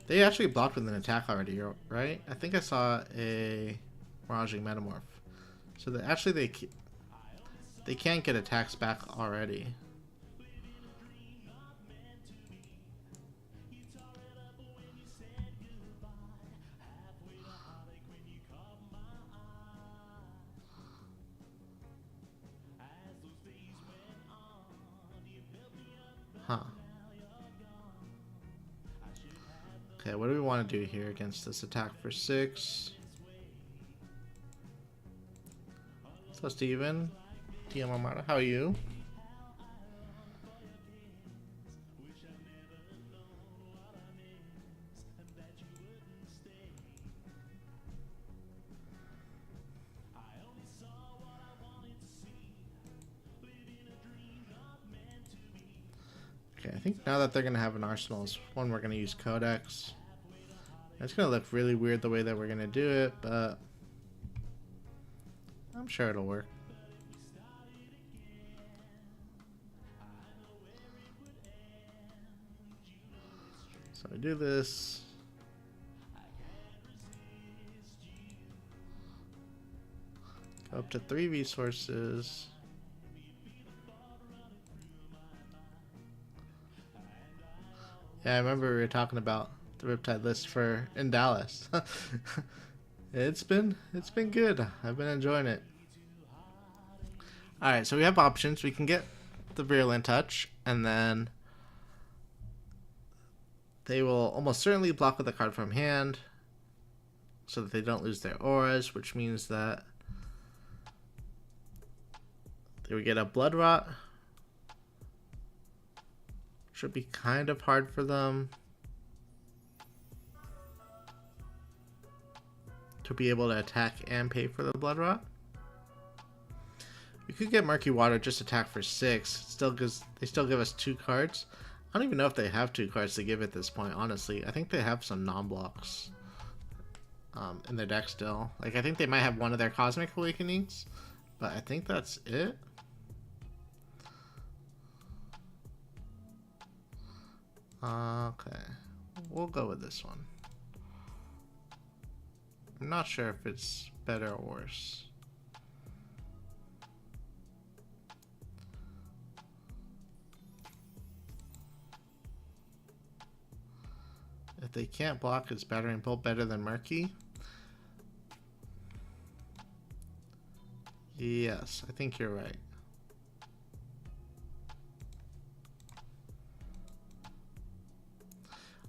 They actually blocked with an attack already, right? I think I saw a Miraging Metamorph. So that actually they can't get attacks back already. Huh. Okay, what do we want to do here against this attack for 6? So Steven, TM Armada, how are you? think now that they're going to have an arsenal is when we're going to use Codex. It's going to look really weird the way that we're going to do it, but I'm sure it'll work. So I do this. Go up to 3 resources. Yeah, I remember we were talking about the Riptide list for in Dallas. It's been good. I've been enjoying it. Alright, so we have options. We can get the Virulent Touch, and then they will almost certainly block with a card from hand so that they don't lose their auras, which means that they would get a Blood Rot. Should be kind of hard for them to be able to attack and pay for the Blood Rot. We could get Murky Water, just attack for 6. They still give us 2 cards. I don't even know if they have 2 cards to give at this point, honestly. I think they have some non-blocks in their deck still. Like, I think they might have one of their Cosmic Awakenings, but I think that's it. Okay, we'll go with this one. I'm not sure if it's better or worse. If they can't block, is Battering Bolt better than Murky? Yes, I think you're right.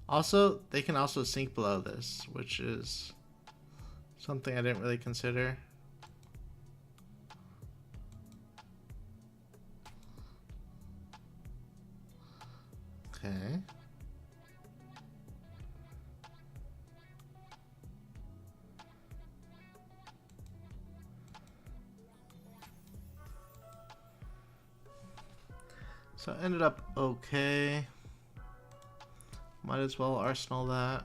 Also, they can also sink below this, which is something I didn't really consider. Okay. So it ended up okay. Might as well arsenal that.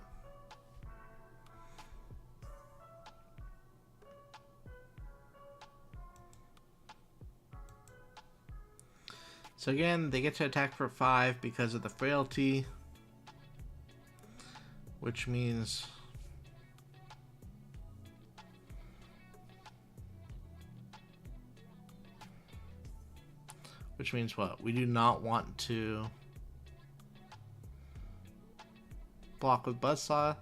So again, they get to attack for 5 because of the frailty, which means what? We do not want to block with Buzzsaw.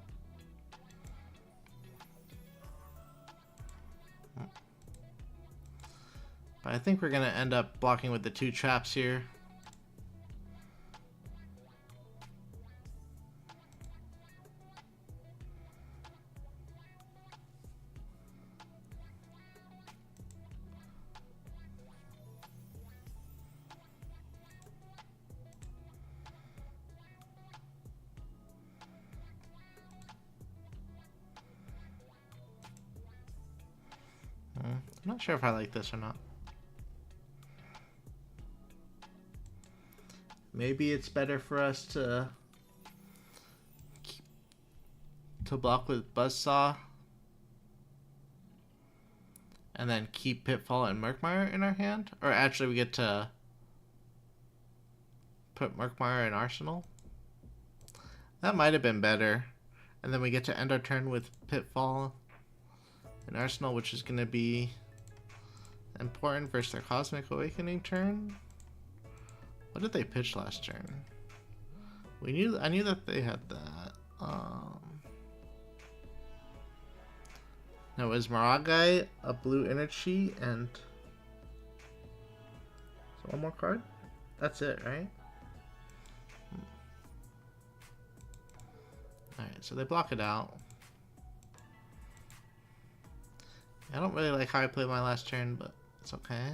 But I think we're going to end up blocking with the 2 traps here. I'm not sure if I like this or not. Maybe it's better for us to block with Buzzsaw and then keep Pitfall and Murkmire in our hand, or actually we get to put Murkmire in Arsenal. That might have been better, and then we get to end our turn with Pitfall and Arsenal, which is going to be important versus their Cosmic Awakening turn. What did they pitch last turn? I knew that they had that. No, it was Maragai, a blue energy, and so one more card? That's it, right? Alright, so they block it out. I don't really like how I played my last turn, but it's okay.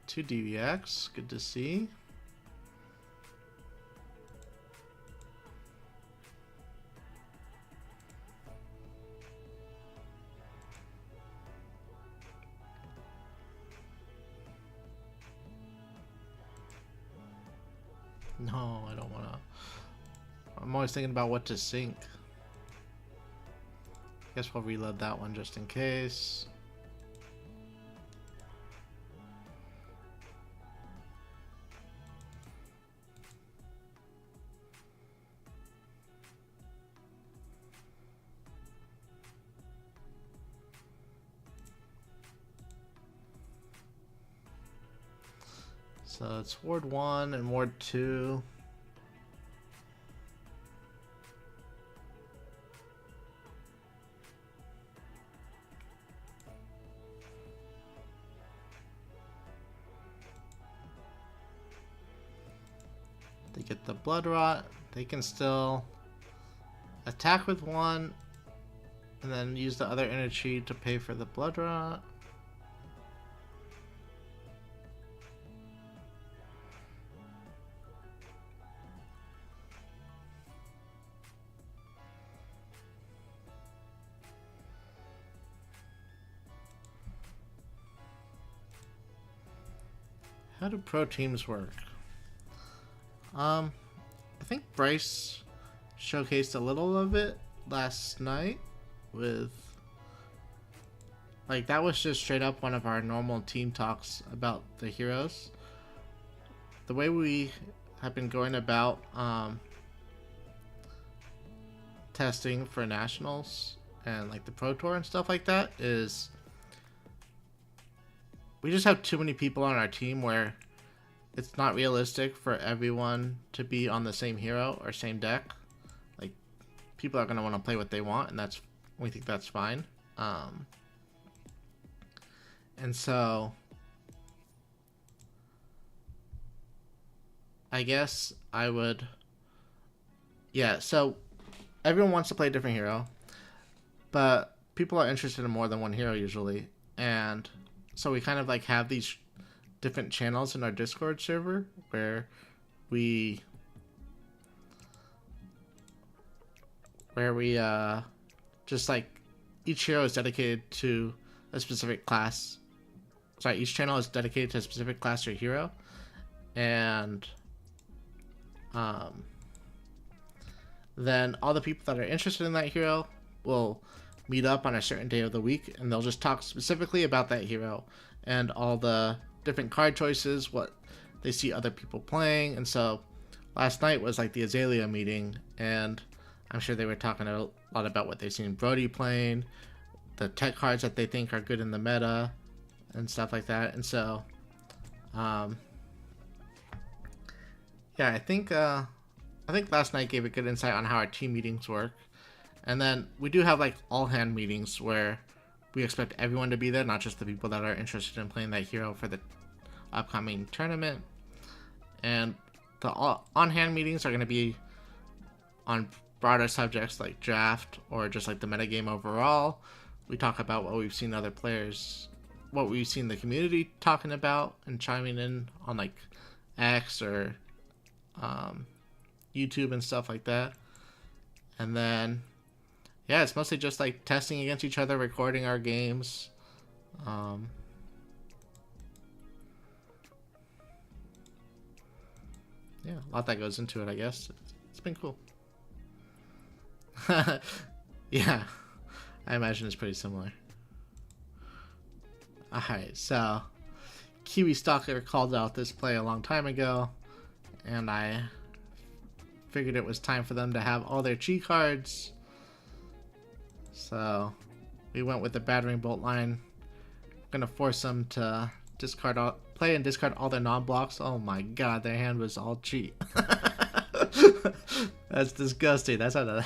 Two DVX, good to see. No, I don't wanna. I'm always thinking about what to sync. Guess we'll reload that one just in case. So it's Ward 1 and Ward 2. They get the Blood Rot. They can still attack with 1 and then use the other energy to pay for the Blood Rot. How do pro teams work? I think Bryce showcased a little of it last night with, like, that was just straight up one of our normal team talks about the heroes. The way we have been going about testing for nationals and like the pro tour and stuff like that is we just have too many people on our team where it's not realistic for everyone to be on the same hero or same deck. Like, people are going to want to play what they want, and we think that's fine. And so I guess I would, yeah, so everyone wants to play a different hero, but people are interested in more than one hero usually, and so we kind of like have these different channels in our Discord server where we just like each hero is dedicated to a specific class. Sorry, each channel is dedicated to a specific class or hero, and then all the people that are interested in that hero will meet up on a certain day of the week, and they'll just talk specifically about that hero and all the different card choices, what they see other people playing. And so last night was like the Azalea meeting, and I'm sure they were talking a lot about what they've seen Brody playing, the tech cards that they think are good in the meta, and stuff like that. And so yeah, I think last night gave a good insight on how our team meetings work. And then we do have like all hand meetings where we expect everyone to be there, not just the people that are interested in playing that hero for the upcoming tournament. And the on-hand meetings are going to be on broader subjects like draft or just like the metagame overall. We talk about what we've seen other players, what we've seen the community talking about and chiming in on like X or YouTube and stuff like that. And then yeah, it's mostly just like testing against each other, recording our games. Yeah, a lot that goes into it, I guess. It's been cool. Yeah, I imagine it's pretty similar. Alright, so Kiwi Stalker called out this play a long time ago, and I figured it was time for them to have all their Chi cards. So we went with the Battering Bolt line. Gonna force them to play and discard all their non-blocks. Oh my god, their hand was all Chi. That's disgusting. That's not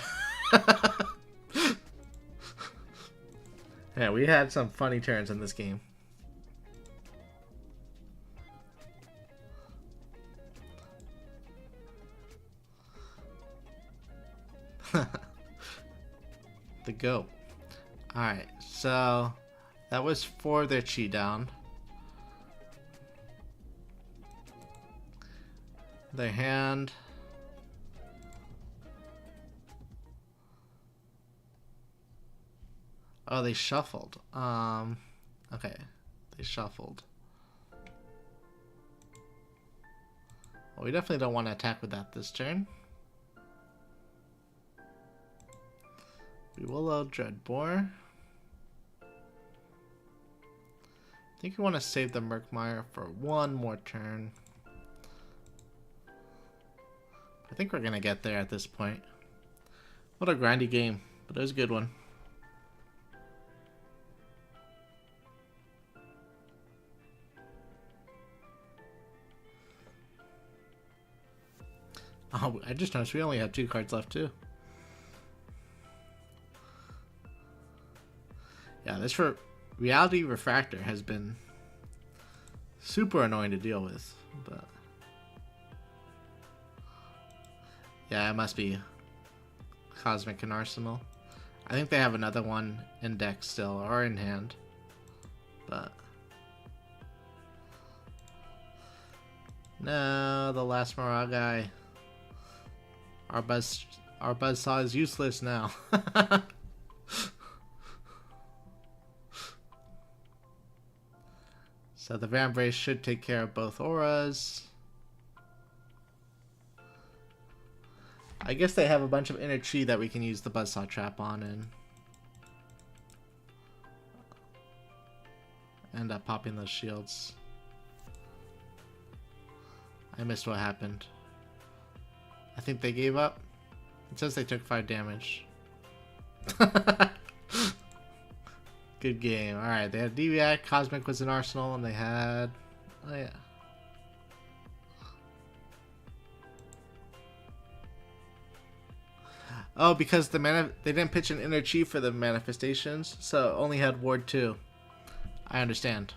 yeah, we had some funny turns in this game. The goat. Alright, so that was for their Chi down. Their hand. Oh, they shuffled. Okay. They shuffled. Well, we definitely don't want to attack with that this turn. We will load Dreadbore. I think we want to save the Murkmire for one more turn. I think we're going to get there at this point. What a grindy game, but it was a good one. Oh, I just noticed we only have 2 cards left too. Yeah, this Reality Refractor has been super annoying to deal with, but yeah, it must be Cosmic and Arsenal. I think they have another one in deck still, or in hand, but no, the last Moragai. Our Buzzsaw is useless now. So the Vambrace should take care of both auras. I guess they have a bunch of inner chi that we can use the Buzzsaw trap on and end up popping those shields. I missed what happened. I think they gave up. It says they took 5 damage. Good game. Alright, they had Deviac, Cosmic was in Arsenal, and they had... Oh yeah. Oh, because they didn't pitch an inner chi for the manifestations, so it only had Ward 2. I understand.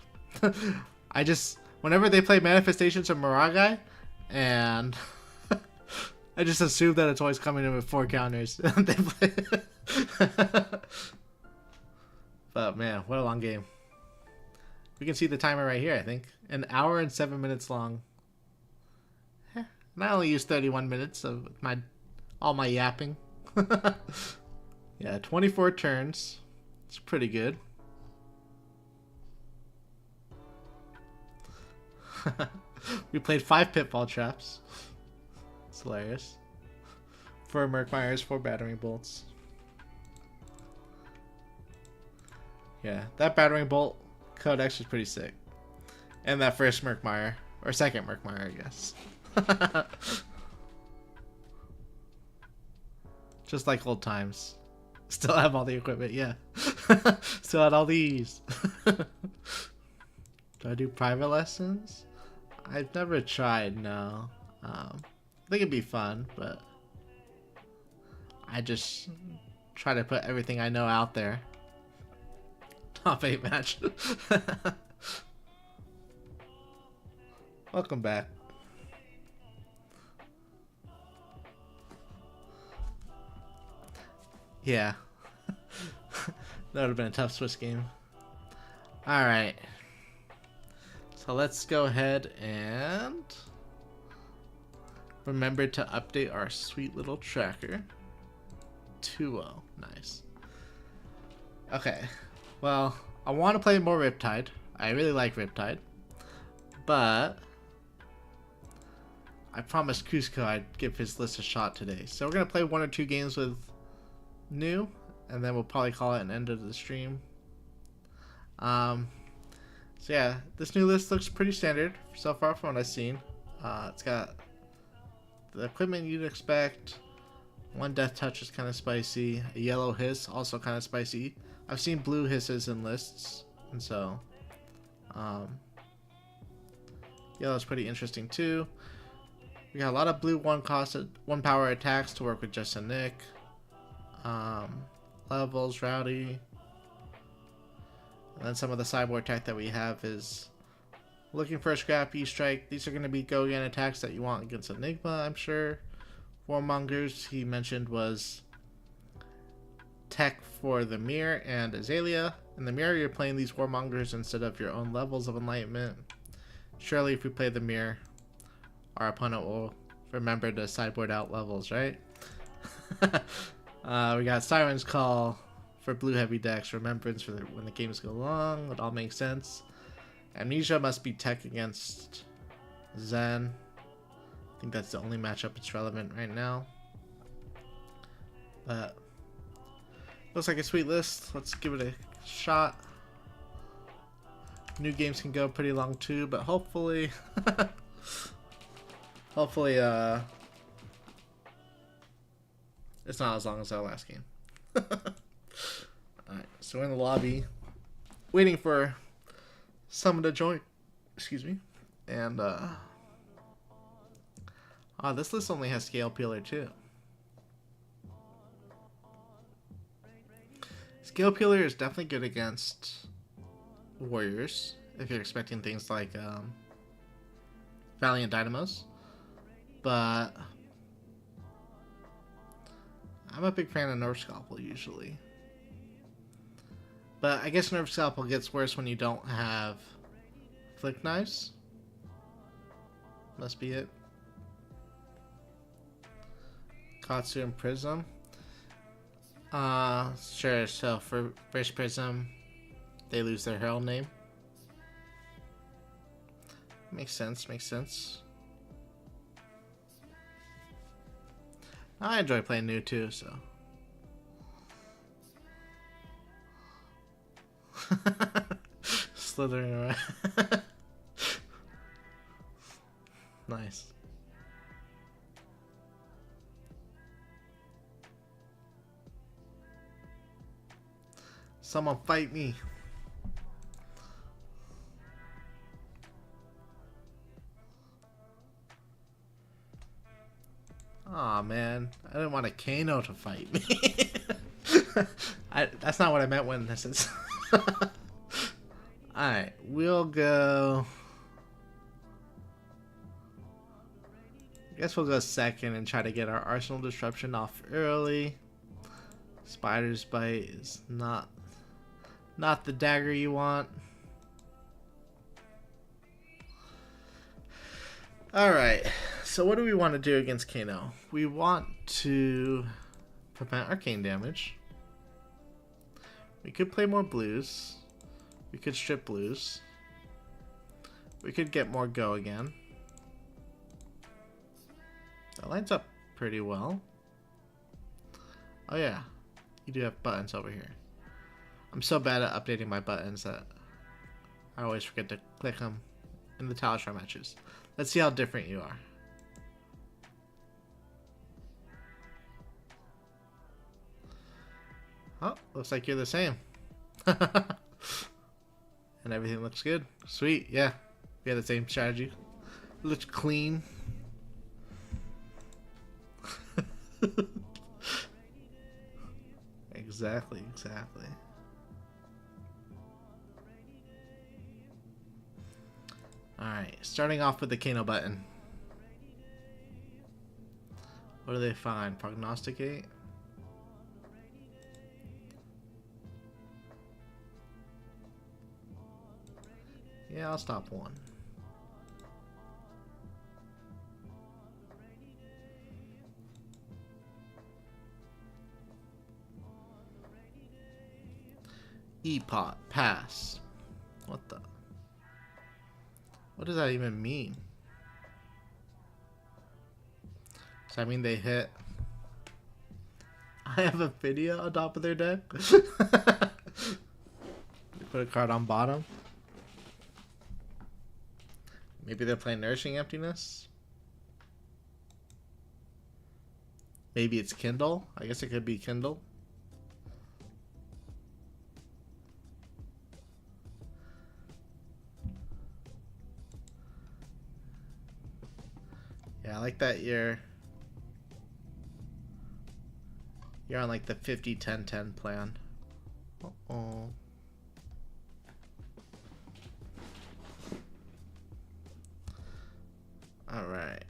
Whenever they play manifestations of Moragai, and I just assume that it's always coming in with 4 counters. They play. But man, what a long game. We can see the timer right here, I think. 1 hour and 7 minutes long. And I only used 31 minutes of all my yapping. Yeah, 24 turns. It's pretty good. We played 5 pitfall traps. It's hilarious. 4 Murkmires, 4 battering bolts. Yeah, that battering bolt codex is pretty sick. And that first Murkmire, or second Murkmire, I guess. Just like old times. Still have all the equipment, yeah. Still had all these. Do I do private lessons? I've never tried, no. I think it'd be fun, but I just try to put everything I know out there. Top 8 match. Welcome back. Yeah. That would have been a tough Swiss game. Alright. So let's go ahead and remember to update our sweet little tracker. 2-0. Nice. Okay. Well, I want to play more Riptide. I really like Riptide. But I promised Cusco I'd give his list a shot today. So we're going to play 1 or 2 games with New, and then we'll probably call it an end of the stream. So yeah, this new list looks pretty standard so far from what I've seen. It's got the equipment you'd expect. 1 Death Touch is kind of spicy. A yellow Hiss, also kind of spicy. I've seen blue Hisses in lists, and so yellow's pretty interesting too. We got a lot of blue 1 power attacks to work with Jess and Nick. Levels, Rowdy. And then some of the sideboard tech that we have is looking for a scrap, E-Strike. These are going to be go again attacks that you want against Enigma, I'm sure. Warmongers, he mentioned, was tech for the Mirror and Azalea. In the Mirror, you're playing these Warmongers instead of your own levels of Enlightenment. Surely if we play the Mirror, our opponent will remember to sideboard out levels, right? We got Siren's Call for blue heavy decks, Remembrance for when the games go long. It all makes sense. Amnesia must be tech against Zen. I think that's the only matchup that's relevant right now. But looks like a sweet list. Let's give it a shot. New games can go pretty long too, but hopefully hopefully it's not as long as our last game. Alright, so we're in the lobby waiting for someone to join. Excuse me. And this list only has Scale Peeler too. Scale Peeler is definitely good against warriors if you're expecting things like Valiant Dynamos, but I'm a big fan of Nerf Scalpel usually. But I guess Nerf Scalpel gets worse when you don't have Flick Knives. Must be it. Katsu and Prism. Sure, so for first Prism, they lose their Herald name. Makes sense, makes sense. I enjoy playing new too, so. Slithering around. Nice. Someone fight me. Aw, man. I didn't want a Kano to fight me. That's not what I meant when this is. Alright, we'll go... I guess we'll go second and try to get our Arsenal Disruption off early. Spider's Bite is not the dagger you want. Alright, so what do we want to do against Kano? We want to prevent arcane damage. We could play more blues. We could strip blues. We could get more go again. That lines up pretty well. Oh yeah, you do have buttons over here. I'm so bad at updating my buttons that I always forget to click them in the Talishar matches. Let's see how different you are. Oh, looks like you're the same. And everything looks good. Sweet, yeah. We have the same strategy. Looks clean. Exactly. Alright, starting off with the Kano button. What do they find? Prognosticate? Yeah, I'll stop one. E-pot, pass. What the? What does that even mean? Does that mean they hit? I have a video on top of their deck? They put a card on bottom? Maybe they're playing Nourishing Emptiness? Maybe it's Kindle? I guess it could be Kindle. Yeah, I like that you're on like the 50-10-10 plan. Uh-oh. Alright.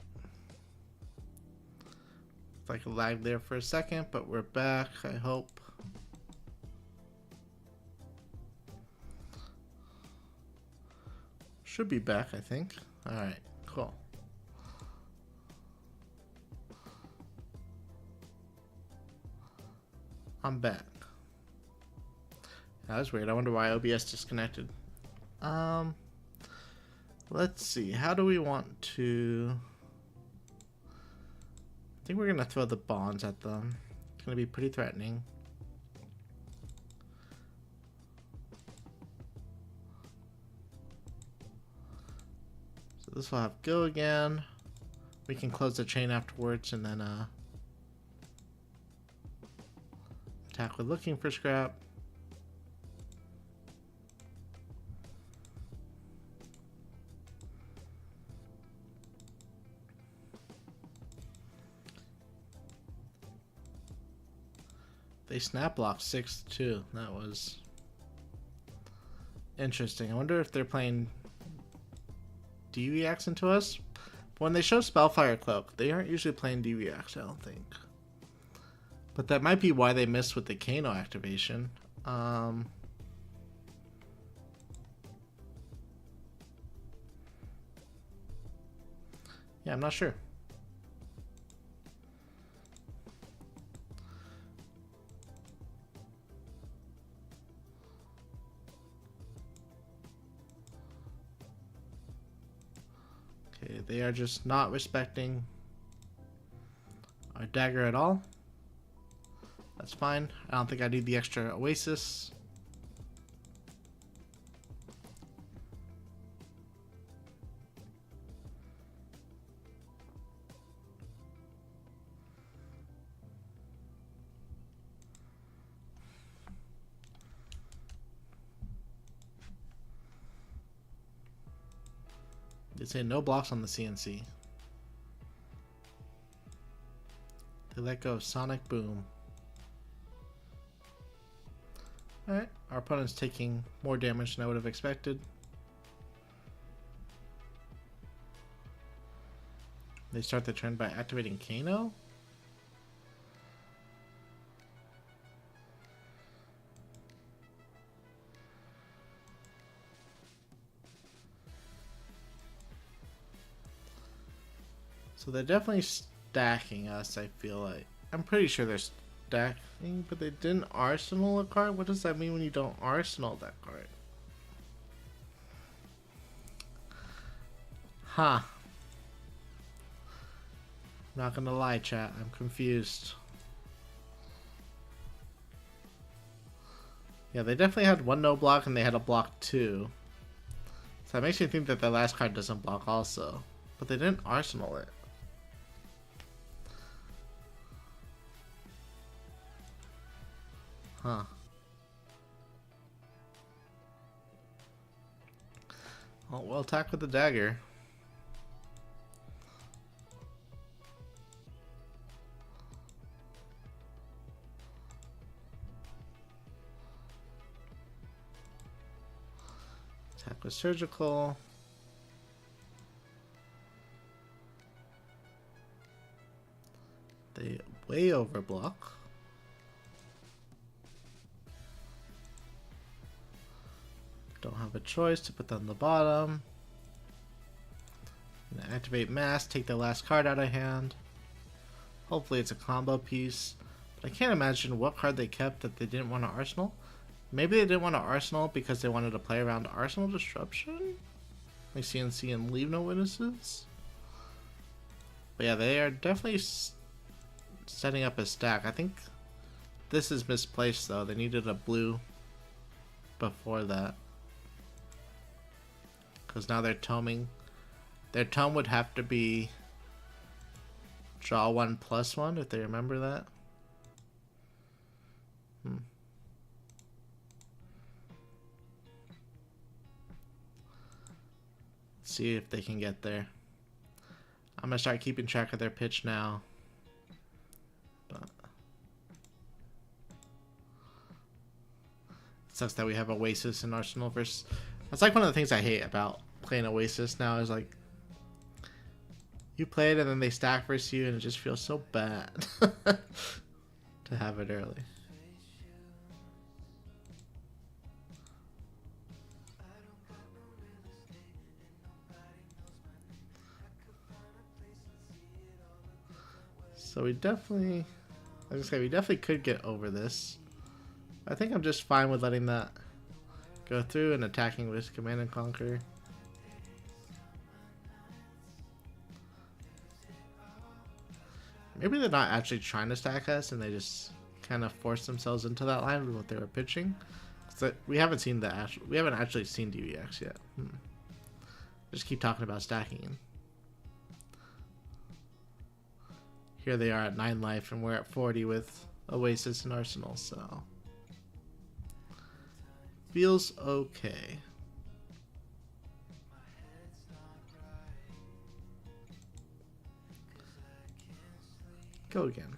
Like a lag there for a second, but we're back, I hope. Should be back, I think. Alright, cool. I'm back. That was weird. I wonder why OBS disconnected. Let's see. How do we want to... think we're gonna throw the bonds at them. It's gonna be pretty threatening. So this will have go again. We can close the chain afterwards and then attack with looking for scrap. They snap blocked 6-2. That was interesting. I wonder if they're playing D-Reacts into us. When they show Spellfire Cloak, they aren't usually playing D-Reacts, I don't think. But that might be why they missed with the Kano activation. Yeah, I'm not sure. Okay, they are just not respecting our dagger at all. That's fine. I don't think I need the extra Oasis. They say no blocks on the CNC. They let go of Sonic Boom. Alright, our opponent's taking more damage than I would have expected. They start the turn by activating Kano. So they're definitely stacking us, I feel like. I'm pretty sure they're stacking, but they didn't arsenal a card? What does that mean when you don't arsenal that card? Huh. Not gonna lie, chat. I'm confused. Yeah, they definitely had one no block and they had a block 2. So that makes me think that the last card doesn't block also. But they didn't arsenal it. Huh. Oh, well, attack with the dagger. Attack with surgical. They way overblock. Don't have a choice to put them on the bottom. I'm gonna activate mass, take the last card out of hand. Hopefully it's a combo piece. But I can't imagine what card they kept that they didn't want to arsenal. Maybe they didn't want to arsenal because they wanted to play around Arsenal Disruption? Like CNC and Leave No Witnesses? But yeah, they are definitely setting up a stack. I think this is misplaced though. They needed a blue before that. Because now they're toming. Their tome would have to be draw 1/1 if they remember that. Let's see if they can get there. I'm gonna start keeping track of their pitch now. But it sucks that we have Oasis and Arsenal versus. That's like one of the things I hate about playing Oasis now is like you play it and then they stack versus you and it just feels so bad to have it early. So we definitely, like I said, we definitely could get over this. I think I'm just fine with letting that go through and attacking with Command and Conquer. Maybe they're not actually trying to stack us, and they just kind of force themselves into that line with what they were pitching. So we haven't seen we haven't actually seen DVX yet. Just keep talking about stacking. Here they are at 9 life, and we're at 40 with Oasis and Arsenal. So feels okay. Go again.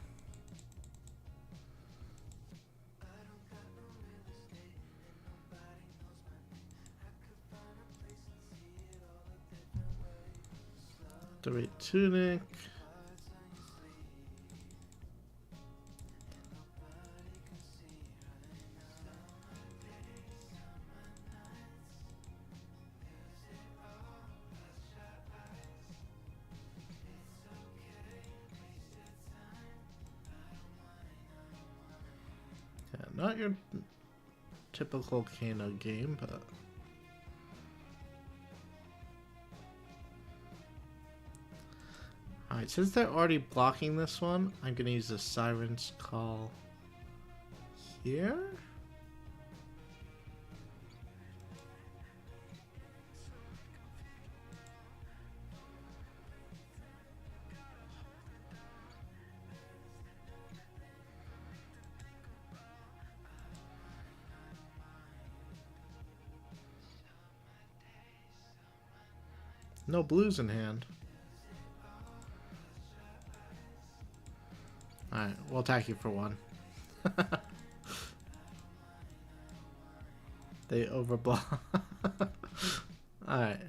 The Red Tunic. Yeah, not your typical Kano game, but alright, since they're already blocking this one, I'm gonna use the Siren's Call here. No blues in hand. Alright, we'll attack you for 1. They overblock. Alright.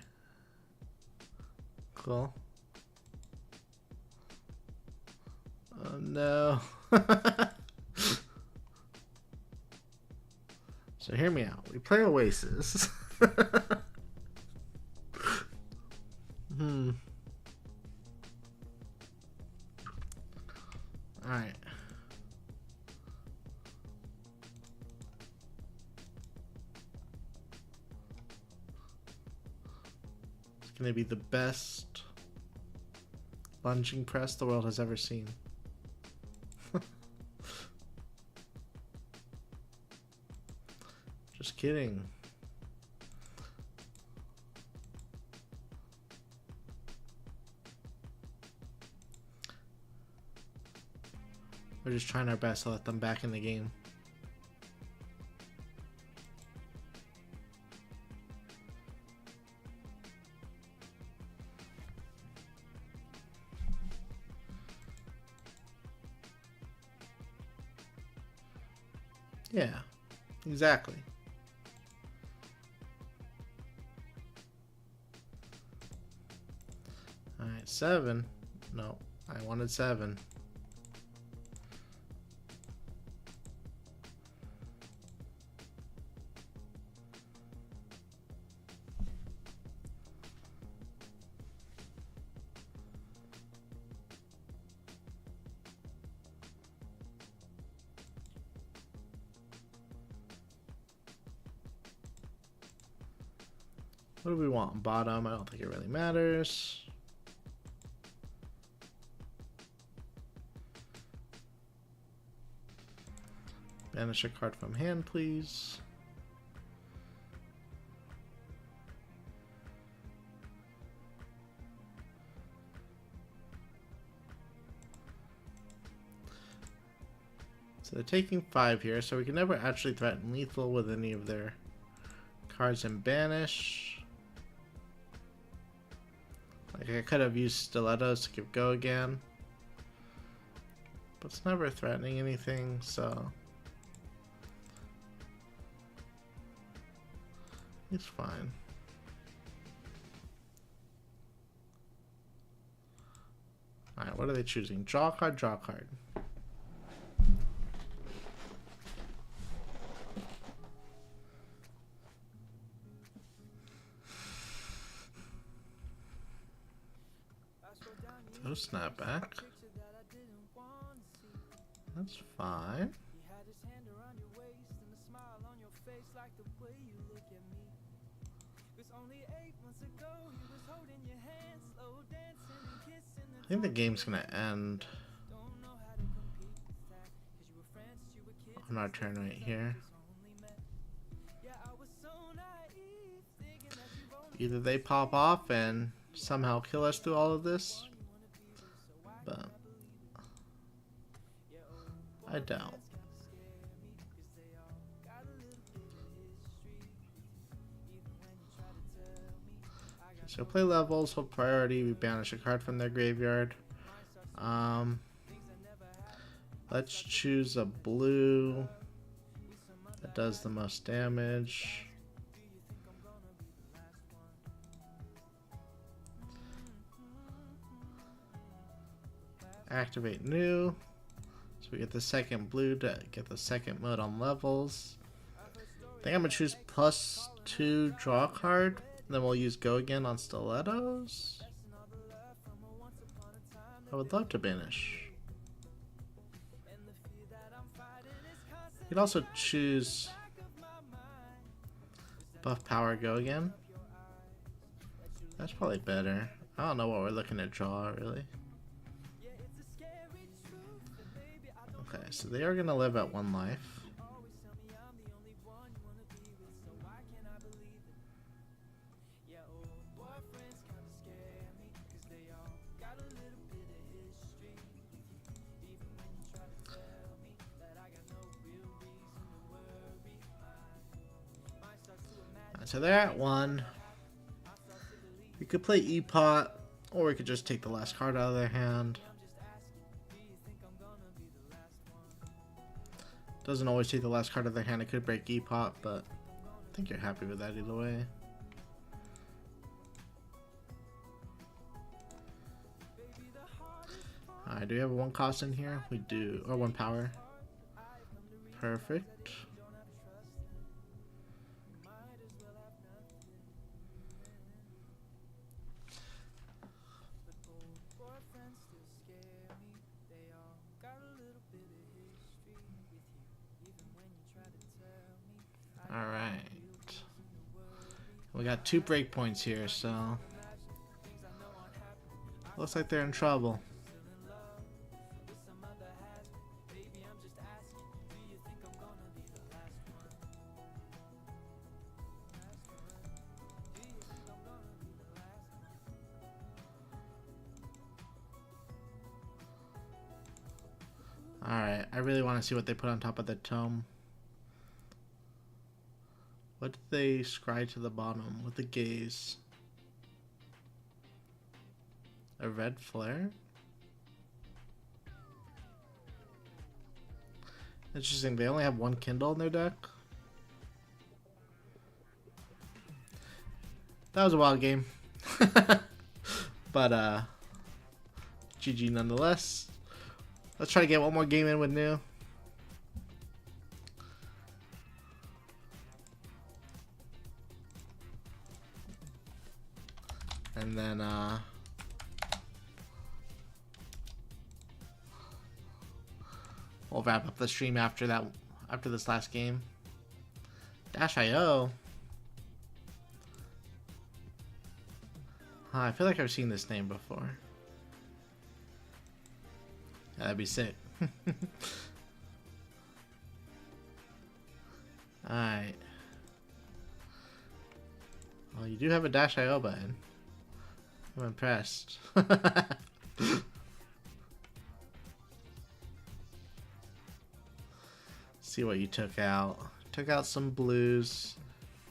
Cool. Oh no. So hear me out. We play Oasis. Alright. It's gonna be the best lunging press the world has ever seen. Just kidding. We're just trying our best to let them back in the game. Yeah, exactly. Alright, 7. No, I wanted 7. What do we want? Bottom? I don't think it really matters. Banish a card from hand, please. So they're taking 5 here, so we can never actually threaten lethal with any of their cards in banish. Like, I could have used stilettos to give go again, but it's never threatening anything, so it's fine. Alright, what are they choosing? Draw card, draw card. No snapback. That's fine. I think the game's gonna end on our turn right here. Either they pop off and somehow kill us through all of this, but I doubt. So play levels, hold priority, we banish a card from their graveyard. Let's choose a blue that does the most damage. Activate new. So we get the second blue to get the second mode on levels. I think I'm gonna choose +2 draw card. Then we'll use go again on stilettos. I would love to banish. You could also choose buff power go again. That's probably better. I don't know what we're looking to draw really. Okay, so they are gonna live at 1 life. So they're at 1. We could play E-Pot, or we could just take the last card out of their hand. Doesn't always take the last card of their hand. It could break E-Pot, but I think you're happy with that either way. Alright, do we have a 1 cost in here? We do. Or 1 power. Perfect. Alright. We got 2 breakpoints here, so looks like they're in trouble. Alright, I really want to see what they put on top of the tome. What did they scry to the bottom with the gaze? A red flare? Interesting, they only have 1 Kindle in their deck. That was a wild game. But GG nonetheless. Let's try to get 1 more game in with New. And then we'll wrap up the stream after that, after this last game. Dash.io. I feel like I've seen this name before. Yeah, that'd be sick. Alright. Well, you do have a Dash.io button. I'm impressed. See what you took out. Took out some blues.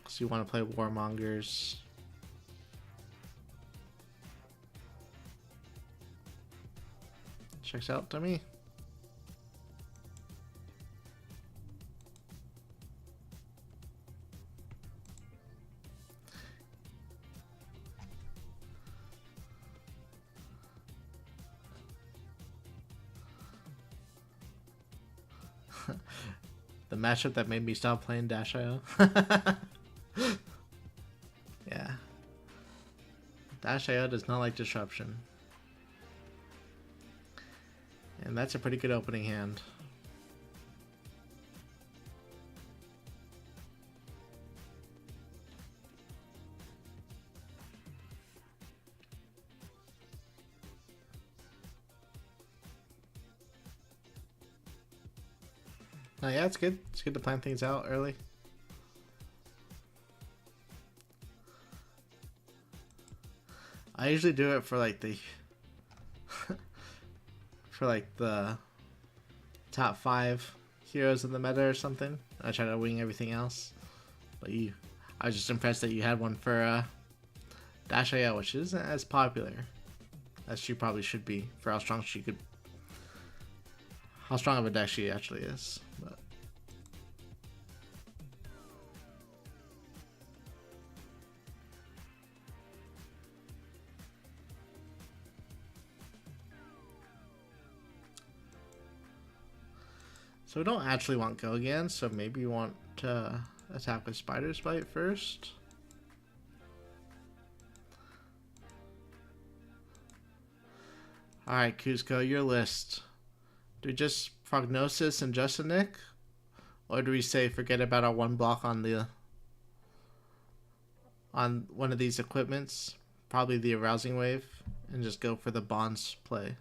Because you want to play Warmongers. Checks out to me. The matchup that made me stop playing Dash.io. Yeah. Dash.io does not like disruption. And that's a pretty good opening hand. Yeah, it's good. It's good to plan things out early. I usually do it for like the for like the top 5 heroes in the meta or something. I try to wing everything else. But I was just impressed that you had one for Dash AL, which isn't as popular as she probably should be for how strong how strong of a deck she actually is. But so we don't actually want Go again, so maybe we want to attack with Spider's Bite first. Alright, Kuzco, your list. Do we just Prognosis and just a Nick? Or do we say forget about our 1 block on one of these equipments? Probably the Arousing Wave, and just go for the Bonds play.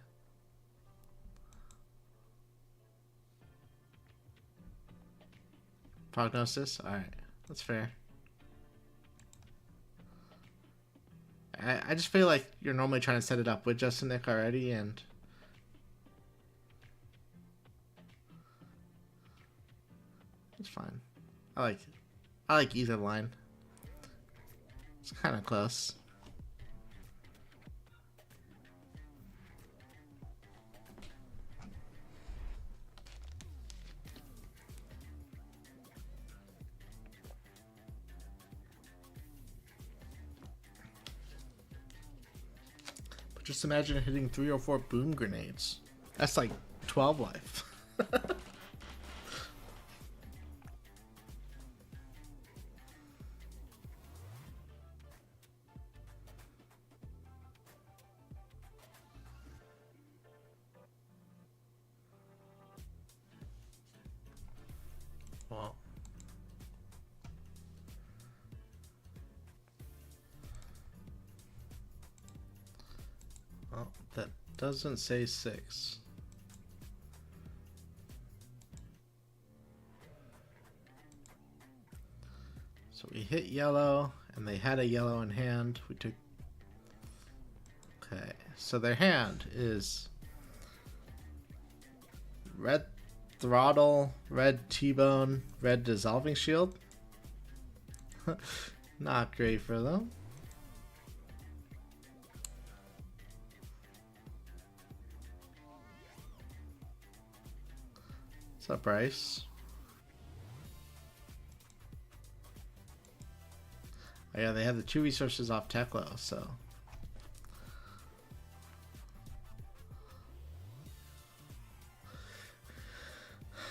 Prognosis? Alright, that's fair. I just feel like you're normally trying to set it up with Justin Nick already, and it's fine. I like either line. It's kind of close. Just imagine hitting 3 or 4 boom grenades. That's like 12 life. Well, that doesn't say 6. So we hit yellow, and they had a yellow in hand. We took... Okay, so their hand is red throttle, red T-bone, red dissolving shield. Not great for them. What's up, Bryce? Oh yeah, they have the 2 resources off Teklo, so...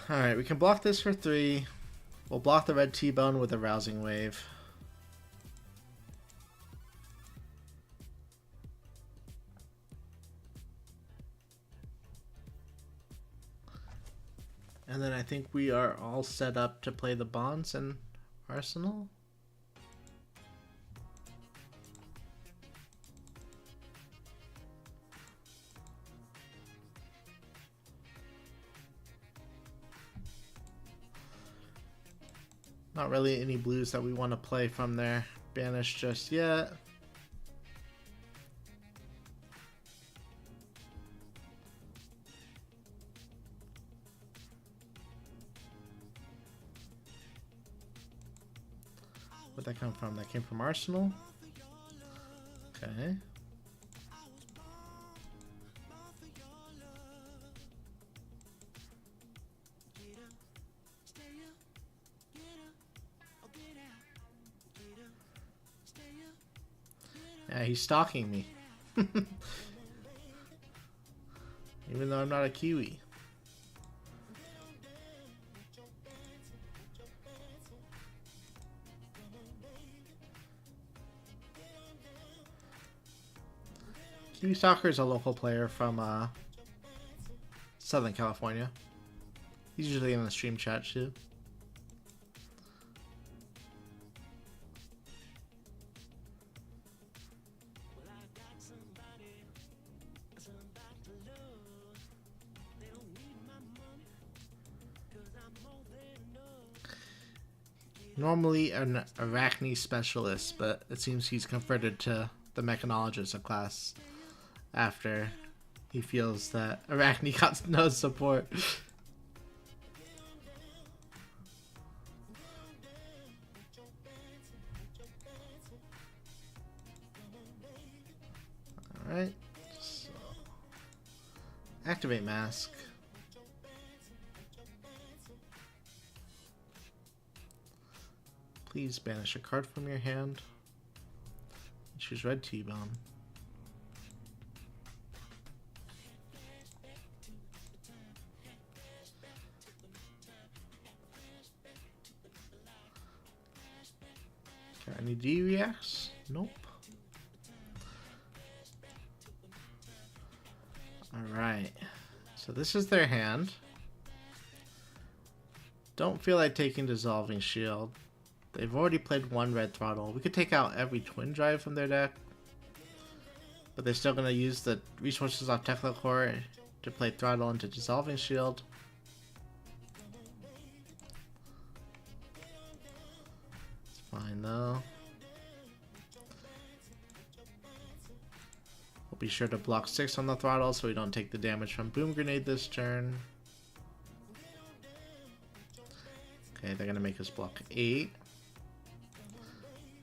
Alright, we can block this for 3. We'll block the red T-bone with a Rousing Wave. And then I think we are all set up to play the Bonds and Arsenal. Not really any blues that we want to play from their banish just yet. Where'd that come from? That came from Arsenal? Okay. Yeah, he's stalking me. Even though I'm not a Kiwi. Kiwi Stalker is a local player from Southern California. He's usually in the stream chat too. normally an Arachne specialist, but it seems he's converted to the mechanologist class after he feels that Arachne got no support. Alright, so activate mask. Please banish a card from your hand. Choose red T-Bone. Got any D reacts? Nope. Alright. So this is their hand. Don't feel like taking Dissolving Shield. They've already played one red throttle. We could take out every twin drive from their deck. But they're still going to use the resources off Tekla Core to play throttle into Dissolving Shield. It's fine though. We'll be sure to block 6 on the throttle so we don't take the damage from Boom Grenade this turn. Okay, they're going to make us block 8.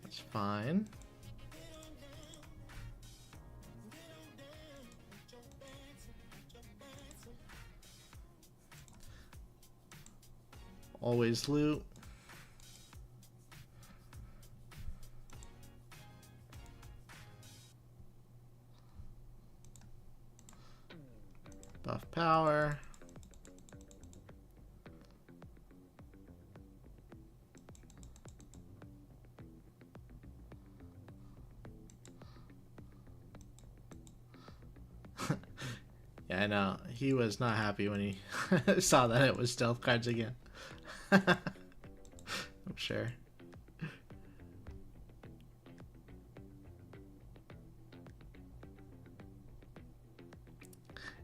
That's fine. Always loot. Buff power. Yeah, I know. He was not happy when he saw that it was stealth cards again. I'm sure.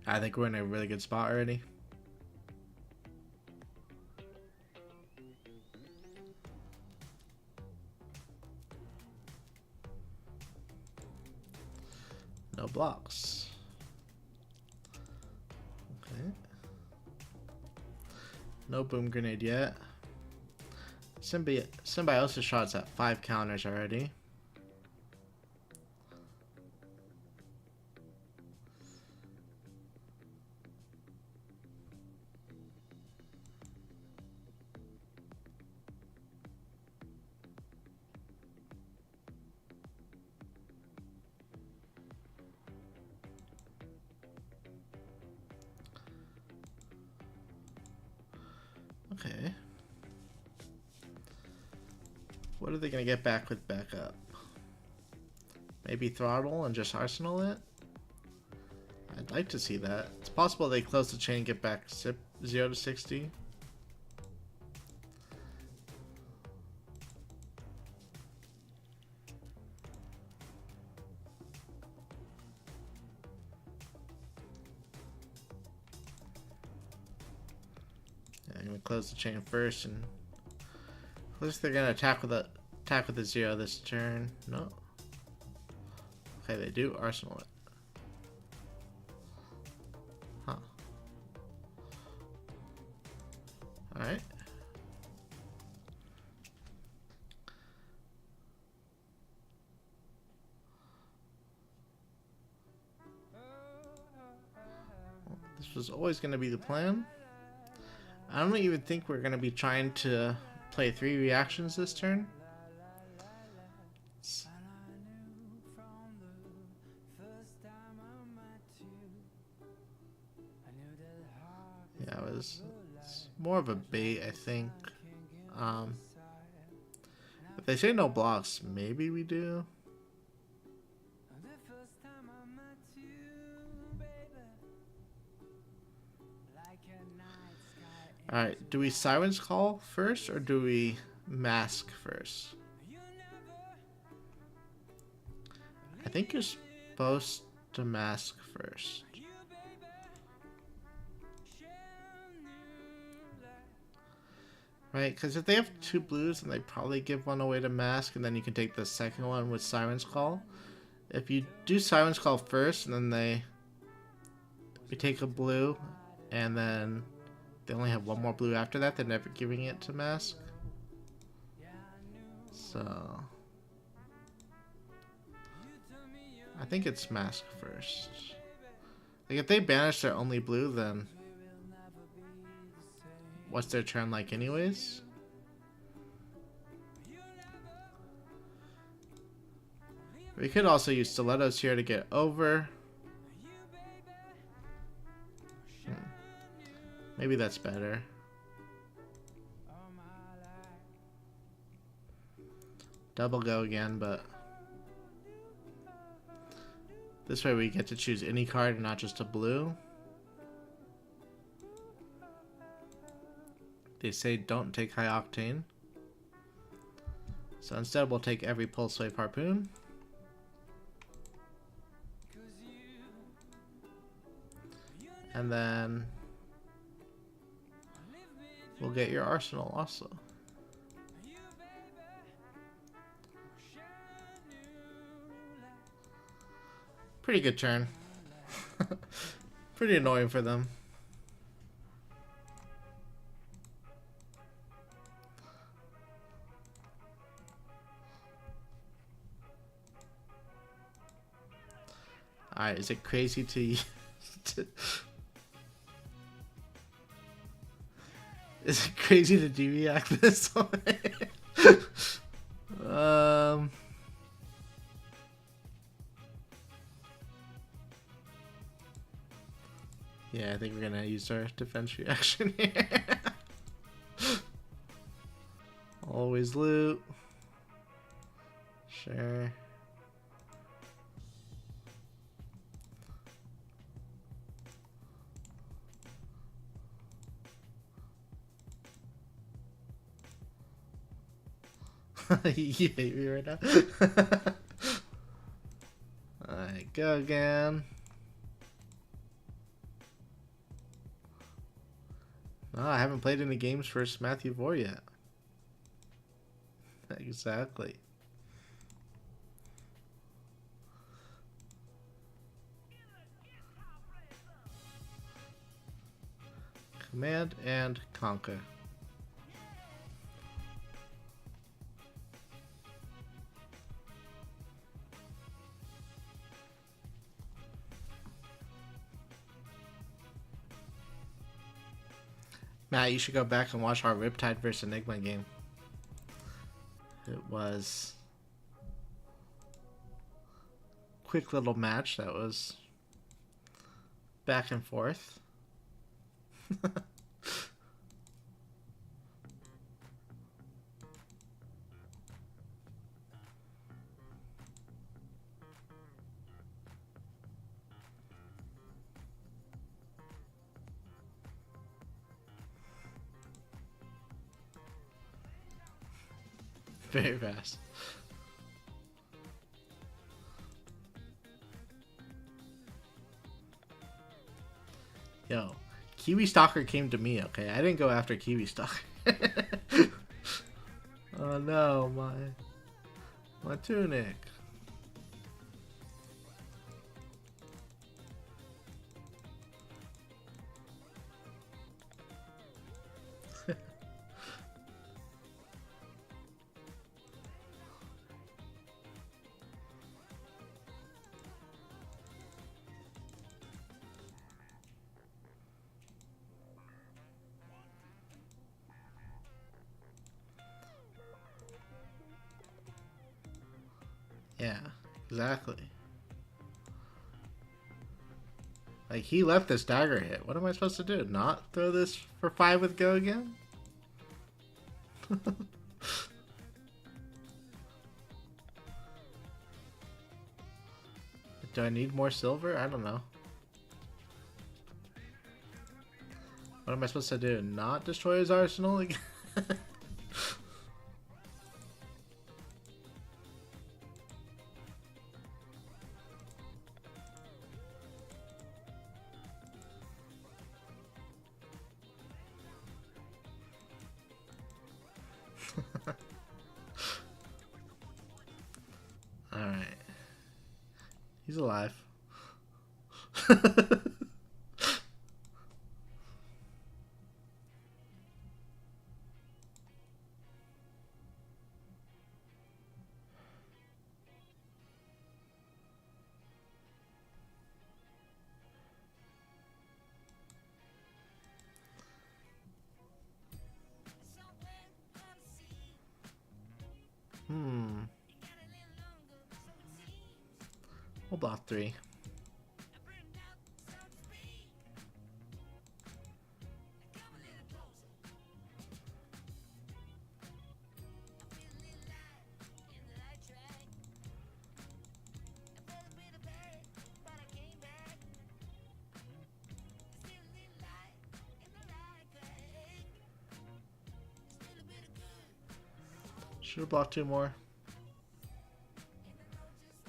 I think we're in a really good spot already. No blocks. Okay. No Boom Grenade yet. Symbiosis Shot's at 5 counters already. Okay. What are they going to get back with backup? Maybe throttle and just arsenal it? I'd like to see that. It's possible they close the chain and get back 0 to 60. Yeah, I'm going to close the chain first, and looks they're going to attack with a 0 this turn. No. Okay, they do arsenal it. Huh. Alright. Well, this was always going to be the plan. I don't even think we're going to be trying to play 3 reactions this turn. Yeah, it's more of a bait, I think. If they say no blocks, maybe we do. Alright, do we Siren's Call first, or do we Mask first? I think you're supposed to Mask first. Right? Because if they have 2 blues, then they probably give one away to Mask, and then you can take the second one with Siren's Call. If you do Siren's Call first, and then we take a blue, and then they only have 1 more blue after that, they're never giving it to Mask. So I think it's Mask first. Like, if they banish their only blue, then what's their turn like anyways? We could also use Stilettos here to get over. Maybe that's better. Double go again, but this way we get to choose any card and not just a blue. They say don't take High Octane. So instead we'll take every Pulse Wave Harpoon. And then we'll get your Arsenal also. Pretty good turn. Pretty annoying for them. Alright, is it crazy to is it crazy to deviact this way? Yeah, I think we're gonna use our defense reaction here. Always loot. Sure. You hate me right now. Alright, go again. No, I haven't played any games for Matthew Vore yet. Exactly. Command and conquer. Matt, you should go back and watch our Riptide vs Enigma game. It was a quick little match that was back and forth. Very fast. Yo, Kiwi Stalker came to me, okay? I didn't go after Kiwi Stalker. Oh no, my tunic. Yeah, exactly. Like, he left this dagger hit. What am I supposed to do? Not throw this for 5 with go again? Do I need more silver? I don't know. What am I supposed to do? Not destroy his arsenal again? Alright. He's alive. We'll block 3. Should have blocked 2 more.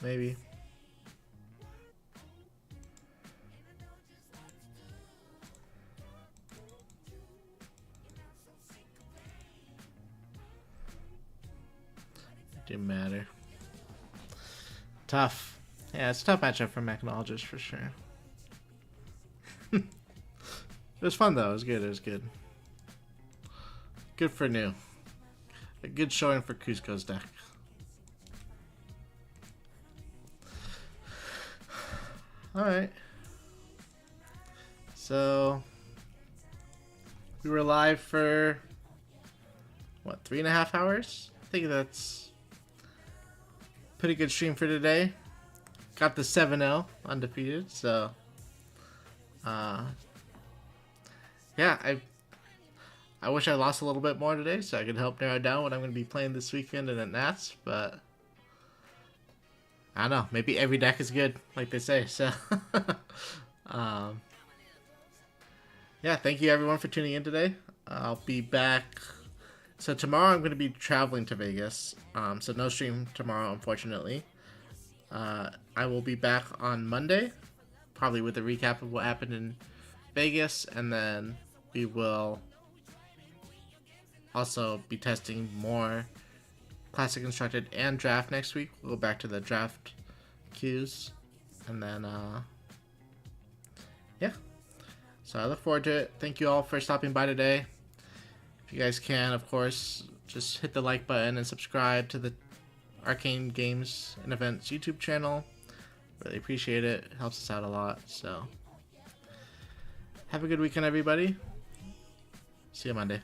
Maybe. Didn't matter. Tough. Yeah, it's a tough matchup for Mechanologist for sure. It was fun though. It was good. It was good. Good for new. A good showing for Cusco's deck. Alright. So we were live for what, 3.5 hours? I think that's pretty good stream for today. Got the 7-0 undefeated, so yeah, I wish I lost a little bit more today so I could help narrow down what I'm going to be playing this weekend and at Nats, but I don't know, maybe every deck is good, like they say, so yeah, thank you everyone for tuning in today. I'll be back. So tomorrow I'm going to be traveling to Vegas, so no stream tomorrow, unfortunately. I will be back on Monday, probably with a recap of what happened in Vegas, and then we will also be testing more Classic Constructed and Draft next week. We'll go back to the Draft queues, and then, yeah. So I look forward to it. Thank you all for stopping by today. If you guys can, of course, just hit the like button and subscribe to the Arcane Games and Events YouTube channel. Really appreciate it. It helps us out a lot. So have a good weekend, everybody. See you Monday.